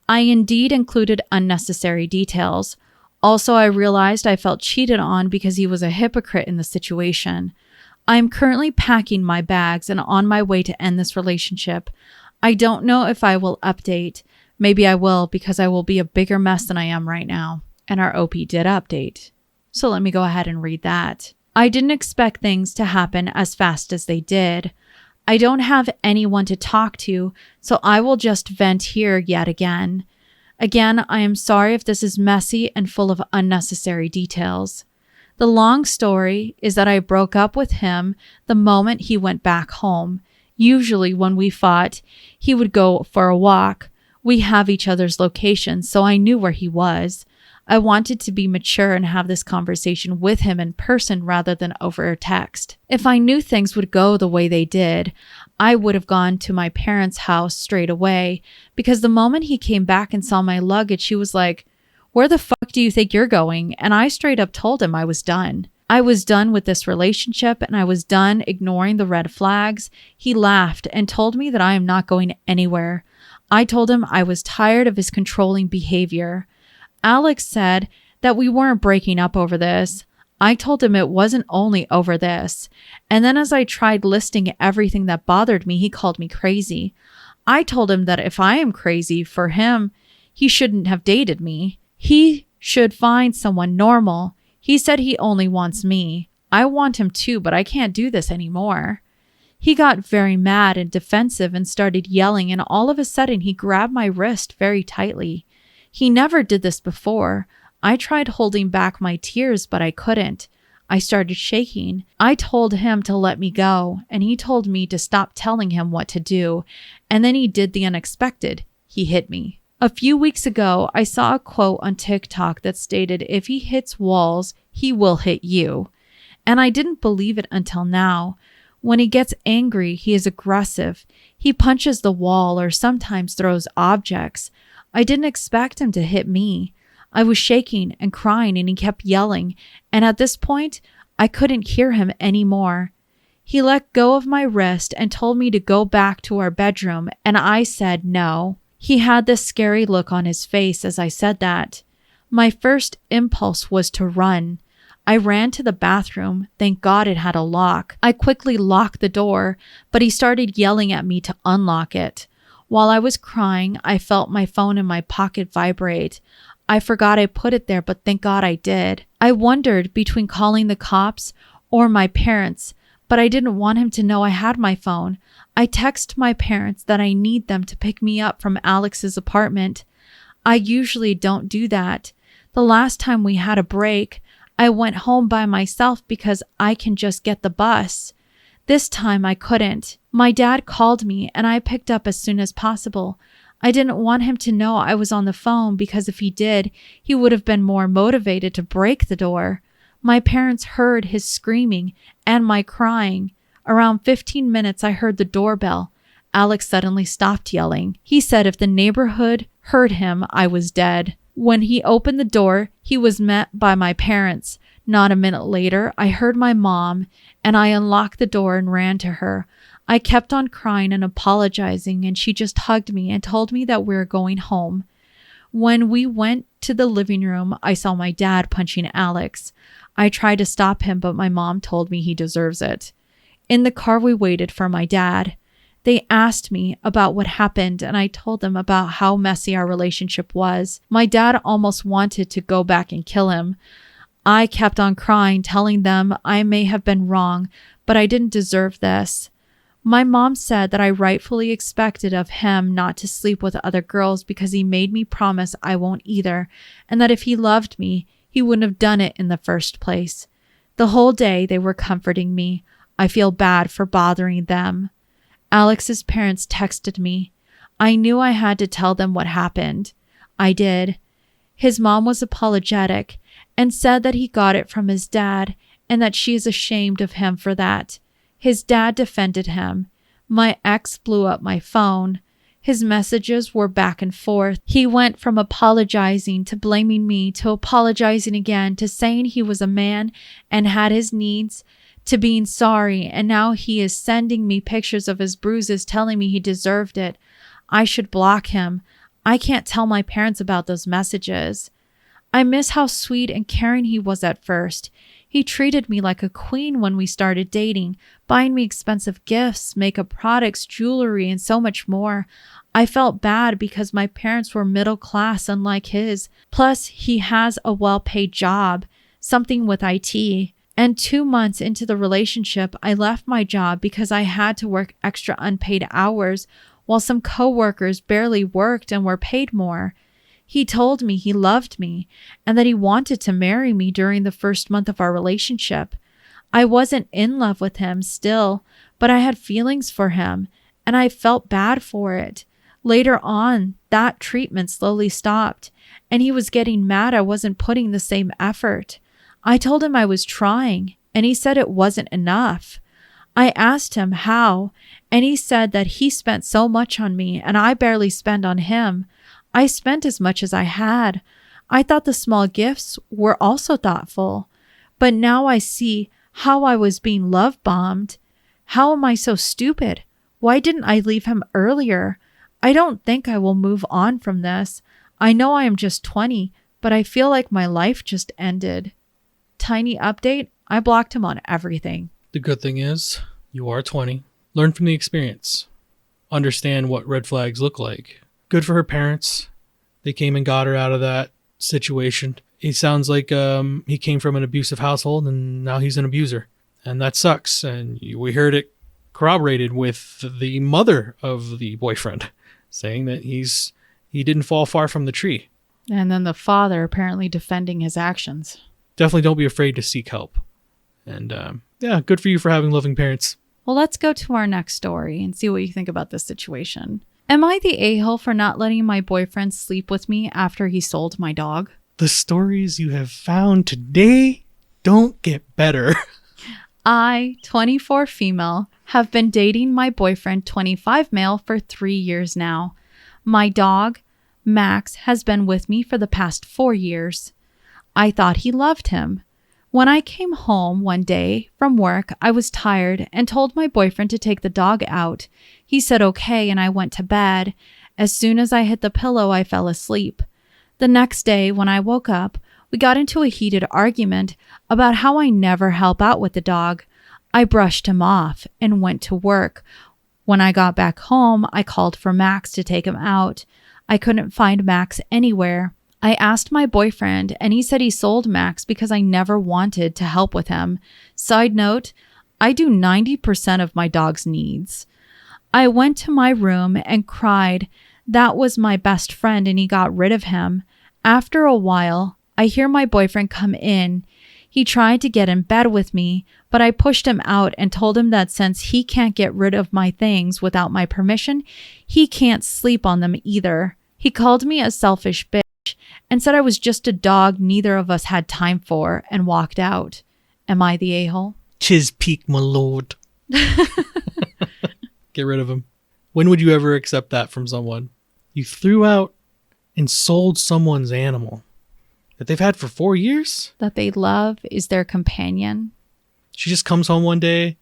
I indeed included unnecessary details. Also, I realized I felt cheated on because he was a hypocrite in the situation. I am currently packing my bags and on my way to end this relationship. I don't know if I will update. Maybe I will because I will be a bigger mess than I am right now. And our OP did update. So let me go ahead and read that. I didn't expect things to happen as fast as they did. I don't have anyone to talk to, so I will just vent here yet again. Again, I am sorry if this is messy and full of unnecessary details. The long story is that I broke up with him the moment he went back home. Usually when we fought, he would go for a walk. We have each other's locations, so I knew where he was. I wanted to be mature and have this conversation with him in person rather than over text. If I knew things would go the way they did, I would have gone to my parents' house straight away, because the moment he came back and saw my luggage, he was like, "Where the fuck do you think you're going?" And I straight up told him I was done. I was done with this relationship and I was done ignoring the red flags. He laughed and told me that I am not going anywhere. I told him I was tired of his controlling behavior. Alex said that we weren't breaking up over this. I told him it wasn't only over this. And then as I tried listing everything that bothered me, he called me crazy. I told him that if I am crazy for him, he shouldn't have dated me. He should find someone normal. He said he only wants me. I want him too, but I can't do this anymore. He got very mad and defensive and started yelling, and all of a sudden he grabbed my wrist very tightly. He never did this before. I tried holding back my tears, but I couldn't. I started shaking. I told him to let me go, and he told me to stop telling him what to do. And then he did the unexpected. He hit me. A few weeks ago, I saw a quote on TikTok that stated, "If he hits walls, he will hit you." And I didn't believe it until now. When he gets angry, he is aggressive. He punches the wall or sometimes throws objects. I didn't expect him to hit me. I was shaking and crying and he kept yelling, and at this point, I couldn't hear him anymore. He let go of my wrist and told me to go back to our bedroom, and I said no. He had this scary look on his face as I said that. My first impulse was to run. I ran to the bathroom. Thank God it had a lock. I quickly locked the door, but he started yelling at me to unlock it. While I was crying, I felt my phone in my pocket vibrate. I forgot I put it there, but thank God I did. I wondered between calling the cops or my parents, but I didn't want him to know I had my phone. I texted my parents that I need them to pick me up from Alex's apartment. I usually don't do that. The last time we had a break, I went home by myself because I can just get the bus. This time I couldn't. My dad called me and I picked up as soon as possible. I didn't want him to know I was on the phone because if he did, he would have been more motivated to break the door. My parents heard his screaming and my crying. Around 15 minutes, I heard the doorbell. Alex suddenly stopped yelling. He said if the neighborhood heard him, I was dead. When he opened the door, he was met by my parents. Not a minute later, I heard my mom, and I unlocked the door and ran to her. I kept on crying and apologizing, and she just hugged me and told me that we were going home. When we went to the living room, I saw my dad punching Alex. I tried to stop him, but my mom told me he deserves it. In the car, we waited for my dad. They asked me about what happened, and I told them about how messy our relationship was. My dad almost wanted to go back and kill him. I kept on crying, telling them I may have been wrong, but I didn't deserve this. My mom said that I rightfully expected of him not to sleep with other girls because he made me promise I won't either, and that if he loved me, he wouldn't have done it in the first place. The whole day they were comforting me. I feel bad for bothering them. Alex's parents texted me. I knew I had to tell them what happened. I did. His mom was apologetic and said that he got it from his dad and that she is ashamed of him for that. His dad defended him. My ex blew up my phone. His messages were back and forth. He went from apologizing to blaming me to apologizing again to saying he was a man and had his needs to being sorry, and now he is sending me pictures of his bruises telling me he deserved it. I should block him. I can't tell my parents about those messages. I miss how sweet and caring he was at first. He treated me like a queen when we started dating, buying me expensive gifts, makeup products, jewelry, and so much more. I felt bad because my parents were middle class unlike his. Plus, he has a well-paid job, something with IT. And 2 months into the relationship, I left my job because I had to work extra unpaid hours while some coworkers barely worked and were paid more. He told me he loved me and that he wanted to marry me during the first month of our relationship. I wasn't in love with him still, but I had feelings for him and I felt bad for it. Later on, that treatment slowly stopped and he was getting mad I wasn't putting the same effort. I told him I was trying and he said it wasn't enough. I asked him how, and he said that he spent so much on me and I barely spent on him. I spent as much as I had. I thought the small gifts were also thoughtful, but now I see how I was being love bombed. How am I so stupid? Why didn't I leave him earlier? I don't think I will move on from this. I know I am just 20, but I feel like my life just ended. Tiny update, I blocked him on everything. The good thing is, you are 20. Learn from the experience. Understand what red flags look like. Good for her parents. They came and got her out of that situation. It sounds like he came from an abusive household and now he's an abuser. And that sucks. And we heard it corroborated with the mother of the boyfriend saying that he didn't fall far from the tree. And then the father apparently defending his actions. Definitely don't be afraid to seek help. And yeah, good for you for having loving parents. Well, let's go to our next story and see what you think about this situation. Am I the a-hole for not letting my boyfriend sleep with me after he sold my dog? The stories you have found today don't get better. I, 24 female, have been dating my boyfriend, 25 male, for 3 years now. My dog, Max, has been with me for the past 4 years. I thought he loved him. When I came home one day from work, I was tired and told my boyfriend to take the dog out. He said okay, and I went to bed. As soon as I hit the pillow, I fell asleep. The next day, when I woke up, we got into a heated argument about how I never help out with the dog. I brushed him off and went to work. When I got back home, I called for Max to take him out. I couldn't find Max anywhere. I asked my boyfriend and he said he sold Max because I never wanted to help with him. Side note, I do 90% of my dog's needs. I went to my room and cried. That was my best friend and he got rid of him. After a while, I hear my boyfriend come in. He tried to get in bed with me, but I pushed him out and told him that since he can't get rid of my things without my permission, he can't sleep on them either. He called me a selfish bitch and said I was just a dog neither of us had time for and walked out. Am I the a-hole? 'Tis peak, my lord. Get rid of him. When would you ever accept that from someone? You threw out and sold someone's animal that they've had for 4 years? That they love is their companion. She just comes home one day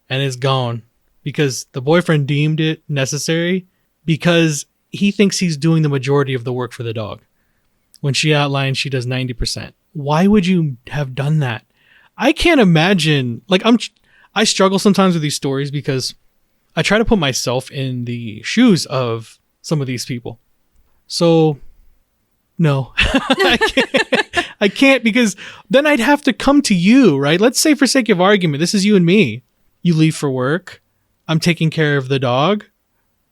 and is gone because the boyfriend deemed it necessary because he thinks he's doing the majority of the work for the dog. When she outlines she does 90%. Why would you have done that? I can't imagine. I struggle sometimes with these stories because I try to put myself in the shoes of some of these people. So, no. I can't, because then I'd have to come to you, right? Let's say, for sake of argument, this is you and me. You leave for work. I'm taking care of the dog.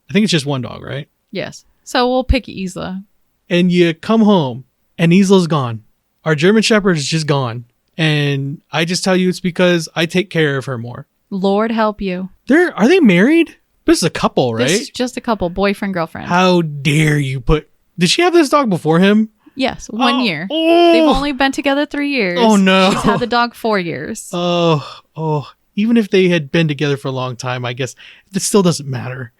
I think it's just one dog, right? Yes. So we'll pick Isla. And you come home and Isla's gone. Our German Shepherd is just gone. And I just tell you it's because I take care of her more. Lord help you. Are they married? This is a couple, right? This is just a couple, boyfriend, girlfriend. How dare you did she have this dog before him? Yes, 1 year. Oh. They've only been together 3 years. Oh, no. She's had the dog 4 years. Oh. Even if they had been together for a long time, I guess it still doesn't matter.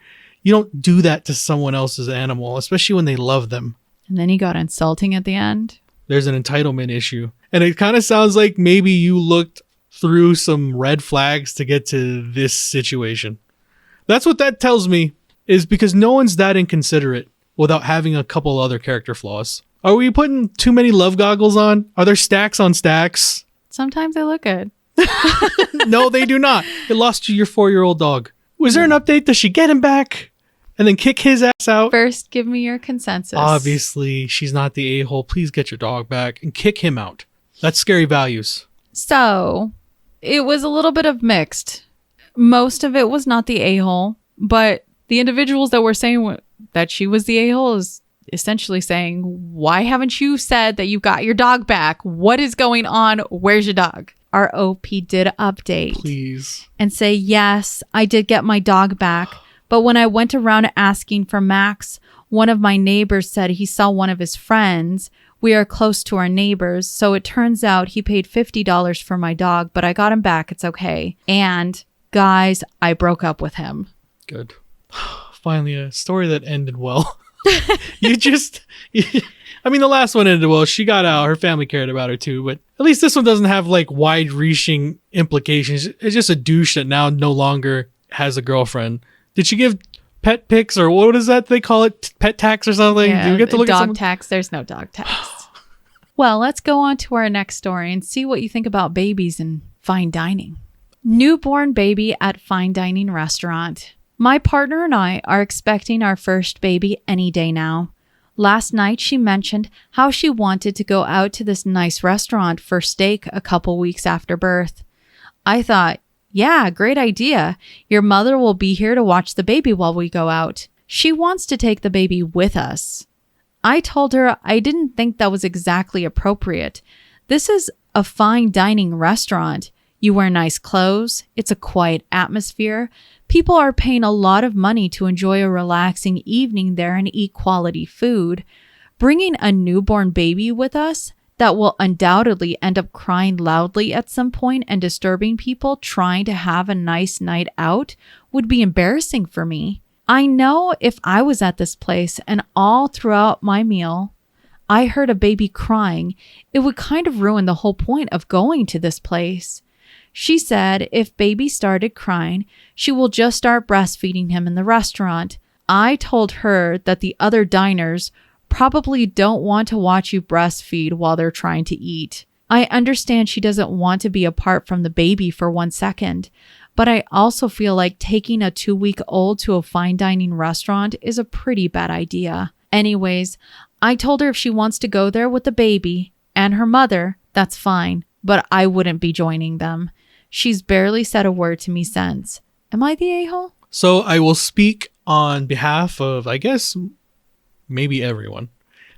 You don't do that to someone else's animal, especially when they love them. And then he got insulting at the end. There's an entitlement issue. And it kind of sounds like maybe you looked through some red flags to get to this situation. That's what that tells me, is because no one's that inconsiderate without having a couple other character flaws. Are we putting too many love goggles on? Are there stacks on stacks? Sometimes they look good. No, they do not. It lost you your 4-year-old dog. Was there an update? Does she get him back and then kick his ass out? First, give me your consensus. Obviously, she's not the a-hole. Please get your dog back and kick him out. That's scary values. So, it was a little bit of mixed. Most of it was not the a-hole, but the individuals that were saying that she was the a-hole is essentially saying, why haven't you said that you got your dog back? What is going on? Where's your dog? Our OP did update. Please. And say, yes, I did get my dog back. But when I went around asking for Max, one of my neighbors said he saw one of his friends. We are close to our neighbors. So it turns out he paid $50 for my dog, but I got him back. It's okay. And guys, I broke up with him. Good. Finally, a story that ended well. I mean, the last one ended well. She got out. Her family cared about her too. But at least this one doesn't have like wide-reaching implications. It's just a douche that now no longer has a girlfriend. Did she give pet pics, or what is that they call it? Pet tax or something? Yeah, Do we get to look at dog tax? There's no dog tax. Well, let's go on to our next story and see what you think about babies and fine dining. Newborn baby at fine dining restaurant. My partner and I are expecting our first baby any day now. Last night, she mentioned how she wanted to go out to this nice restaurant for steak a couple weeks after birth. I thought, yeah, great idea. Your mother will be here to watch the baby while we go out. She wants to take the baby with us. I told her I didn't think that was exactly appropriate. This is a fine dining restaurant. You wear nice clothes. It's a quiet atmosphere. People are paying a lot of money to enjoy a relaxing evening there and eat quality food. Bringing a newborn baby with us that will undoubtedly end up crying loudly at some point and disturbing people trying to have a nice night out would be embarrassing for me. I know if I was at this place and all throughout my meal, I heard a baby crying, it would kind of ruin the whole point of going to this place. She said if baby started crying, she will just start breastfeeding him in the restaurant. I told her that the other diners probably don't want to watch you breastfeed while they're trying to eat. I understand she doesn't want to be apart from the baby for 1 second, but I also feel like taking a 2-week-old to a fine dining restaurant is a pretty bad idea. Anyways, I told her if she wants to go there with the baby and her mother, that's fine, but I wouldn't be joining them. She's barely said a word to me since. Am I the a-hole? So I will speak on behalf of, I guess, maybe everyone.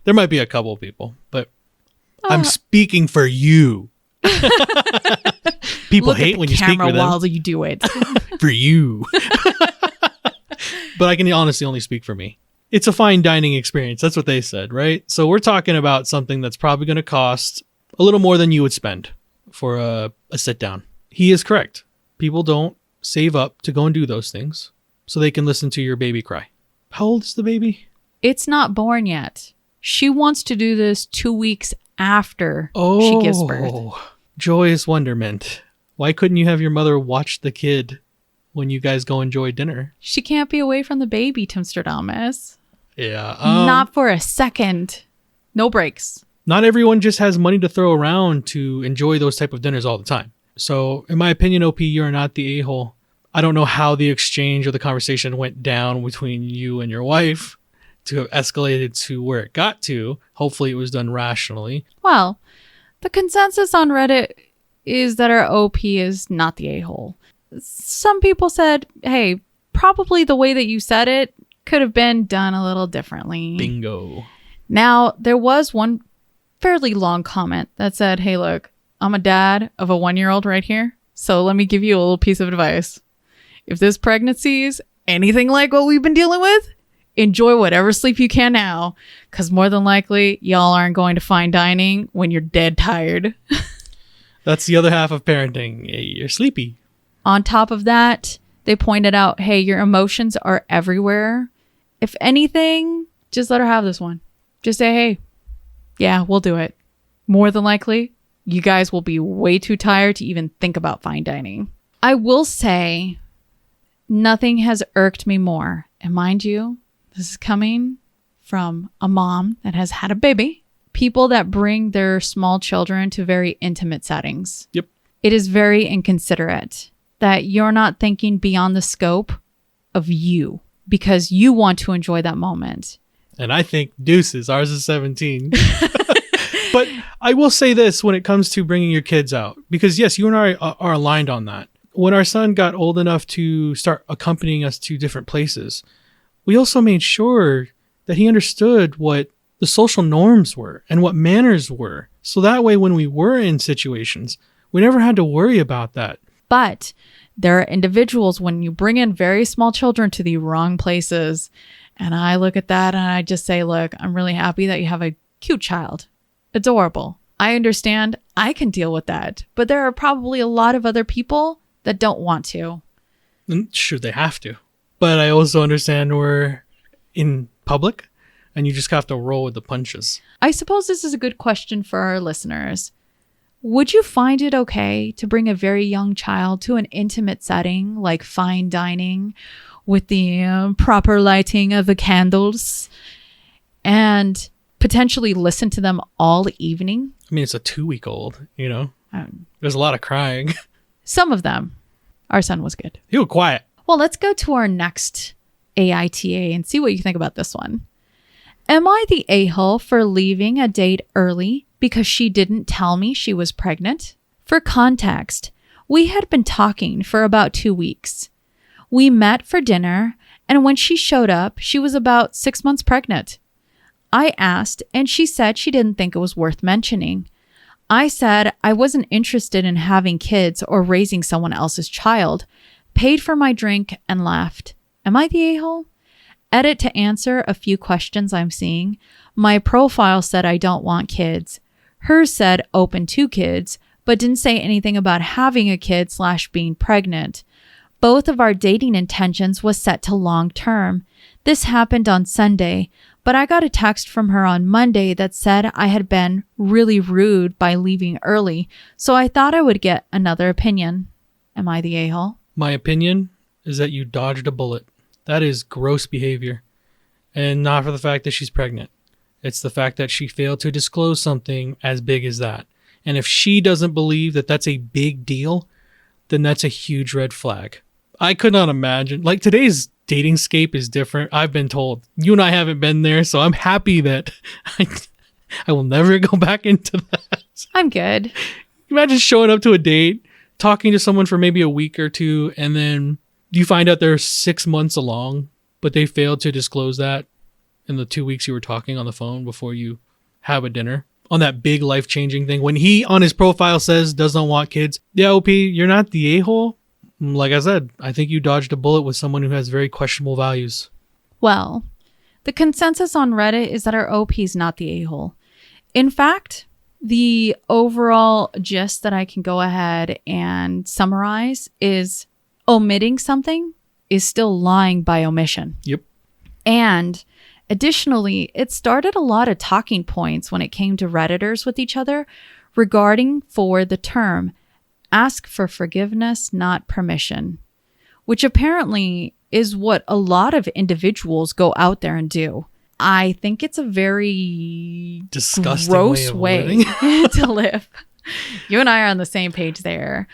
There might be a couple of people, but I'm speaking for you. People hate when you speak for them. While you do it. For you. But I can honestly only speak for me. It's a fine dining experience. That's what they said, right? So we're talking about something that's probably going to cost a little more than you would spend for a sit down. He is correct. People don't save up to go and do those things so they can listen to your baby cry. How old is the baby? It's not born yet. She wants to do this 2 weeks after she gives birth. Joyous wonderment. Why couldn't you have your mother watch the kid when you guys go enjoy dinner? She can't be away from the baby, Timstradamus. Yeah. Not for a second. No breaks. Not everyone just has money to throw around to enjoy those type of dinners all the time. So in my opinion, OP, you're not the a-hole. I don't know how the exchange or the conversation went down between you and your wife to have escalated to where it got to. Hopefully it was done rationally. Well, The consensus on Reddit is that our OP is not the a-hole. Some people said, hey, probably the way that you said it could have been done a little differently. Bingo. Now, there was one fairly long comment that said, hey, look, I'm a dad of a 1-year-old right here. So let me give you a little piece of advice. If this pregnancy is anything like what we've been dealing with, enjoy whatever sleep you can now, because more than likely, y'all aren't going to fine dining when you're dead tired. That's the other half of parenting. You're sleepy. On top of that, they pointed out, hey, your emotions are everywhere. If anything, just let her have this one. Just say, hey, yeah, we'll do it. More than likely, you guys will be way too tired to even think about fine dining. I will say, nothing has irked me more. And mind you, this is coming from a mom that has had a baby. People that bring their small children to very intimate settings. Yep. It is very inconsiderate that you're not thinking beyond the scope of you because you want to enjoy that moment. And I think deuces. Ours is 17. But I will say this when it comes to bringing your kids out, because yes, you and I are aligned on that. When our son got old enough to start accompanying us to different places, we also made sure that he understood what the social norms were and what manners were. So that way, when we were in situations, we never had to worry about that. But there are individuals when you bring in very small children to the wrong places. And I look at that and I just say, look, I'm really happy that you have a cute child. Adorable. I understand. I can deal with that. But there are probably a lot of other people that don't want to. And sure, they have to. But I also understand we're in public and you just have to roll with the punches. I suppose this is a good question for our listeners. Would you find it okay to bring a very young child to an intimate setting like fine dining with the proper lighting of the candles and potentially listen to them all evening? I mean, it's a 2-week-old, you know? There's a lot of crying. Some of them. Our son was good. He was quiet. Well, let's go to our next AITA and see what you think about this one. Am I the a-hole for leaving a date early because she didn't tell me she was pregnant? For context, we had been talking for about 2 weeks. We met for dinner, and when she showed up, she was about 6 months pregnant. I asked, and she said she didn't think it was worth mentioning. I said I wasn't interested in having kids or raising someone else's child, paid for my drink, and left. Am I the a-hole? Edit to answer a few questions I'm seeing. My profile said I don't want kids. Hers said open to kids, but didn't say anything about having a kid / being pregnant. Both of our dating intentions was set to long term. This happened on Sunday, but I got a text from her on Monday that said I had been really rude by leaving early, so I thought I would get another opinion. Am I the a-hole? My opinion is that you dodged a bullet. That is gross behavior. And not for the fact that she's pregnant. It's the fact that she failed to disclose something as big as that. And if she doesn't believe that that's a big deal, then that's a huge red flag. I could not imagine. Like, today's dating scape is different. I've been told. You and I haven't been there, so I'm happy that I will never go back into that. I'm good. Imagine showing up to a date, talking to someone for maybe a week or two, and then you find out they're 6 months along, but they failed to disclose that in the 2 weeks you were talking on the phone before you have a dinner on that big life-changing thing. When he on his profile says doesn't want kids, yeah, OP, you're not the a-hole. Like I said, I think you dodged a bullet with someone who has very questionable values. Well, the consensus on Reddit is that our OP is not the a-hole. In fact, the overall gist that I can go ahead and summarize is omitting something is still lying by omission. Yep. And additionally, it started a lot of talking points when it came to Redditors with each other regarding for the term ask for forgiveness, not permission, which apparently is what a lot of individuals go out there and do. I think it's a very disgusting gross way to live. You and I are on the same page there.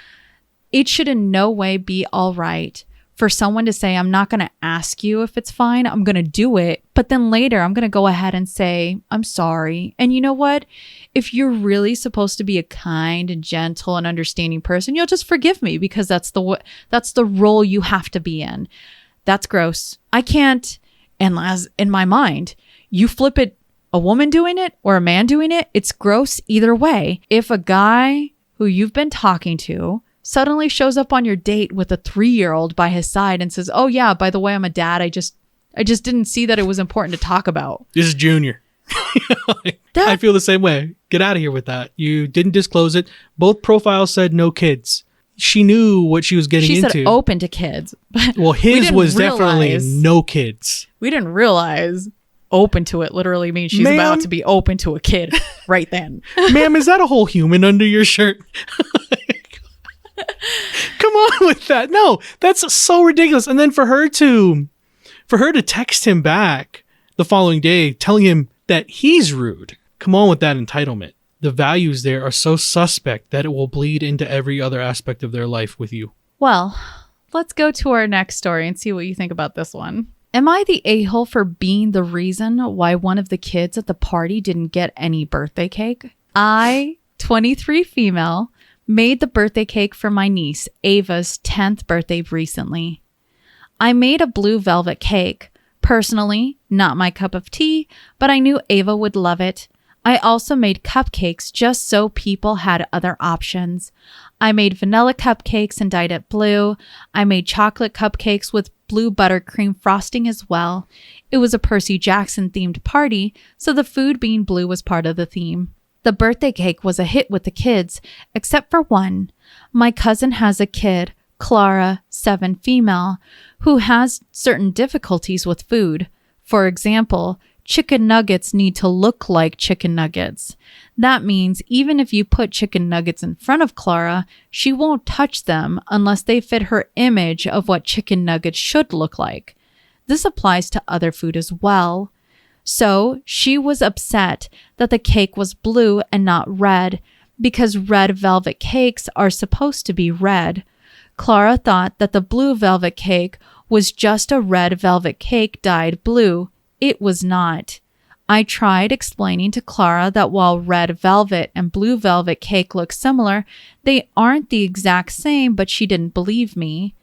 It should in no way be all right for someone to say, I'm not going to ask you if it's fine. I'm going to do it. But then later I'm going to go ahead and say, I'm sorry. And you know what? If you're really supposed to be a kind and gentle and understanding person, you'll just forgive me because that's the role you have to be in. That's gross. I can't. And as in my mind, you flip it, a woman doing it or a man doing it, it's gross either way. If a guy who you've been talking to suddenly shows up on your date with a 3-year-old by his side and says, oh yeah, by the way, I'm a dad. I just didn't see that it was important to talk about. This is Junior. I feel the same way. Get out of here with that. You didn't disclose it. Both profiles said no kids. She knew what she was getting into. She said open to kids. Well, his was definitely no kids. We didn't realize open to it literally means she's about to be open to a kid right then. Ma'am, is that a whole human under your shirt? Come on with that. No, that's so ridiculous. And then for her to text him back the following day telling him that he's rude. Come on with that entitlement. The values there are so suspect that it will bleed into every other aspect of their life with you. Well, let's go to our next story and see what you think about this one. Am I the a-hole for being the reason why one of the kids at the party didn't get any birthday cake? I, 23 female, made the birthday cake for my niece, Ava's 10th birthday recently. I made a blue velvet cake. Personally, not my cup of tea, but I knew Ava would love it. I also made cupcakes just so people had other options. I made vanilla cupcakes and dyed it blue. I made chocolate cupcakes with blue buttercream frosting as well. It was a Percy Jackson themed party, so the food being blue was part of the theme. The birthday cake was a hit with the kids, except for one. My cousin has a kid, Clara, 7 female, who has certain difficulties with food. For example, chicken nuggets need to look like chicken nuggets. That means even if you put chicken nuggets in front of Clara, she won't touch them unless they fit her image of what chicken nuggets should look like. This applies to other food as well. So she was upset that the cake was blue and not red because red velvet cakes are supposed to be red. Clara thought that the blue velvet cake was just a red velvet cake dyed blue. It was not. I tried explaining to Clara that while red velvet and blue velvet cake look similar, they aren't the exact same, but she didn't believe me.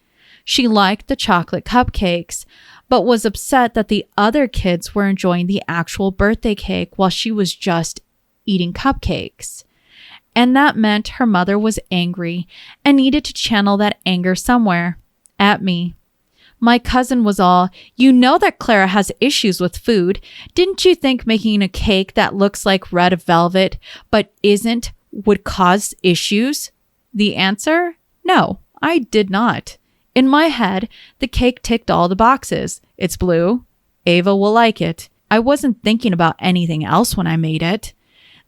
She liked the chocolate cupcakes, but was upset that the other kids were enjoying the actual birthday cake while she was just eating cupcakes. And that meant her mother was angry and needed to channel that anger somewhere. At me. My cousin was all, you know that Clara has issues with food. Didn't you think making a cake that looks like red velvet but isn't would cause issues? The answer? No, I did not. In my head, the cake ticked all the boxes. It's blue. Ava will like it. I wasn't thinking about anything else when I made it.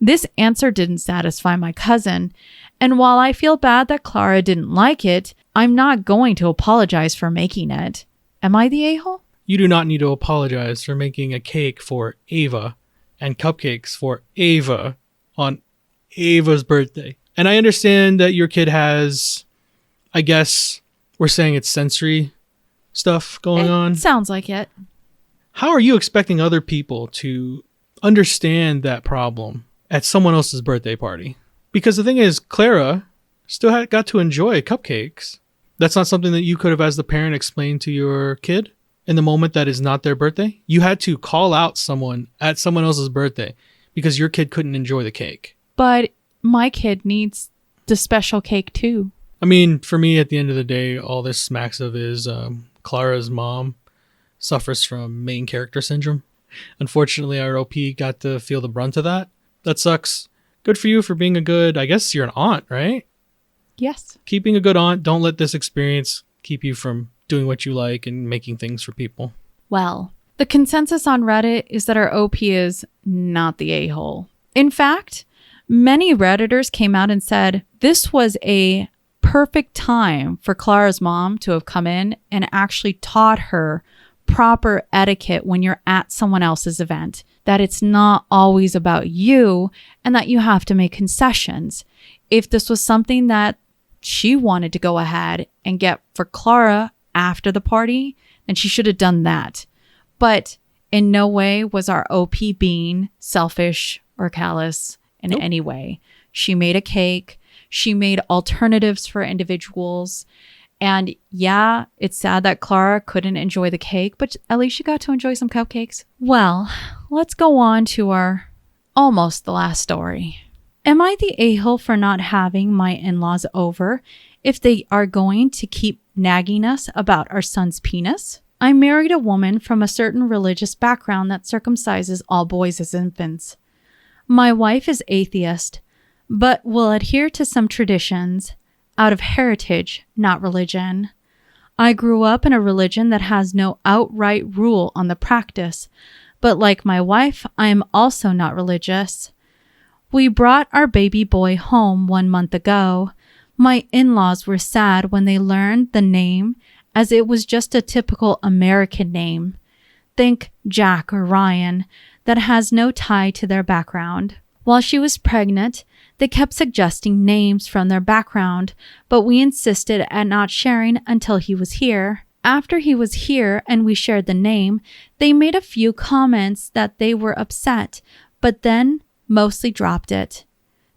This answer didn't satisfy my cousin, and while I feel bad that Clara didn't like it, I'm not going to apologize for making it. Am I the a-hole? You do not need to apologize for making a cake for Ava and cupcakes for Ava on Ava's birthday. And I understand that your kid has, I guess, we're saying it's sensory stuff going on. Sounds like it. How are you expecting other people to understand that problem at someone else's birthday party? Because the thing is, Clara still got to enjoy cupcakes. That's not something that you could have, as the parent, explained to your kid in the moment that is not their birthday. You had to call out someone at someone else's birthday because your kid couldn't enjoy the cake. But my kid needs the special cake too. I mean, for me, at the end of the day, all this smacks of is Clara's mom suffers from main character syndrome. Unfortunately, our OP got to feel the brunt of that. That sucks. Good for you for being a good, I guess you're an aunt, right? Yes. Keeping a good aunt. Don't let this experience keep you from doing what you like and making things for people. Well, the consensus on Reddit is that our OP is not the a-hole. In fact, many Redditors came out and said this was a perfect time for Clara's mom to have come in and actually taught her proper etiquette when you're at someone else's event, that it's not always about you and that you have to make concessions. If this was something that she wanted to go ahead and get for Clara after the party, then she should have done that. But in no way was our OP being selfish or callous in any way. She made a cake. She made alternatives for individuals. And yeah, it's sad that Clara couldn't enjoy the cake, but at least she got to enjoy some cupcakes. Well, let's go on to our almost the last story. Am I the a-hole for not having my in-laws over if they are going to keep nagging us about our son's penis? I married a woman from a certain religious background that circumcises all boys as infants. My wife is atheist, but will adhere to some traditions out of heritage, not religion. I grew up in a religion that has no outright rule on the practice, but like my wife, I am also not religious. We brought our baby boy home 1 month ago. My in-laws were sad when they learned the name, as it was just a typical American name. Think Jack or Ryan, that has no tie to their background. While she was pregnant, they kept suggesting names from their background, but we insisted at not sharing until he was here. After he was here and we shared the name, they made a few comments that they were upset, but then mostly dropped it.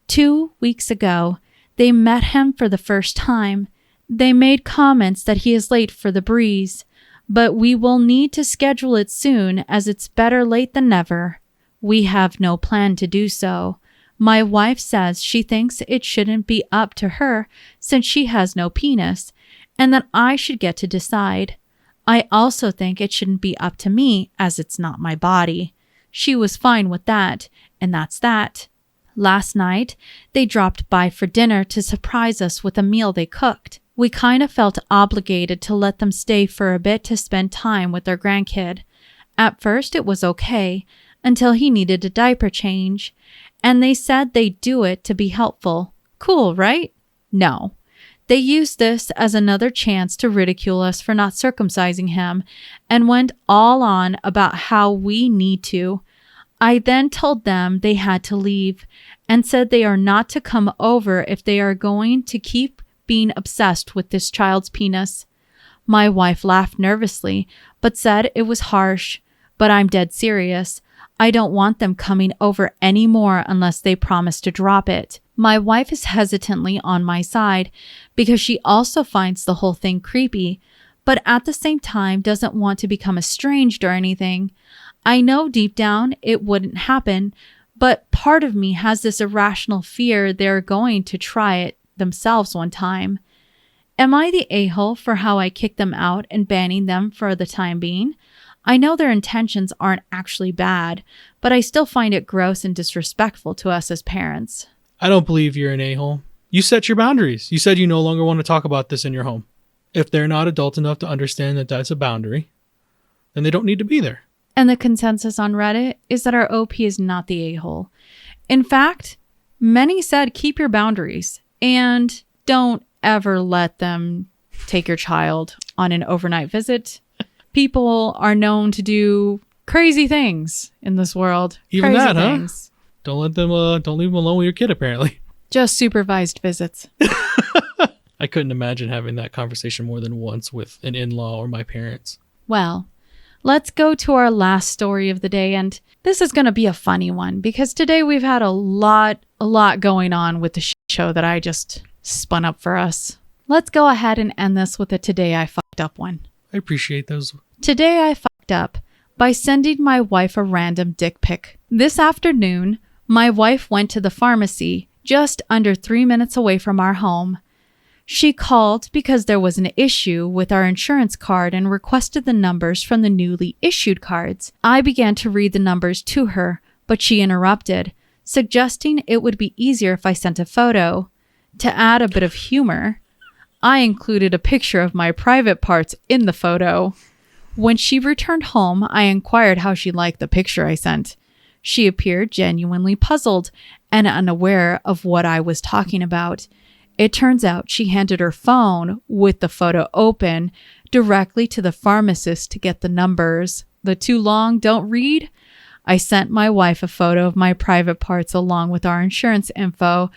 2 weeks ago, they met him for the first time. They made comments that he is late for the breeze, but we will need to schedule it soon as it's better late than never. We have no plan to do so. My wife says she thinks it shouldn't be up to her since she has no penis, and that I should get to decide. I also think it shouldn't be up to me as it's not my body. She was fine with that, and that's that. Last night, they dropped by for dinner to surprise us with a meal they cooked. We kind of felt obligated to let them stay for a bit to spend time with their grandkid. At first, it was okay, until he needed a diaper change, and they said they'd do it to be helpful. Cool, right? No. They used this as another chance to ridicule us for not circumcising him, and went all on about how we need to. I then told them they had to leave, and said they are not to come over if they are going to keep being obsessed with this child's penis. My wife laughed nervously, but said it was harsh, but I'm dead serious. I don't want them coming over anymore unless they promise to drop it. My wife is hesitantly on my side because she also finds the whole thing creepy, but at the same time doesn't want to become estranged or anything. I know deep down it wouldn't happen, but part of me has this irrational fear they're going to try it themselves one time. Am I the a-hole for how I kicked them out and banning them for the time being? I know their intentions aren't actually bad, but I still find it gross and disrespectful to us as parents. I don't believe you're an a-hole. You set your boundaries. You said you no longer want to talk about this in your home. If they're not adult enough to understand that that's a boundary, then they don't need to be there. And the consensus on Reddit is that our OP is not the a-hole. In fact, many said keep your boundaries and don't ever let them take your child on an overnight visit. People are known to do crazy things in this world. Even crazy that, things. Huh? Don't let them. Don't leave them alone with your kid. Apparently, just supervised visits. I couldn't imagine having that conversation more than once with an in-law or my parents. Well, let's go to our last story of the day, and this is going to be a funny one because today we've had a lot going on with the show that I just spun up for us. Let's go ahead and end this with a today I fucked up one. I appreciate those. Today I fucked up by sending my wife a random dick pic. This afternoon, my wife went to the pharmacy just under 3 minutes away from our home. She called because there was an issue with our insurance card and requested the numbers from the newly issued cards. I began to read the numbers to her, but she interrupted, suggesting it would be easier if I sent a photo. To add a bit of humor, I included a picture of my private parts in the photo. When she returned home, I inquired how she liked the picture I sent. She appeared genuinely puzzled and unaware of what I was talking about. It turns out she handed her phone with the photo open directly to the pharmacist to get the numbers. The too long don't read? I sent my wife a photo of my private parts along with our insurance info,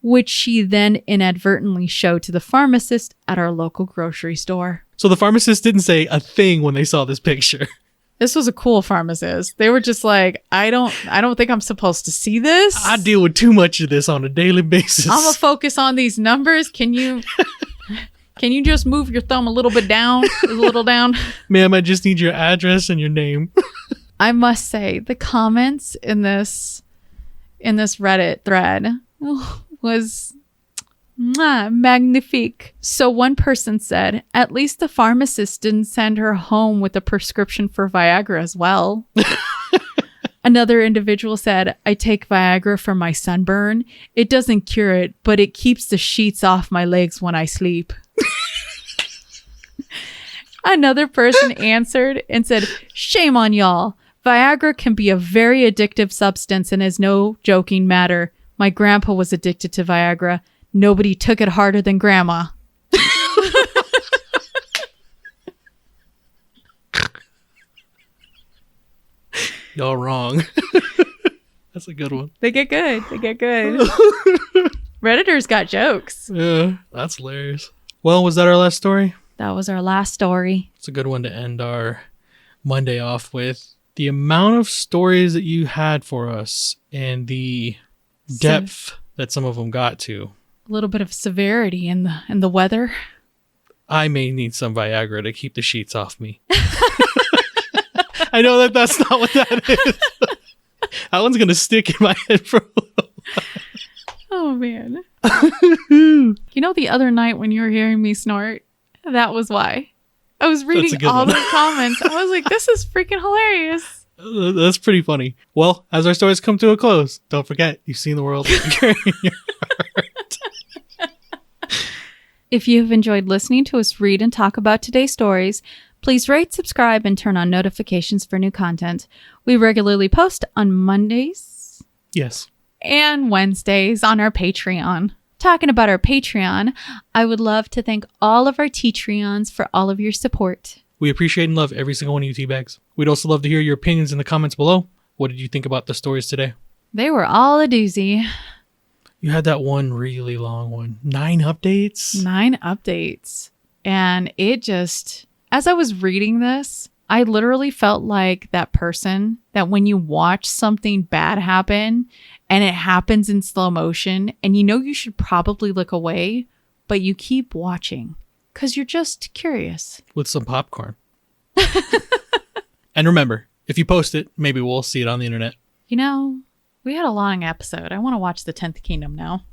which she then inadvertently showed to the pharmacist at our local grocery store. So the pharmacist didn't say a thing when they saw this picture. This was a cool pharmacist. They were just like, I don't think I'm supposed to see this. I deal with too much of this on a daily basis. I'm gonna focus on these numbers. Can you just move your thumb a little bit down? A little down? Ma'am, I just need your address and your name. I must say, the comments in this Reddit thread was magnifique. So one person said, at least the pharmacist didn't send her home with a prescription for Viagra as well. Another individual said, I take Viagra for my sunburn. It doesn't cure it, but it keeps the sheets off my legs when I sleep. Another person answered and said, shame on y'all. Viagra can be a very addictive substance and is no joking matter. My grandpa was addicted to Viagra. Nobody took it harder than grandma. Y'all wrong. That's a good one. They get good. Redditors got jokes. Yeah, that's hilarious. Well, was that our last story? That was our last story. It's a good one to end our Monday off with. The amount of stories that you had for us and the depth that some of them got to. A little bit of severity in the weather. I may need some Viagra to keep the sheets off me. I know that's not what that is. That one's going to stick in my head for a little while. Oh, man. You know, the other night when you were hearing me snort, that was why. I was reading all the comments. I was like, this is freaking hilarious. That's pretty funny. Well, as our stories come to a close, don't forget, you've seen the world in your heart. If you have enjoyed listening to us read and talk about today's stories, please rate, subscribe, and turn on notifications for new content. We regularly post on Mondays. Yes. And Wednesdays on our Patreon. Talking about our Patreon, I would love to thank all of our Teatreons for all of your support. We appreciate and love every single one of you teabags. We'd also love to hear your opinions in the comments below. What did you think about the stories today? They were all a doozy. You had that one really long one. 9 updates? 9 updates. And it just, as I was reading this, I literally felt like that person that when you watch something bad happen and it happens in slow motion and you know you should probably look away, but you keep watching because you're just curious. With some popcorn. And remember, if you post it, maybe we'll see it on the internet. You know, we had a long episode. I want to watch the 10th Kingdom now.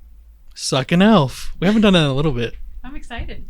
Suck an elf. We haven't done that in a little bit. I'm excited.